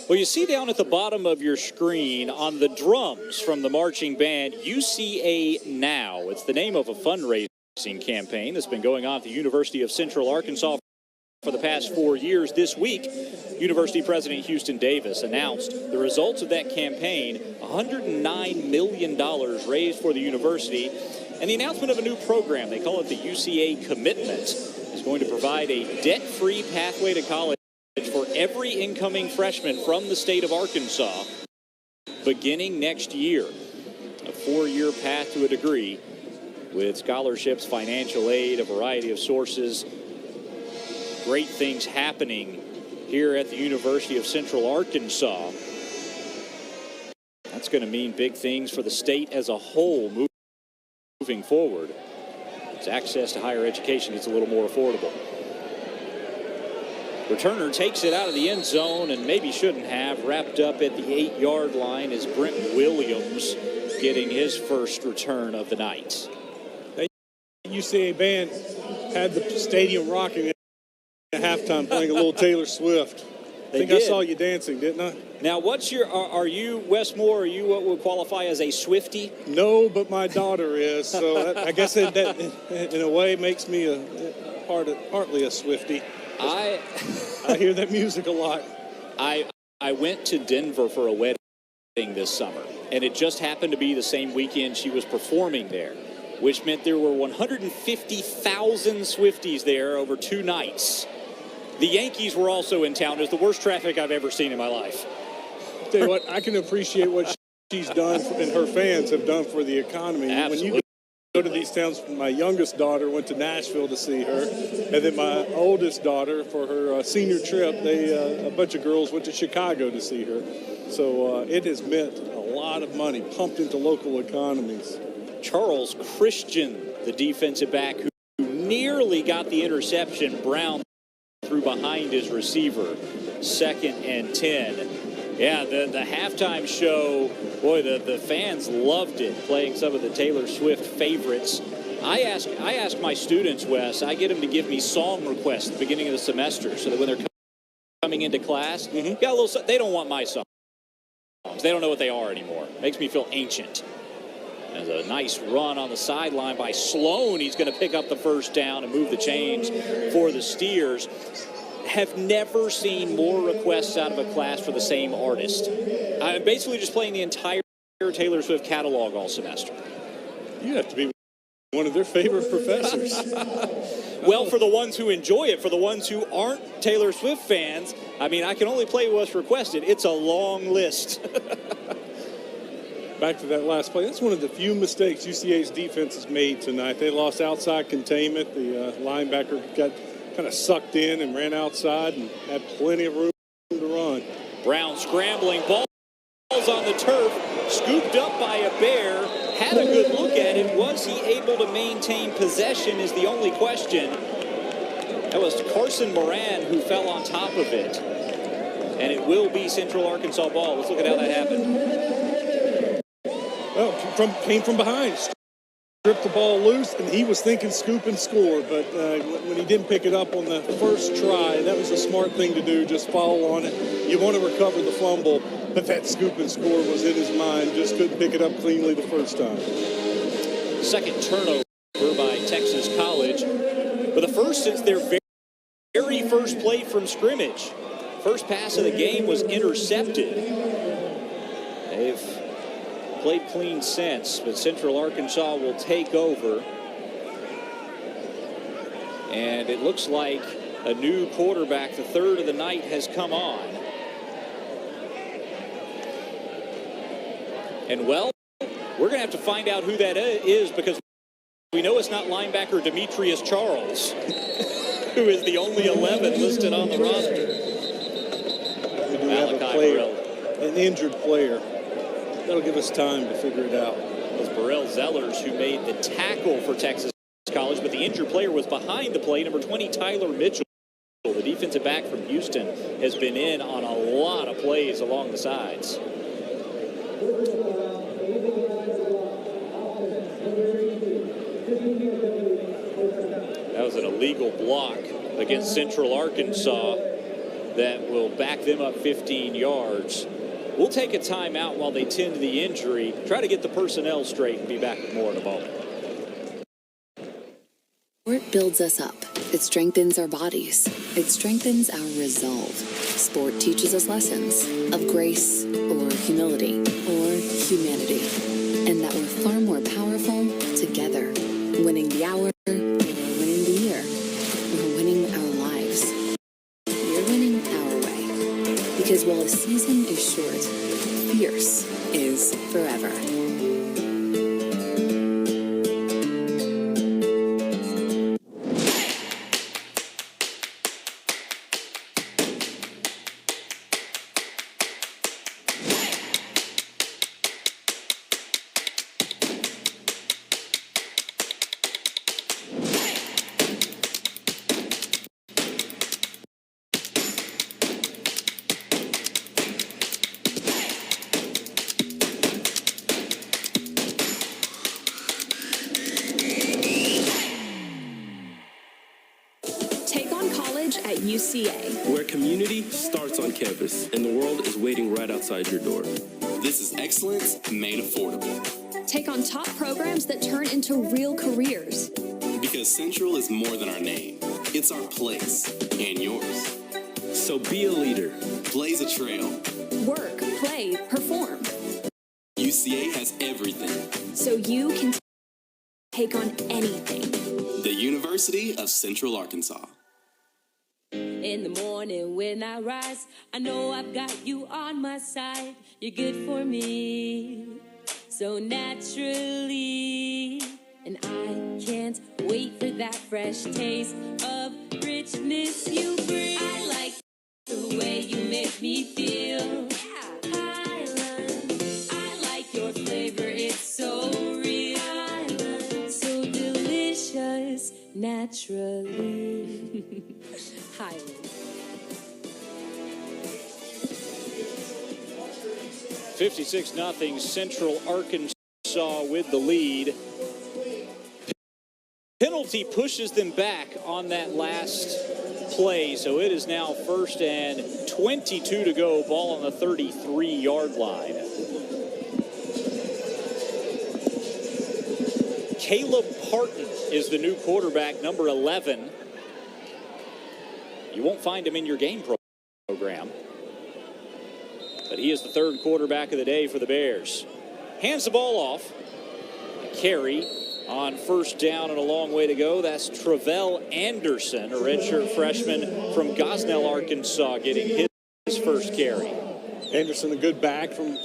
[SPEAKER 1] Well, you see down at the bottom of your screen on the drums from the marching band, UCA Now. It's the name of a fundraising campaign that's been going on at the University of Central Arkansas for the past 4 years. This week, University President Houston Davis announced the results of that campaign, $109 million raised for the university, and the announcement of a new program. They call it the UCA Commitment. It's going to provide a debt-free pathway to college for every incoming freshman from the state of Arkansas beginning next year. A 4-year path to a degree with scholarships, financial aid, a variety of sources. Great things happening here at the University of Central Arkansas. That's going to mean big things for the state as a whole moving forward. As access to higher education gets a little more affordable. Returner takes it out of the end zone and maybe shouldn't have. Wrapped up at the 8-yard line is Brent Williams getting his first return of the night.
[SPEAKER 2] The UCA band had the stadium rocking at halftime, playing a little Taylor Swift. I think I saw you dancing, didn't I?
[SPEAKER 1] Now, what's your, are you, Wes Moore, are you what would qualify as a Swiftie?
[SPEAKER 2] No, but my daughter is, so I guess that in a way makes me partly a Swiftie. I hear that music a lot.
[SPEAKER 1] I went to Denver for a wedding this summer, and it just happened to be the same weekend she was performing there, which meant there were 150,000 Swifties there over 2 nights. The Yankees were also in town. It was the worst traffic I've ever seen in my life.
[SPEAKER 2] I'll tell you what, I can appreciate what she's done and her fans have done for the economy.
[SPEAKER 1] Absolutely.
[SPEAKER 2] When you to these towns. My youngest daughter went to Nashville to see her, and then my oldest daughter, for her senior trip, a bunch of girls went to Chicago to see her. So it has meant a lot of money pumped into local economies.
[SPEAKER 1] Charles Christian, the defensive back who nearly got the interception. Brown threw behind his receiver. 2nd and 10. Yeah, the halftime show, boy, the fans loved it, playing some of the Taylor Swift favorites. I ask my students, Wes, I get them to give me song requests at the beginning of the semester so that when they're coming into class, got a little, they don't want my songs. They don't know what they are anymore. Makes me feel ancient. There's a nice run on the sideline by Sloan. He's going to pick up the first down and move the chains for the Steers. Have never seen more requests out of a class for the same artist. I'm basically just playing the entire Taylor Swift catalog all semester.
[SPEAKER 2] You have to be one of their favorite professors.
[SPEAKER 1] Well, for the ones who enjoy it, for the ones who aren't Taylor Swift fans, I mean, I can only play what's requested. It's a long list.
[SPEAKER 2] Back to that last play. That's one of the few mistakes UCA's defense has made tonight. They lost outside containment. The linebacker got kind of sucked in and ran outside and had plenty of room to run.
[SPEAKER 1] Brown scrambling, balls on the turf, scooped up by a Bear, had a good look at it. Was he able to maintain possession is the only question. That was Carson Moran who fell on top of it. And it will be Central Arkansas ball. Let's look at how that happened.
[SPEAKER 2] Well, came from behind. Stripped the ball loose, and he was thinking scoop and score, but when he didn't pick it up on the first try, that was a smart thing to do, just follow on it. You want to recover the fumble, but that scoop and score was in his mind, just couldn't pick it up cleanly the first time.
[SPEAKER 1] 2nd turnover by Texas College, but the first since their very first play from scrimmage. First pass of the game was intercepted. They've played clean since, but Central Arkansas will take over. And it looks like a new quarterback, the third of the night, has come on. And, well, we're going to have to find out who that is, because we know it's not linebacker Demetrius Charles, who is the only 11 listed on the roster.
[SPEAKER 2] We do have a player, an injured player. That'll give us time to figure it out.
[SPEAKER 1] It was Burrell Zellers who made the tackle for Texas College, but the injured player was behind the play. Number 20, Tyler Mitchell, the defensive back from Houston, has been in on a lot of plays along the sides. That was an illegal block against Central Arkansas that will back them up 15 yards. We'll take a timeout while they tend to the injury, try to get the personnel straight, and be back with more in a moment.
[SPEAKER 8] Sport builds us up. It strengthens our bodies. It strengthens our resolve. Sport teaches us lessons of grace or humility or humanity, and that we're far more powerful together. Winning the hour, or winning the year, or winning our lives. We're winning our way. Because while a season is short, fierce is forever.
[SPEAKER 5] At UCA,
[SPEAKER 6] where community starts on campus and the world is waiting right outside your door.
[SPEAKER 7] This is excellence made affordable.
[SPEAKER 5] Take on top programs that turn into real careers.
[SPEAKER 7] Because Central is more than our name. It's our place and yours.
[SPEAKER 6] So be a leader.
[SPEAKER 7] Blaze a trail.
[SPEAKER 5] Work, play, perform.
[SPEAKER 7] UCA has everything.
[SPEAKER 5] So you can take on anything.
[SPEAKER 7] The University of Central Arkansas.
[SPEAKER 4] In the morning when I rise, I know I've got you on my side. You're good for me, so naturally. And I can't wait for that fresh taste of richness you bring. I like the way you make me feel. Highland, I like your flavor, it's so real. Highland, so delicious naturally. Highland.
[SPEAKER 1] 56-0 Central Arkansas with the lead. Penalty pushes them back on that last play, so it is now 1st and 22 to go, ball on the 33-yard line. Caleb Parton is the new quarterback, number 11. You won't find him in your game program, but he is the third quarterback of the day for the Bears. Hands the ball off. A carry on 1st down and a long way to go. That's Travell Anderson, a redshirt freshman from Gosnell, Arkansas, getting his first carry.
[SPEAKER 2] Anderson, a good back from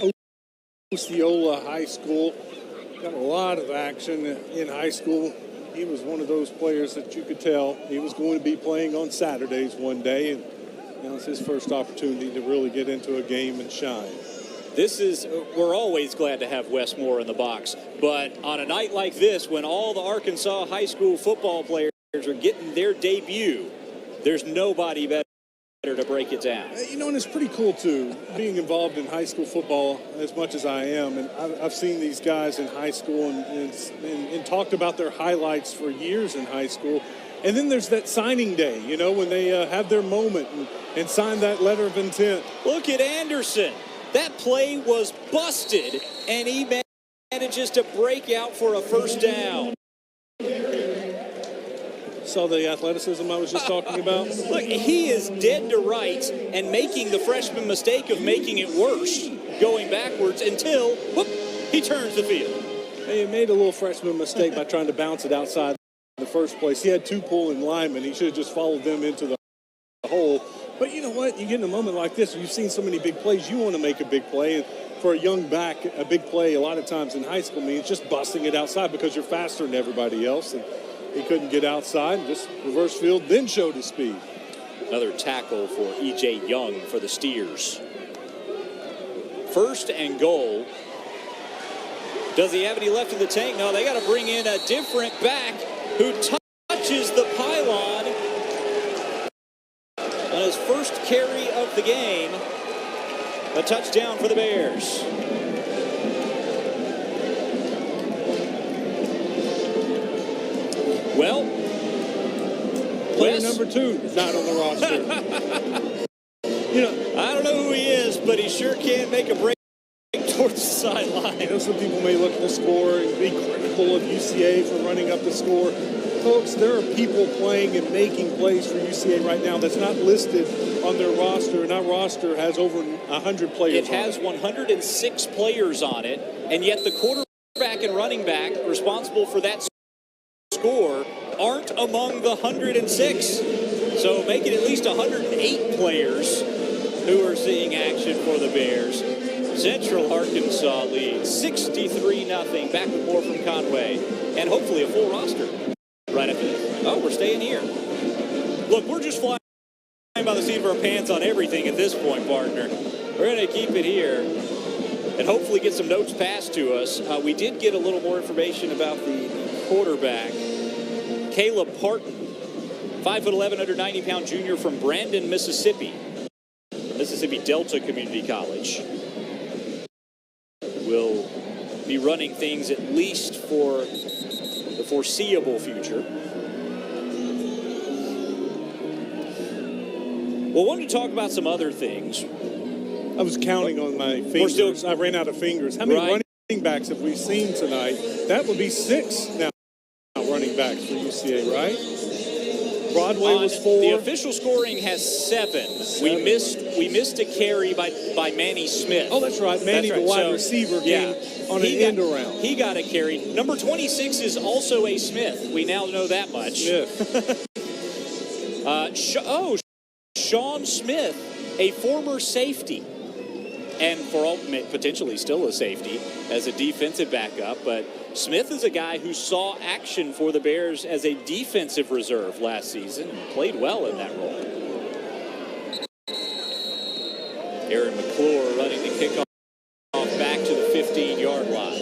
[SPEAKER 2] Osceola High School. Got a lot of action in high school. He was one of those players that you could tell he was going to be playing on Saturdays one day, and now it's his first opportunity to really get into a game and shine.
[SPEAKER 1] We're always glad to have Wes Moore in the box, but on a night like this, when all the Arkansas high school football players are getting their debut, there's nobody better to break it down.
[SPEAKER 2] You know, and it's pretty cool, too, being involved in high school football as much as I am. And I've seen these guys in high school and talked about their highlights for years in high school. And then there's that signing day, you know, when they have their moment and sign that letter of intent.
[SPEAKER 1] Look at Anderson. That play was busted, and he manages to break out for a 1st down.
[SPEAKER 2] Saw the athleticism I was just talking about.
[SPEAKER 1] Look, he is dead to rights and making the freshman mistake of making it worse, going backwards until, whoop, he turns the field.
[SPEAKER 2] He made a little freshman mistake by trying to bounce it outside in the first place. He had 2 pulling linemen. He should have just followed them into the hole. But you know what? You get in a moment like this, you've seen so many big plays, you want to make a big play. And for a young back, a big play a lot of times in high school means just busting it outside because you're faster than everybody else. And he couldn't get outside, just reverse field, then showed his speed.
[SPEAKER 1] Another tackle for E.J. Young for the Steers. 1st and goal. Does he have any left in the tank? No, they got to bring in a different back who touches the pylon on his first carry of the game. A touchdown for the Bears. Well,
[SPEAKER 2] player number 2 is not on the roster.
[SPEAKER 1] You know, I don't know who he is, but he sure can make a break towards the sideline.
[SPEAKER 2] You know, some people may look at the score and be critical of UCA for running up the score. Folks, there are people playing and making plays for UCA right now that's not listed on their roster, and that roster has over 100 players on it.
[SPEAKER 1] It has 106 players on it, and yet the quarterback and running back responsible for that score aren't among the 106. So make it at least 108 players who are seeing action for the Bears. Central Arkansas leads 63-0. Back with more from Conway, and hopefully a full roster right after this. Oh, we're staying here. Look, we're just flying by the seat of our pants on everything at this point, partner. We're going to keep it here and hopefully get some notes passed to us. We did get a little more information about the quarterback, Caleb Parton, 5'11", 190-pound junior from Brandon, Mississippi, Mississippi Delta Community College. Will be running things at least for the foreseeable future. Well, I wanted to talk about some other things.
[SPEAKER 2] I was counting on my fingers. I ran out of fingers. How many running backs have we seen tonight? That would be 6 now running backs for UCA, right? Broadway was 4.
[SPEAKER 1] The official scoring has 7. We missed a carry by Manny Smith.
[SPEAKER 2] Oh, that's right. Manny, the wide receiver, came on an end around.
[SPEAKER 1] He got a carry. Number 26 is also a Smith. We now know that much.
[SPEAKER 2] Smith.
[SPEAKER 1] Sean Smith, a former safety. and for all, potentially still a safety as a defensive backup. But Smith is a guy who saw action for the Bears as a defensive reserve last season and played well in that role. Aaron McClure running the kickoff back to the 15-yard line.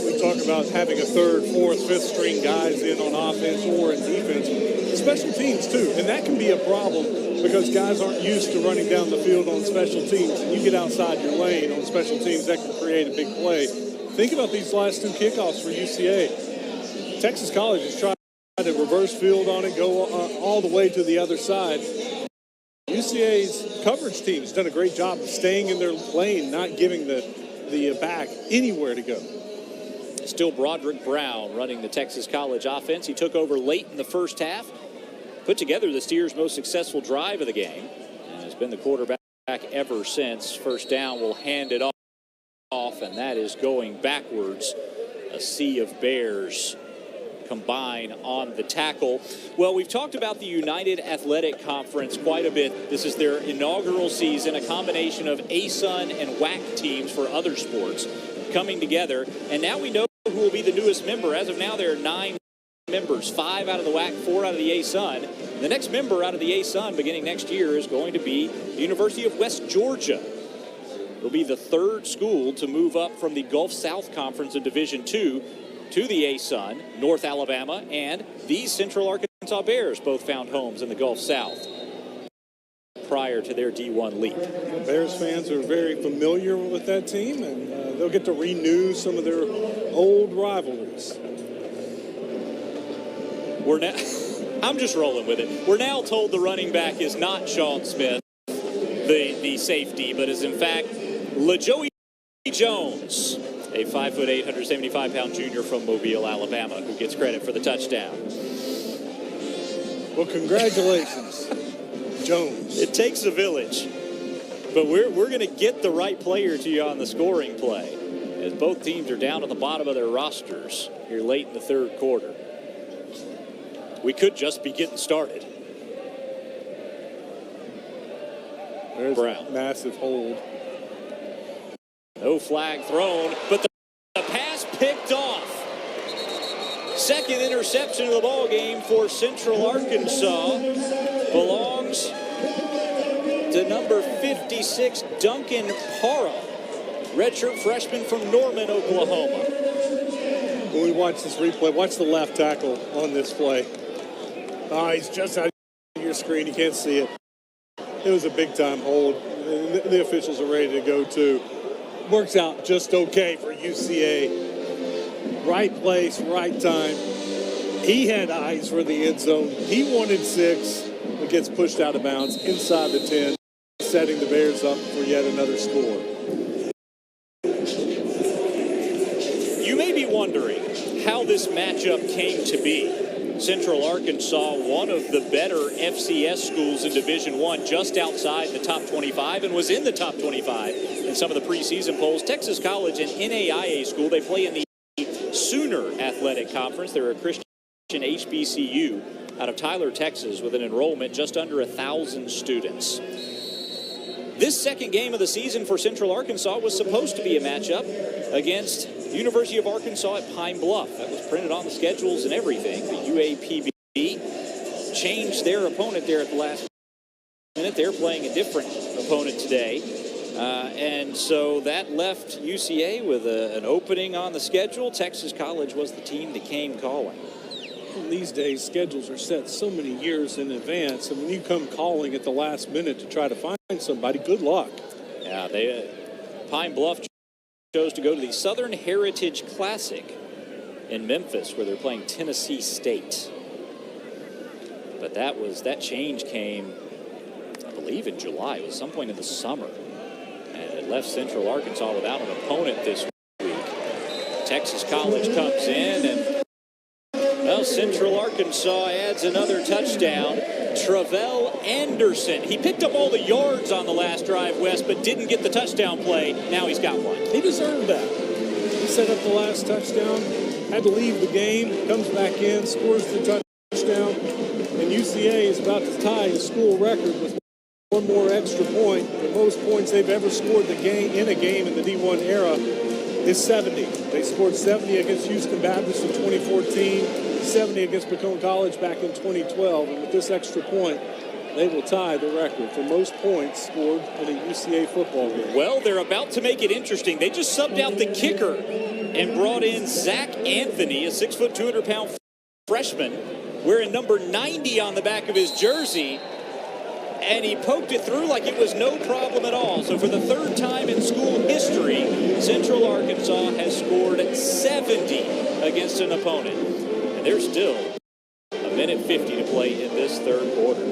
[SPEAKER 2] We talk about having a third, fourth, fifth string guys in on offense or in defense. Special teams, too. And that can be a problem because guys aren't used to running down the field on special teams. You get outside your lane on special teams, that can create a big play. Think about these last two kickoffs for UCA. Texas College has tried to reverse field on it, go all the way to the other side. UCA's coverage team has done a great job of staying in their lane, not giving the back anywhere to go.
[SPEAKER 1] Still Broderick Brown running the Texas College offense. He took over late in the first half, put together the Steers' most successful drive of the game, and has been the quarterback ever since. First down, will hand it off, and that is going backwards. A sea of Bears combine on the tackle. Well, we've talked about the United Athletic Conference quite a bit. This is their inaugural season, a combination of ASUN and WAC teams for other sports coming together, and now we know who will be the newest member. As of now, there are 9 members, 5 out of the WAC, 4 out of the ASUN. The next member out of the ASUN beginning next year is going to be the University of West Georgia. It'll be the 3rd school to move up from the Gulf South Conference of Division II to the ASUN. North Alabama and the Central Arkansas Bears both found homes in the Gulf South prior to their D1 leap.
[SPEAKER 2] Bears fans are very familiar with that team, and they'll get to renew some of their old rivalries.
[SPEAKER 1] I'm just rolling with it. We're now told the running back is not Sean Smith, the safety, but is in fact LaJoey Jones, a 5'8", 175-pound junior from Mobile, Alabama, who gets credit for the touchdown.
[SPEAKER 2] Well, congratulations, Jones.
[SPEAKER 1] It takes a village, but we're going to get the right player to you on the scoring play, as both teams are down at the bottom of their rosters here late in the third quarter. We could just be getting started.
[SPEAKER 2] There's
[SPEAKER 1] Brown.
[SPEAKER 2] a massive hold.
[SPEAKER 1] No flag thrown, but the pass picked off. Second interception of the ball game for Central Arkansas belongs to number 56, Duncan Parra, redshirt freshman from Norman, Oklahoma.
[SPEAKER 2] When we watch this replay, watch the left tackle on this play. He's just out of your screen. You can't see it. It was a big-time hold. The officials are ready to go, too. Works out just okay for UCA. Right place, right time. He had eyes for the end zone. He wanted 6. It gets pushed out of bounds inside the 10, setting the Bears up for yet another score.
[SPEAKER 1] You may be wondering how this matchup came to be. Central Arkansas, one of the better FCS schools in Division I, just outside the top 25 and was in the top 25 in some of the preseason polls. Texas College, an NAIA school, they play in the Sooner Athletic Conference. They're a Christian HBCU out of Tyler, Texas, with an enrollment just under 1,000 students. This second game of the season for Central Arkansas was supposed to be a matchup against University of Arkansas at Pine Bluff. That was printed on the schedules and everything. The UAPB changed their opponent there at the last minute. They're playing a different opponent today. And so that left UCA with an opening on the schedule. Texas College was the team that came calling.
[SPEAKER 2] These days, schedules are set so many years in advance, and when you come calling at the last minute to try to find somebody, good luck.
[SPEAKER 1] Yeah, Pine Bluff chose to go to the Southern Heritage Classic in Memphis, where they're playing Tennessee State. But that change came, I believe, in July. It was some point in the summer. And it left Central Arkansas without an opponent this week. Texas College comes in, and Central Arkansas adds another touchdown. Travell Anderson. He picked up all the yards on the last drive, Wes, but didn't get the touchdown play. Now he's got one.
[SPEAKER 2] He deserved that. He set up the last touchdown, had to leave the game, comes back in, scores the touchdown, and UCA is about to tie the school record with one more extra point. The most points they've ever scored in a game in the D1 era is 70. They scored 70 against Houston Baptist in 2014, 70 against Macomb College back in 2012. And with this extra point, they will tie the record for most points scored in a UCA football game.
[SPEAKER 1] Well, they're about to make it interesting. They just subbed out the kicker and brought in Zach Anthony, a 6', 200-pound freshman, wearing number 90 on the back of his jersey. And he poked it through like it was no problem at all. So for the third time in school history, Central Arkansas has scored 70 against an opponent. And there's still a minute 50 to play in this third quarter.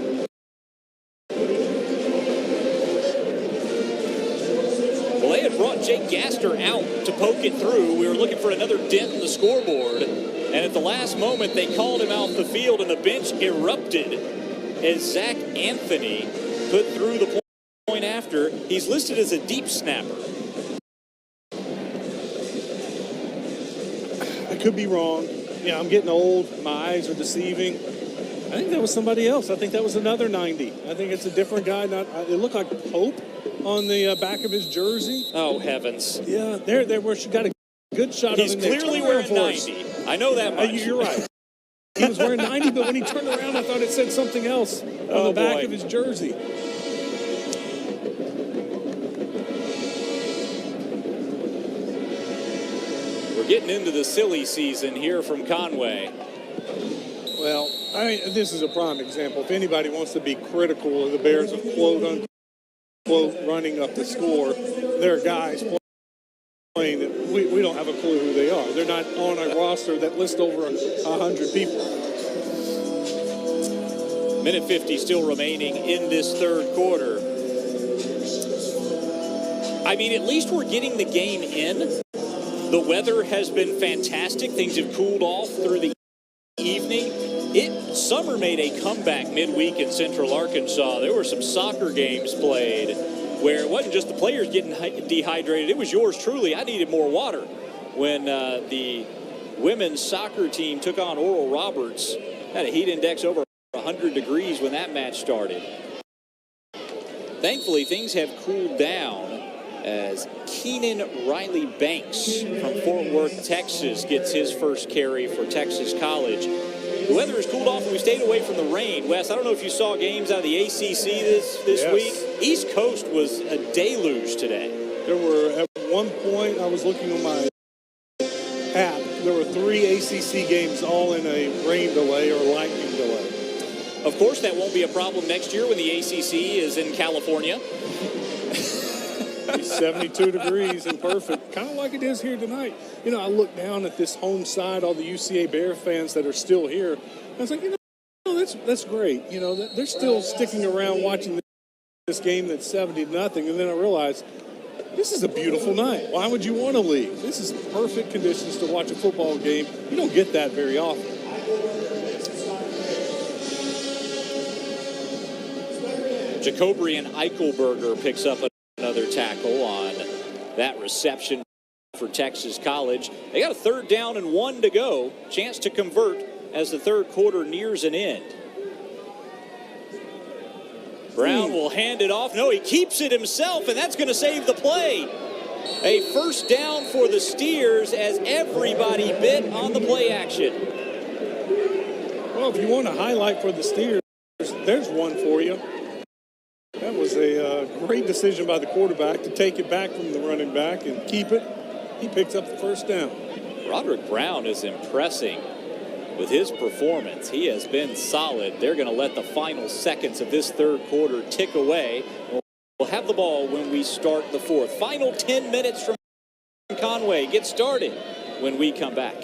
[SPEAKER 1] Well, they had brought Jake Gaster out to poke it through. We were looking for another dent in the scoreboard. And at the last moment, they called him out the field, and the bench erupted as Zach Anthony put through the point after. He's listed as a deep snapper.
[SPEAKER 2] I could be wrong. Yeah, I'm getting old. My eyes are deceiving. I think that was somebody else. I think that was another 90. I think it's a different guy. It looked like Pope on the back of his jersey.
[SPEAKER 1] Oh, heavens.
[SPEAKER 2] Yeah, there where she got a good shot
[SPEAKER 1] He's
[SPEAKER 2] of him there.
[SPEAKER 1] Clearly wearing 90. I know that much.
[SPEAKER 2] You're right. He was wearing 90, but when he turned around, I thought it said something else on the back of his jersey.
[SPEAKER 1] We're getting into the silly season here from Conway.
[SPEAKER 2] Well, this is a prime example. If anybody wants to be critical of the Bears of quote-unquote running up the score, there are guys playing that we don't have a clue who they are. They're not on a roster that lists over 100 people.
[SPEAKER 1] Minute 50 still remaining in this third quarter. I mean, at least we're getting the game in. The weather has been fantastic. Things have cooled off through the evening. Summer made a comeback midweek in Central Arkansas. There were some soccer games played where it wasn't just the players getting dehydrated. It was yours truly. I needed more water when the women's soccer team took on Oral Roberts. Had a heat index over 100 degrees when that match started. Thankfully, things have cooled down as Keenan Riley Banks from Fort Worth, Texas, gets his first carry for Texas College. The weather has cooled off and we stayed away from the rain. Wes, I don't know if you saw games out of the ACC this
[SPEAKER 2] Yes.
[SPEAKER 1] week. East Coast was a deluge today.
[SPEAKER 2] There were, at one point, I was looking on my app, there were 3 ACC games all in a rain delay or lightning delay.
[SPEAKER 1] Of course, that won't be a problem next year when the ACC is in California.
[SPEAKER 2] 72 degrees and perfect, kind of like it is here tonight. You know, I look down at this home side, all the UCA Bear fans that are still here. I was like, that's great. You know, they're still sticking around watching this game that's 70-0. And then I realized, this is a beautiful night. Why would you want to leave? This is perfect conditions to watch a football game. You don't get that very often.
[SPEAKER 1] Jacobrian Eichelberger picks up another tackle on that reception for Texas College. They got a 3rd down and 1 to go. Chance to convert as the third quarter nears an end. Brown will hand it off. No, he keeps it himself, and that's going to save the play. A first down for the Steers as everybody bit on the play action.
[SPEAKER 2] Well, if you want a highlight for the Steers, there's one for you. That was a great decision by the quarterback to take it back from the running back and keep it. He picks up the first down.
[SPEAKER 1] Roderick Brown is impressing with his performance. He has been solid. They're going to let the final seconds of this third quarter tick away. We'll have the ball when we start the fourth. Final 10 minutes from Conway. Get started when we come back.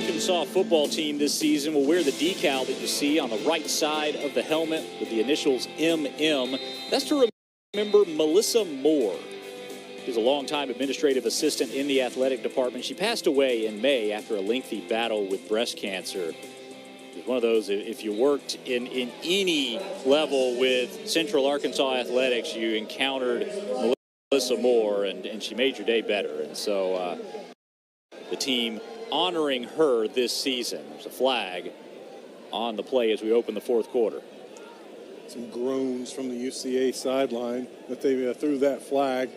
[SPEAKER 1] Arkansas football team this season will wear the decal that you see on the right side of the helmet with the initials MM. That's to remember Melissa Moore. She's a longtime administrative assistant in the athletic department. She passed away in May after a lengthy battle with breast cancer. It's one of those, if you worked in any level with Central Arkansas athletics, you encountered Melissa Moore, and she made your day better. And so the team honoring her this season. There's a flag on the play as we open the fourth quarter.
[SPEAKER 2] Some groans from the UCA sideline that they threw that flag.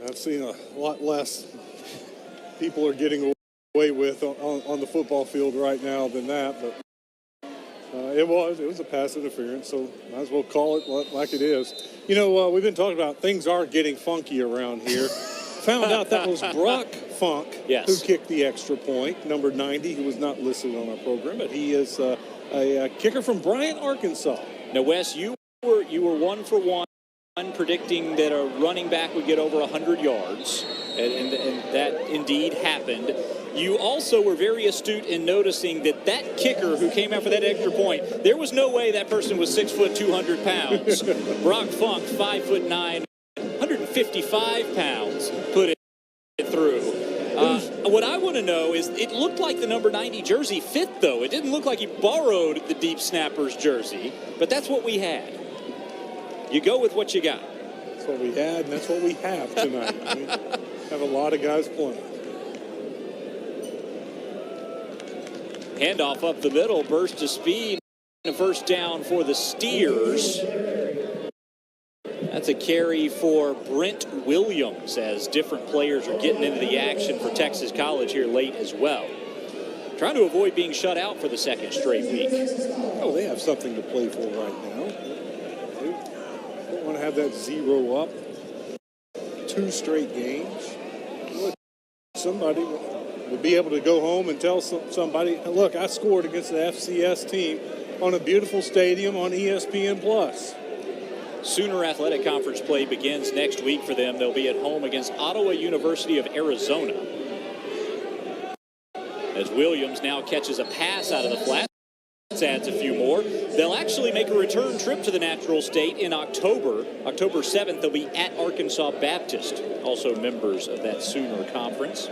[SPEAKER 2] I've seen a lot less people are getting away with on the football field right now than that, but it was a pass interference, so might as well call it like it is. You know, we've been talking about things are getting funky around here. Found out that was Brock Funk who kicked the extra point, number 90, who was not listed on our program, but he is a kicker from Bryant, Arkansas.
[SPEAKER 1] Now, Wes, you were 1 for 1. Predicting that a running back would get over 100 yards, and that indeed happened. You also were very astute in noticing that kicker who came out for that extra point, there was no way that person was 6 foot 200 pounds. Brock Funk, 5'9", 155 pounds, put it through. What I want to know is, it looked like the number 90 jersey fit, though. It didn't look like he borrowed the deep snapper's jersey, but that's what we had. You go with what you got.
[SPEAKER 2] That's what we had, and that's what we have tonight. We have a lot of guys playing.
[SPEAKER 1] Handoff up the middle, burst of speed, and a first down for the Steers. That's a carry for Brent Williams as different players are getting into the action for Texas College here late as well. Trying to avoid being shut out for the second straight week.
[SPEAKER 2] Oh, they have something to play for right now. Want to have that 0 up 2 straight games. Somebody will be able to go home and tell somebody, look, I scored against the FCS team on a beautiful stadium on ESPN Plus.
[SPEAKER 1] Sooner Athletic Conference play begins next week for them. They'll be at home against Ottawa University of Arizona. As Williams now catches a pass out of the flat. Adds a few more. They'll actually make a return trip to the Natural State in October. October 7th, they'll be at Arkansas Baptist, also members of that Sooner Conference.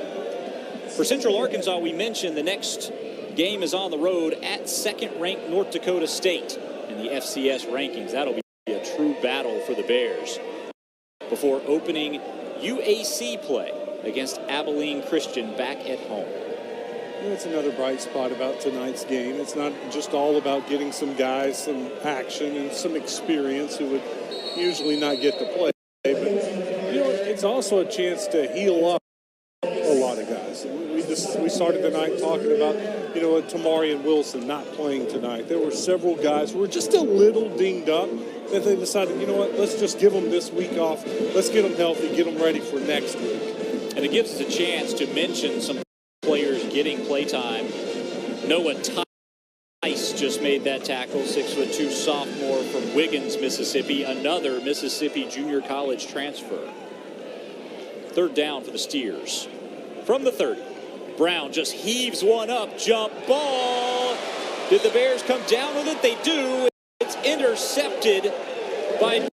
[SPEAKER 1] For Central Arkansas, we mentioned the next game is on the road at second-ranked North Dakota State in the FCS rankings. That'll be a true battle for the Bears before opening UAC play against Abilene Christian back at home.
[SPEAKER 2] That's another bright spot about tonight's game. It's not just all about getting some guys some action and some experience who would usually not get to play. But, you know, it's also a chance to heal up a lot of guys. We started the night talking about, you know, Tamarian Wilson not playing tonight. There were several guys who were just a little dinged up that they decided, you know what, let's just give them this week off. Let's get them healthy, get them ready for next week.
[SPEAKER 1] And it gives us a chance to mention some players getting playtime. Noah Tice just made that tackle, 6'2" sophomore from Wiggins, Mississippi, another Mississippi junior college transfer. Third down for the Steers. From the 30, Brown just heaves one up, jump ball. Did the Bears come down with it? They do. It's intercepted by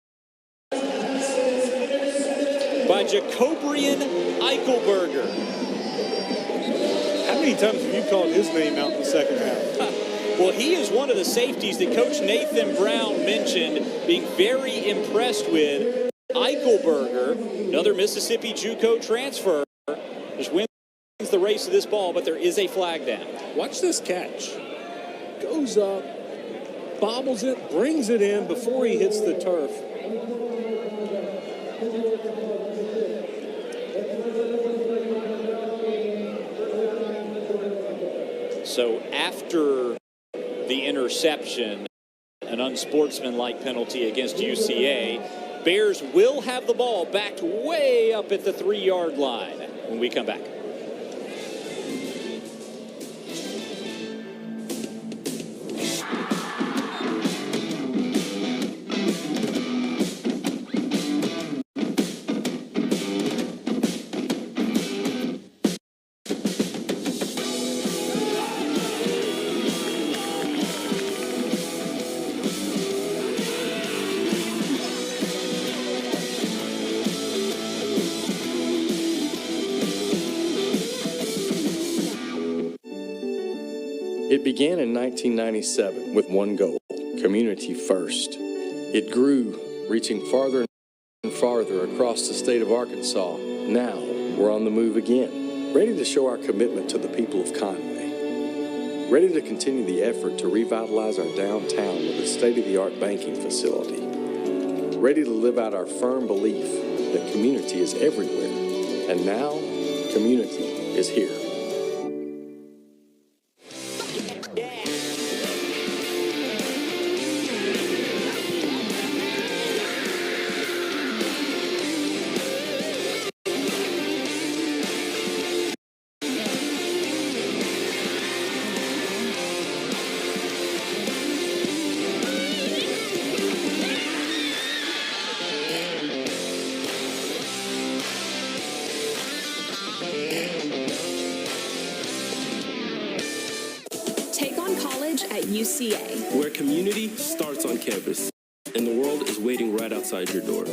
[SPEAKER 1] Jacobrian Eichelberger.
[SPEAKER 2] How many times have you called his name out in the second half?
[SPEAKER 1] Well, he is one of the safeties that Coach Nathan Brown mentioned being very impressed with. Eichelberger, another Mississippi JUCO transfer, just wins the race of this ball, but there is a flag down.
[SPEAKER 2] Watch this catch. Goes up, bobbles it, brings it in before he hits the turf.
[SPEAKER 1] So after the interception, an unsportsmanlike penalty against UCA, Bears will have the ball backed way up at the 3-yard line when we come back.
[SPEAKER 3] It began in 1997 with one goal, community first. It grew, reaching farther and farther across the state of Arkansas. Now, we're on the move again, ready to show our commitment to the people of Conway. Ready to continue the effort to revitalize our downtown with a state-of-the-art banking facility. Ready to live out our firm belief that community is everywhere. And now, community is here.
[SPEAKER 5] At UCA,
[SPEAKER 6] where community starts on campus and the world is waiting right outside your door.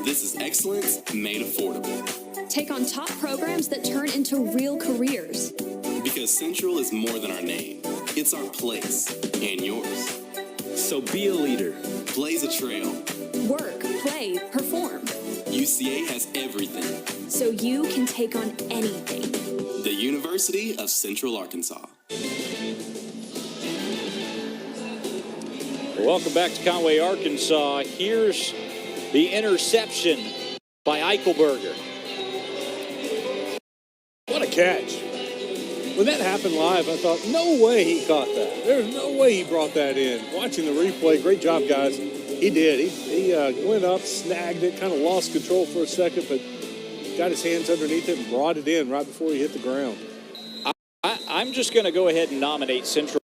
[SPEAKER 7] This is excellence made affordable.
[SPEAKER 5] Take on top programs that turn into real careers.
[SPEAKER 7] Because Central is more than our name. It's our place and yours.
[SPEAKER 6] So be a leader.
[SPEAKER 7] Blaze a trail.
[SPEAKER 5] Work, play, perform.
[SPEAKER 7] UCA has everything.
[SPEAKER 5] So you can take on anything.
[SPEAKER 7] The University of Central Arkansas.
[SPEAKER 1] Welcome back to Conway, Arkansas. Here's the interception by Eichelberger.
[SPEAKER 2] What a catch. When that happened live, I thought, no way he caught that. There's no way he brought that in. Watching the replay, great job, guys. He did. He went up, snagged it, kind of lost control for a second, but got his hands underneath it and brought it in right before he hit the ground.
[SPEAKER 1] I'm just going to go ahead and nominate Central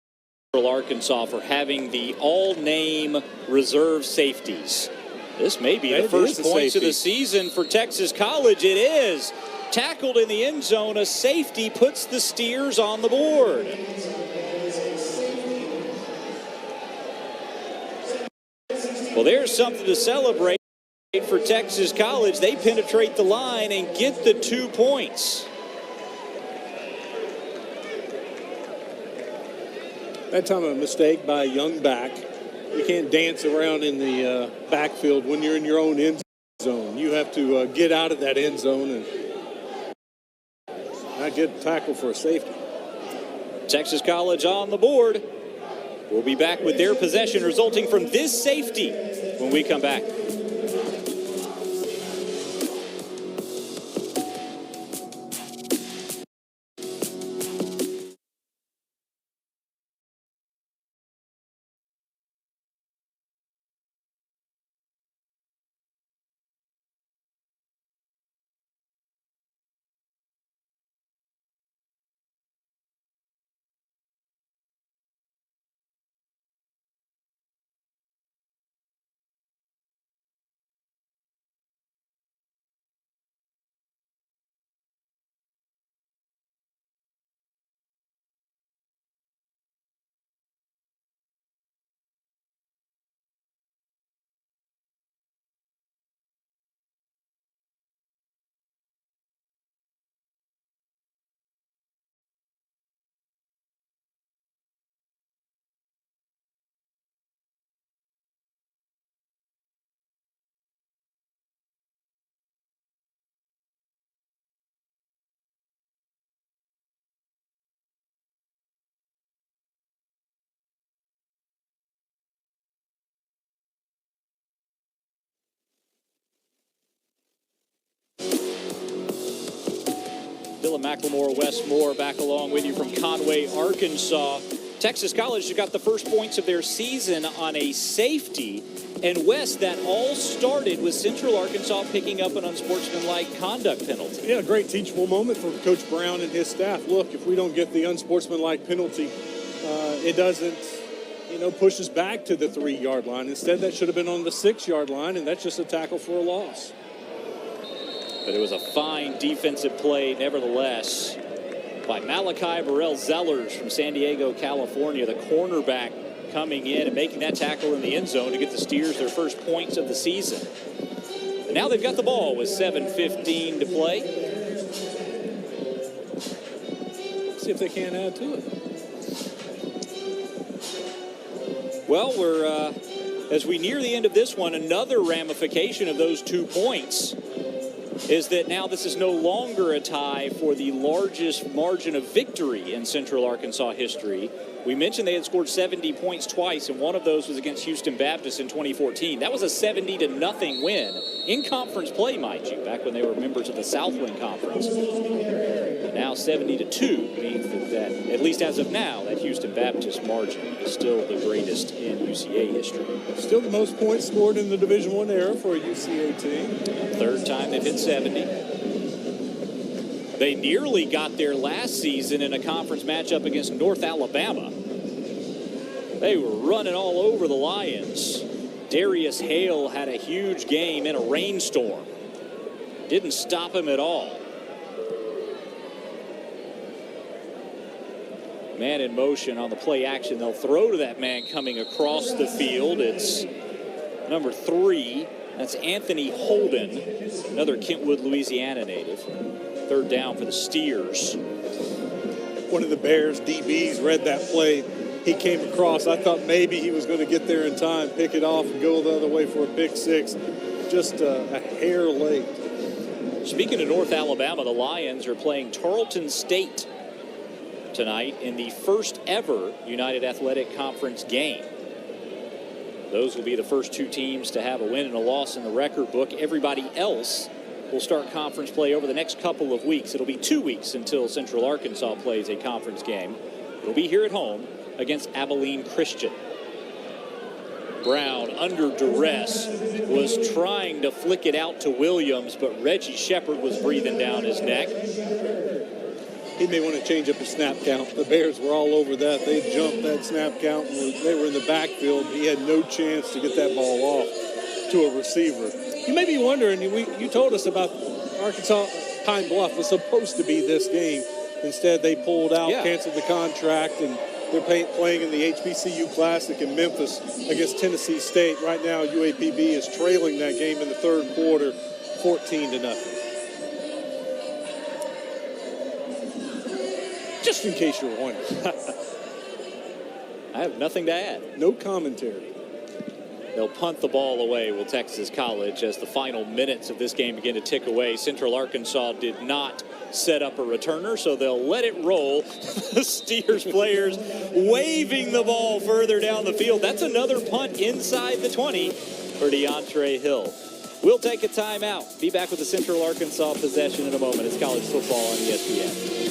[SPEAKER 1] Arkansas for having the all-name reserve safeties. This may be the first points of the season for Texas College. It is. Tackled in the end zone, a safety puts the Steers on the board. Well, there's something to celebrate for Texas College. They penetrate the line and get the 2 points.
[SPEAKER 2] That time a mistake by a young back. You can't dance around in the backfield when you're in your own end zone. You have to get out of that end zone and not get tackled for a safety.
[SPEAKER 1] Texas College on the board. We'll be back with their possession resulting from this safety when we come back. Dylan McLemore, Wes Moore back along with you from Conway, Arkansas. Texas College has got the first points of their season on a safety. And Wes, that all started with Central Arkansas picking up an unsportsmanlike conduct penalty.
[SPEAKER 2] Yeah, a great teachable moment for Coach Brown and his staff. Look, if we don't get the unsportsmanlike penalty, it doesn't, push us back to the 3-yard line. Instead, that should have been on the 6-yard line, and that's just a tackle for a loss.
[SPEAKER 1] But it was a fine defensive play, nevertheless, by Malachi Burrell-Zellers from San Diego, California, the cornerback coming in and making that tackle in the end zone to get the Steers their first points of the season. And now they've got the ball with 7:15 to play.
[SPEAKER 2] See if they can't add to it.
[SPEAKER 1] Well, we're as we near the end of this one, another ramification of those 2 points is that now this is no longer a tie for the largest margin of victory in Central Arkansas history. We mentioned they had scored 70 points twice, and one of those was against Houston Baptist in 2014. That was a 70-0 win in conference play, mind you, back when they were members of the Southland Conference. And now 70-2 means that, at least as of now, that Houston Baptist margin is still the greatest in UCA history.
[SPEAKER 2] Still the most points scored in the Division I era for a UCA team.
[SPEAKER 1] Third time they've hit 70. They nearly got there last season in a conference matchup against North Alabama. They were running all over the Lions. Darius Hale had a huge game in a rainstorm. Didn't stop him at all. Man in motion on the play action. They'll throw to that man coming across the field. It's number 3. That's Anthony Holden, another Kentwood, Louisiana native. Third down for the Steers.
[SPEAKER 2] One of the Bears DBs read that play. He came across. I thought maybe he was going to get there in time, pick it off, and go the other way for a pick six. Just a hair late.
[SPEAKER 1] Speaking of North Alabama, the Lions are playing Tarleton State tonight in the first ever United Athletic Conference game. Those will be the first 2 teams to have a win and a loss in the record book. Everybody else will start conference play over the next couple of weeks. It'll be 2 weeks until Central Arkansas plays a conference game. It'll be here at home against Abilene Christian. Brown, under duress, was trying to flick it out to Williams, but Reggie Shepard was breathing down his neck.
[SPEAKER 2] He may want to change up his snap count. The Bears were all over that. They jumped that snap count. They were in the backfield. He had no chance to get that ball off to a receiver. You may be wondering, you told us about Arkansas Pine Bluff was supposed to be this game. Instead, they pulled out, canceled the contract, and they're playing in the HBCU Classic in Memphis against Tennessee State. Right now, UAPB is trailing that game in the third quarter, 14-0. Just in case you're wondering.
[SPEAKER 1] I have nothing to add.
[SPEAKER 2] No commentary.
[SPEAKER 1] They'll punt the ball away, will Texas College, as the final minutes of this game begin to tick away. Central Arkansas did not set up a returner, so they'll let it roll. The Steers players waving the ball further down the field. That's another punt inside the 20 for DeAndre Hill. We'll take a timeout. Be back with the Central Arkansas possession in a moment. It's college football on ESPN.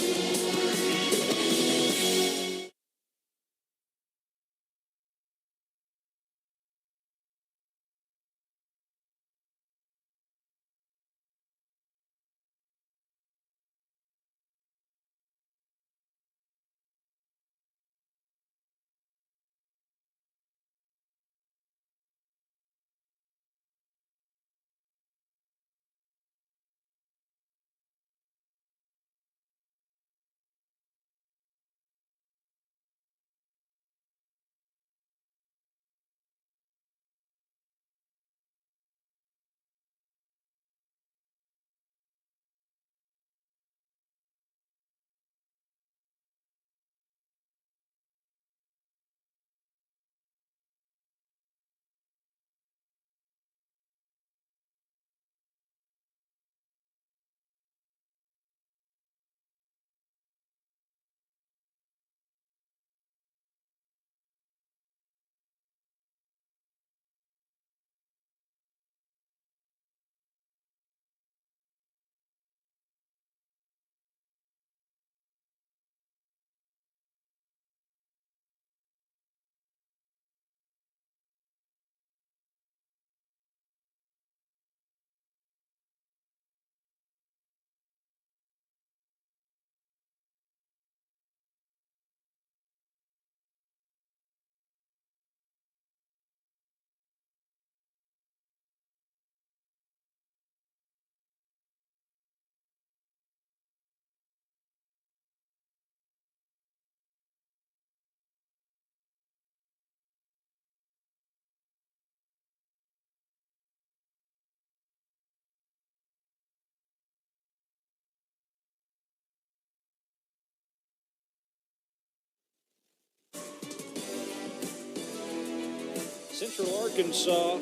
[SPEAKER 1] Central Arkansas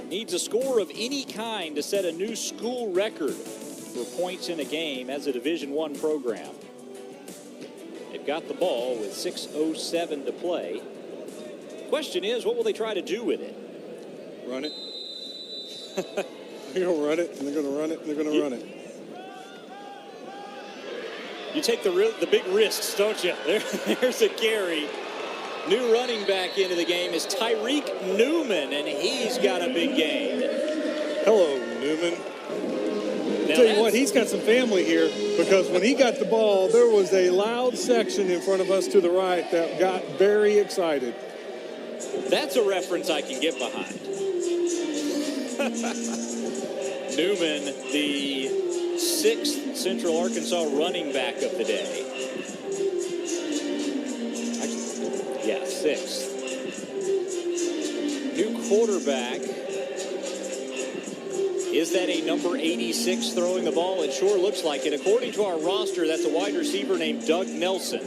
[SPEAKER 1] needs a score of any kind to set a new school record for points in a game as a Division I program. They've got the ball with 6:07 to play. Question is, what will they try to do with it?
[SPEAKER 2] Run it. They're going to run it, and they're going to run it, and they're going to run it.
[SPEAKER 1] You take the big risks, don't you? There's a carry. New running back into the game is Tyreek Newman, and he's got a big game.
[SPEAKER 2] Hello, Newman. I'll tell you what, he's got some family here, because when he got the ball, there was a loud section in front of us to the right that got very excited.
[SPEAKER 1] That's a reference I can get behind. Newman, the 6th Central Arkansas running back of the day. Yeah, 6th. New quarterback. Is that a number 86 throwing the ball? It sure looks like it. According to our roster, that's a wide receiver named Doug Nelson.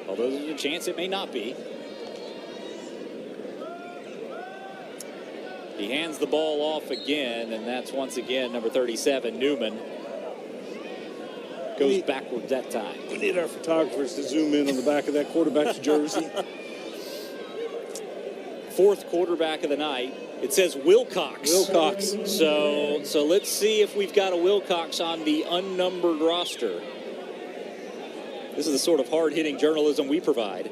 [SPEAKER 1] Although there's a chance it may not be. He hands the ball off again, and that's once again number 37, Newman. Goes backwards that time.
[SPEAKER 2] We need our photographers to zoom in on the back of that quarterback's jersey.
[SPEAKER 1] 4th quarterback of the night. It says Wilcox.
[SPEAKER 2] Wilcox.
[SPEAKER 1] So let's see if we've got a Wilcox on the unnumbered roster. This is the sort of hard-hitting journalism we provide.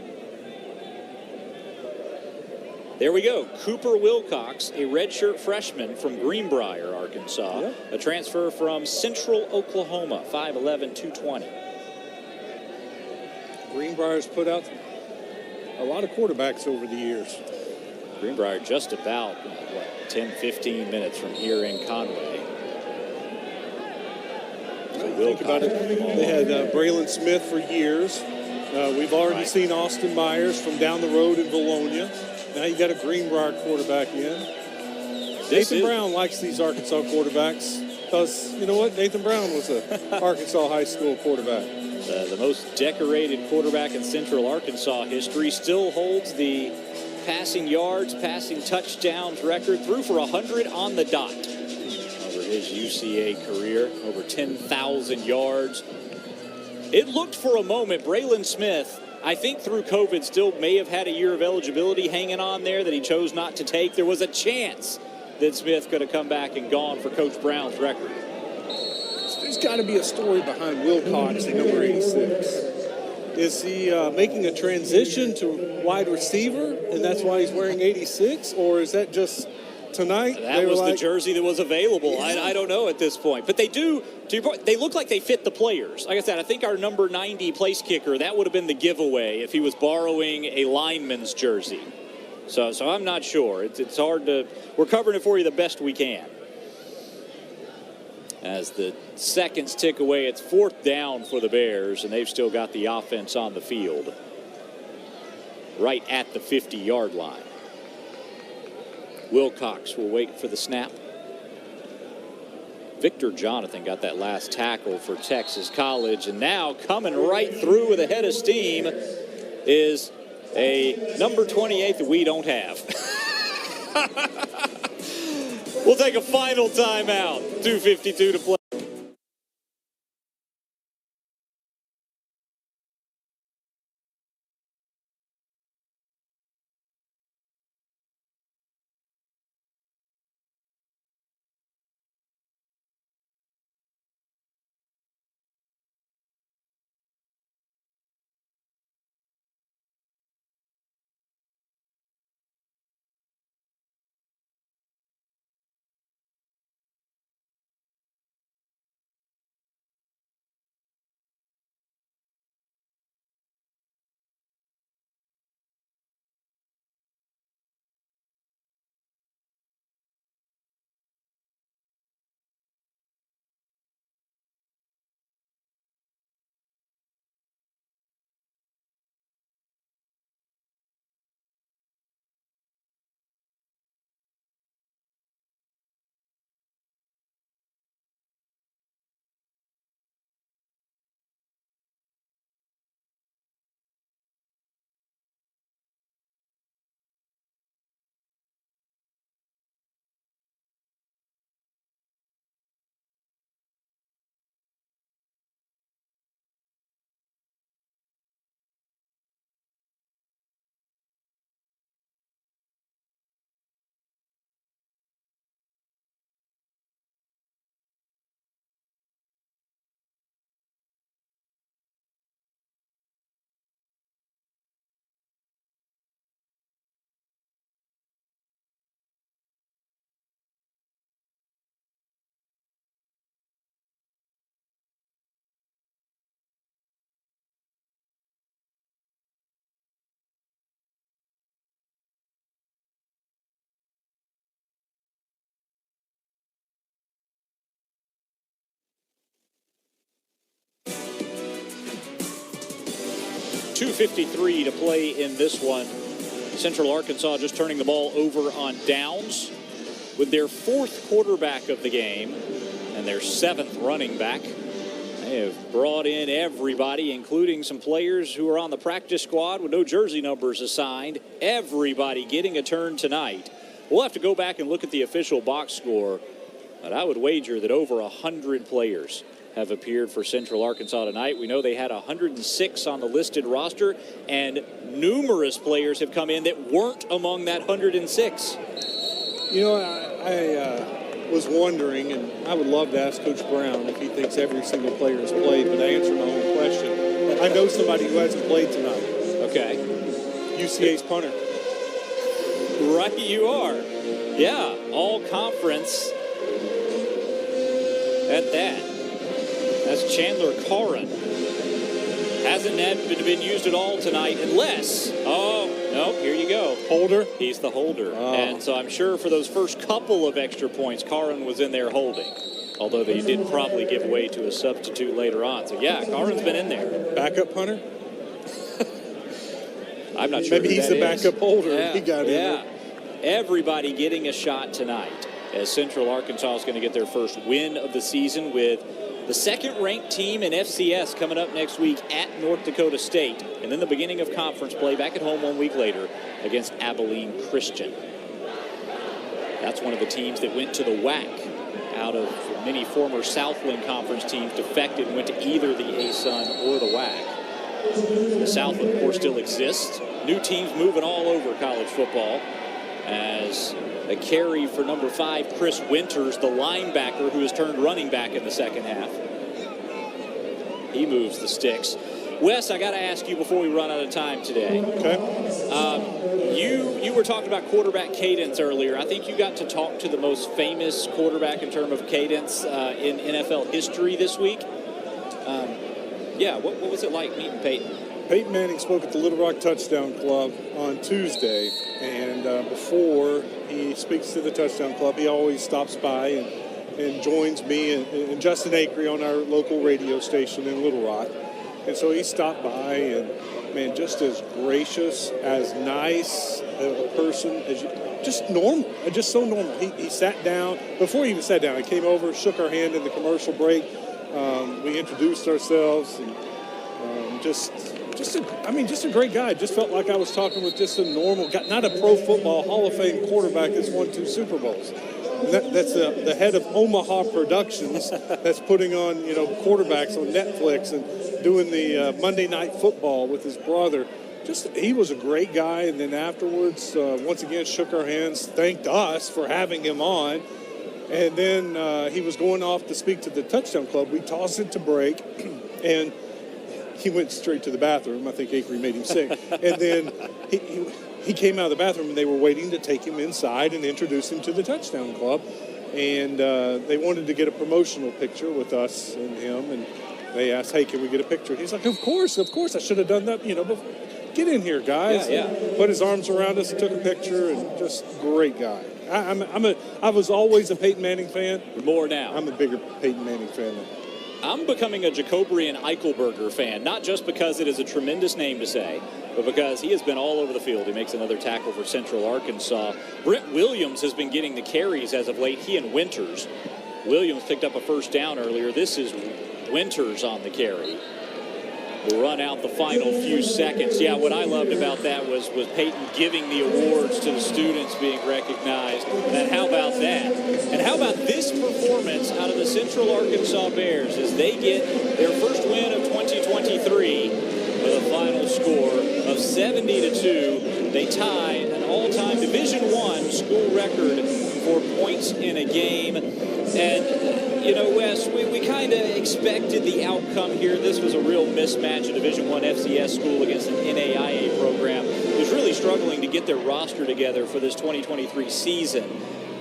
[SPEAKER 1] There we go. Cooper Wilcox, a redshirt freshman from Greenbrier, Arkansas. Yep. A transfer from Central Oklahoma, 5'11", 220.
[SPEAKER 2] Greenbrier's put out a lot of quarterbacks over the years.
[SPEAKER 1] Greenbrier just about, 10, 15 minutes from here in Conway. So
[SPEAKER 2] Think about it. They had Braylon Smith for years. We've already seen Austin Myers from down the road in Bologna. Now you got a Greenbrier quarterback in. Nathan Brown likes these Arkansas quarterbacks because, you know what? Nathan Brown was an Arkansas high school quarterback.
[SPEAKER 1] The most decorated quarterback in Central Arkansas history still holds the passing yards, passing touchdowns record. Threw for 100 on the dot over his UCA career. Over 10,000 yards. It looked for a moment, Braylon Smith, I think through COVID, still may have had a year of eligibility hanging on there that he chose not to take. There was a chance that Smith could have come back and gone for Coach Brown's record.
[SPEAKER 2] There's got to be a story behind Wilcox, the number 86. Is he making a transition to wide receiver, and that's why he's wearing 86? Or is that just tonight?
[SPEAKER 1] That was the jersey that was available. Yeah. I don't know at this point. But they do, to your point, they look like they fit the players. Like I said, I think our number 90 place kicker, that would have been the giveaway if he was borrowing a lineman's jersey. So I'm not sure. It's hard to, we're covering it for you the best we can. As the seconds tick away, it's 4th down for the Bears, and they've still got the offense on the field right at the 50-yard line. Wilcox will wait for the snap. Victor Jonathan got that last tackle for Texas College, and now coming right through with a head of steam is a number 28 that we don't have. We'll take a final timeout. 2:52 to play. 2:53 to play in this one. Central Arkansas just turning the ball over on downs with their fourth quarterback of the game and their seventh running back. They have brought in everybody, including some players who are on the practice squad with no jersey numbers assigned. Everybody getting a turn tonight. We'll have to go back and look at the official box score, but I would wager that over 100 players have appeared for Central Arkansas tonight. We know they had 106 on the listed roster, and numerous players have come in that weren't among that 106.
[SPEAKER 2] You know, I was wondering, and I would love to ask Coach Brown if he thinks every single player has played, but I answered my own question. I know somebody who hasn't played tonight.
[SPEAKER 1] Okay.
[SPEAKER 2] UCA's punter.
[SPEAKER 1] Right you are. Yeah, all conference at that. That's Chandler Carrin. Hasn't been used at all tonight unless, here you go.
[SPEAKER 2] Holder?
[SPEAKER 1] He's the holder.
[SPEAKER 2] Oh.
[SPEAKER 1] And so I'm sure for those first couple of extra points, Carrin was in there holding. Although they did probably give way to a substitute later on. So, yeah, Carrin's been in there.
[SPEAKER 2] Backup punter?
[SPEAKER 1] I'm not sure.
[SPEAKER 2] Maybe he's the backup holder.
[SPEAKER 1] Yeah,
[SPEAKER 2] he got in there.
[SPEAKER 1] Everybody getting a shot tonight as Central Arkansas is going to get their first win of the season with the second-ranked team in FCS coming up next week at North Dakota State. And then the beginning of conference play back at home 1 week later against Abilene Christian. That's one of the teams that went to the WAC out of many former Southland Conference teams defected and went to either the ASUN or the WAC. The Southland, of course, still exists. New teams moving all over college football as a carry for number 5, Chris Winters, the linebacker who has turned running back in the second half. He moves the sticks. Wes, I got to ask you before we run out of time today.
[SPEAKER 2] Okay.
[SPEAKER 1] You were talking about quarterback cadence earlier. I think you got to talk to the most famous quarterback in terms of cadence in NFL history this week. What was it like meeting Peyton?
[SPEAKER 2] Peyton Manning spoke at the Little Rock Touchdown Club on Tuesday, and before he speaks to the Touchdown Club, he always stops by and joins me and Justin Acree on our local radio station in Little Rock. And so he stopped by, and, man, just as gracious, as nice a person as you, just normal, just so normal. He sat down. Before he even sat down, he came over, shook our hand in the commercial break. We introduced ourselves, and just a great guy. Just felt like I was talking with just a normal guy, not a Pro Football Hall of Fame quarterback that's won 2 Super Bowls. That's the head of Omaha Productions that's putting on, quarterbacks on Netflix and doing the Monday Night Football with his brother. He was a great guy, and then afterwards, once again, shook our hands, thanked us for having him on, and then he was going off to speak to the Touchdown Club. We tossed it to break, and he went straight to the bathroom. I think Acree made him sick. And then he came out of the bathroom, and they were waiting to take him inside and introduce him to the Touchdown Club. And they wanted to get a promotional picture with us and him. And they asked, hey, can we get a picture? He's like, of course. I should have done that, before. Get in here, guys.
[SPEAKER 1] Yeah.
[SPEAKER 2] Put his arms around us and took a picture, and just great guy. I was always a Peyton Manning fan.
[SPEAKER 1] More now.
[SPEAKER 2] I'm a bigger Peyton Manning fan now.
[SPEAKER 1] I'm becoming a Jacobrian Eichelberger fan, not just because it is a tremendous name to say, but because he has been all over the field. He makes another tackle for Central Arkansas. Brent Williams has been getting the carries as of late, he and Winters. Williams picked up a first down earlier. This is Winters on the carry. We'll run out the final few seconds. Yeah, what I loved about that was Peyton giving the awards to the students being recognized. And how about that? And how about this performance out of the Central Arkansas Bears as they get their first win of 2023 with a final score of 70-2. They tie an all-time Division I school record for points in a game. And Wes, we kind of expected the outcome here. This was a real mismatch, a Division I FCS school against an NAIA program who's really struggling to get their roster together for this 2023 season.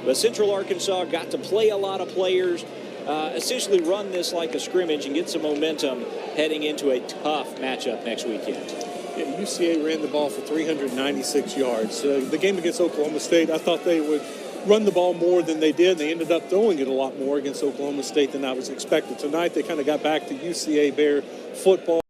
[SPEAKER 1] But Central Arkansas got to play a lot of players, essentially run this like a scrimmage and get some momentum heading into a tough matchup next weekend.
[SPEAKER 2] Yeah, UCA ran the ball for 396 yards. The game against Oklahoma State, I thought they would run the ball more than they did. They ended up throwing it a lot more against Oklahoma State than I was expecting. Tonight, they kind of got back to UCA Bear football.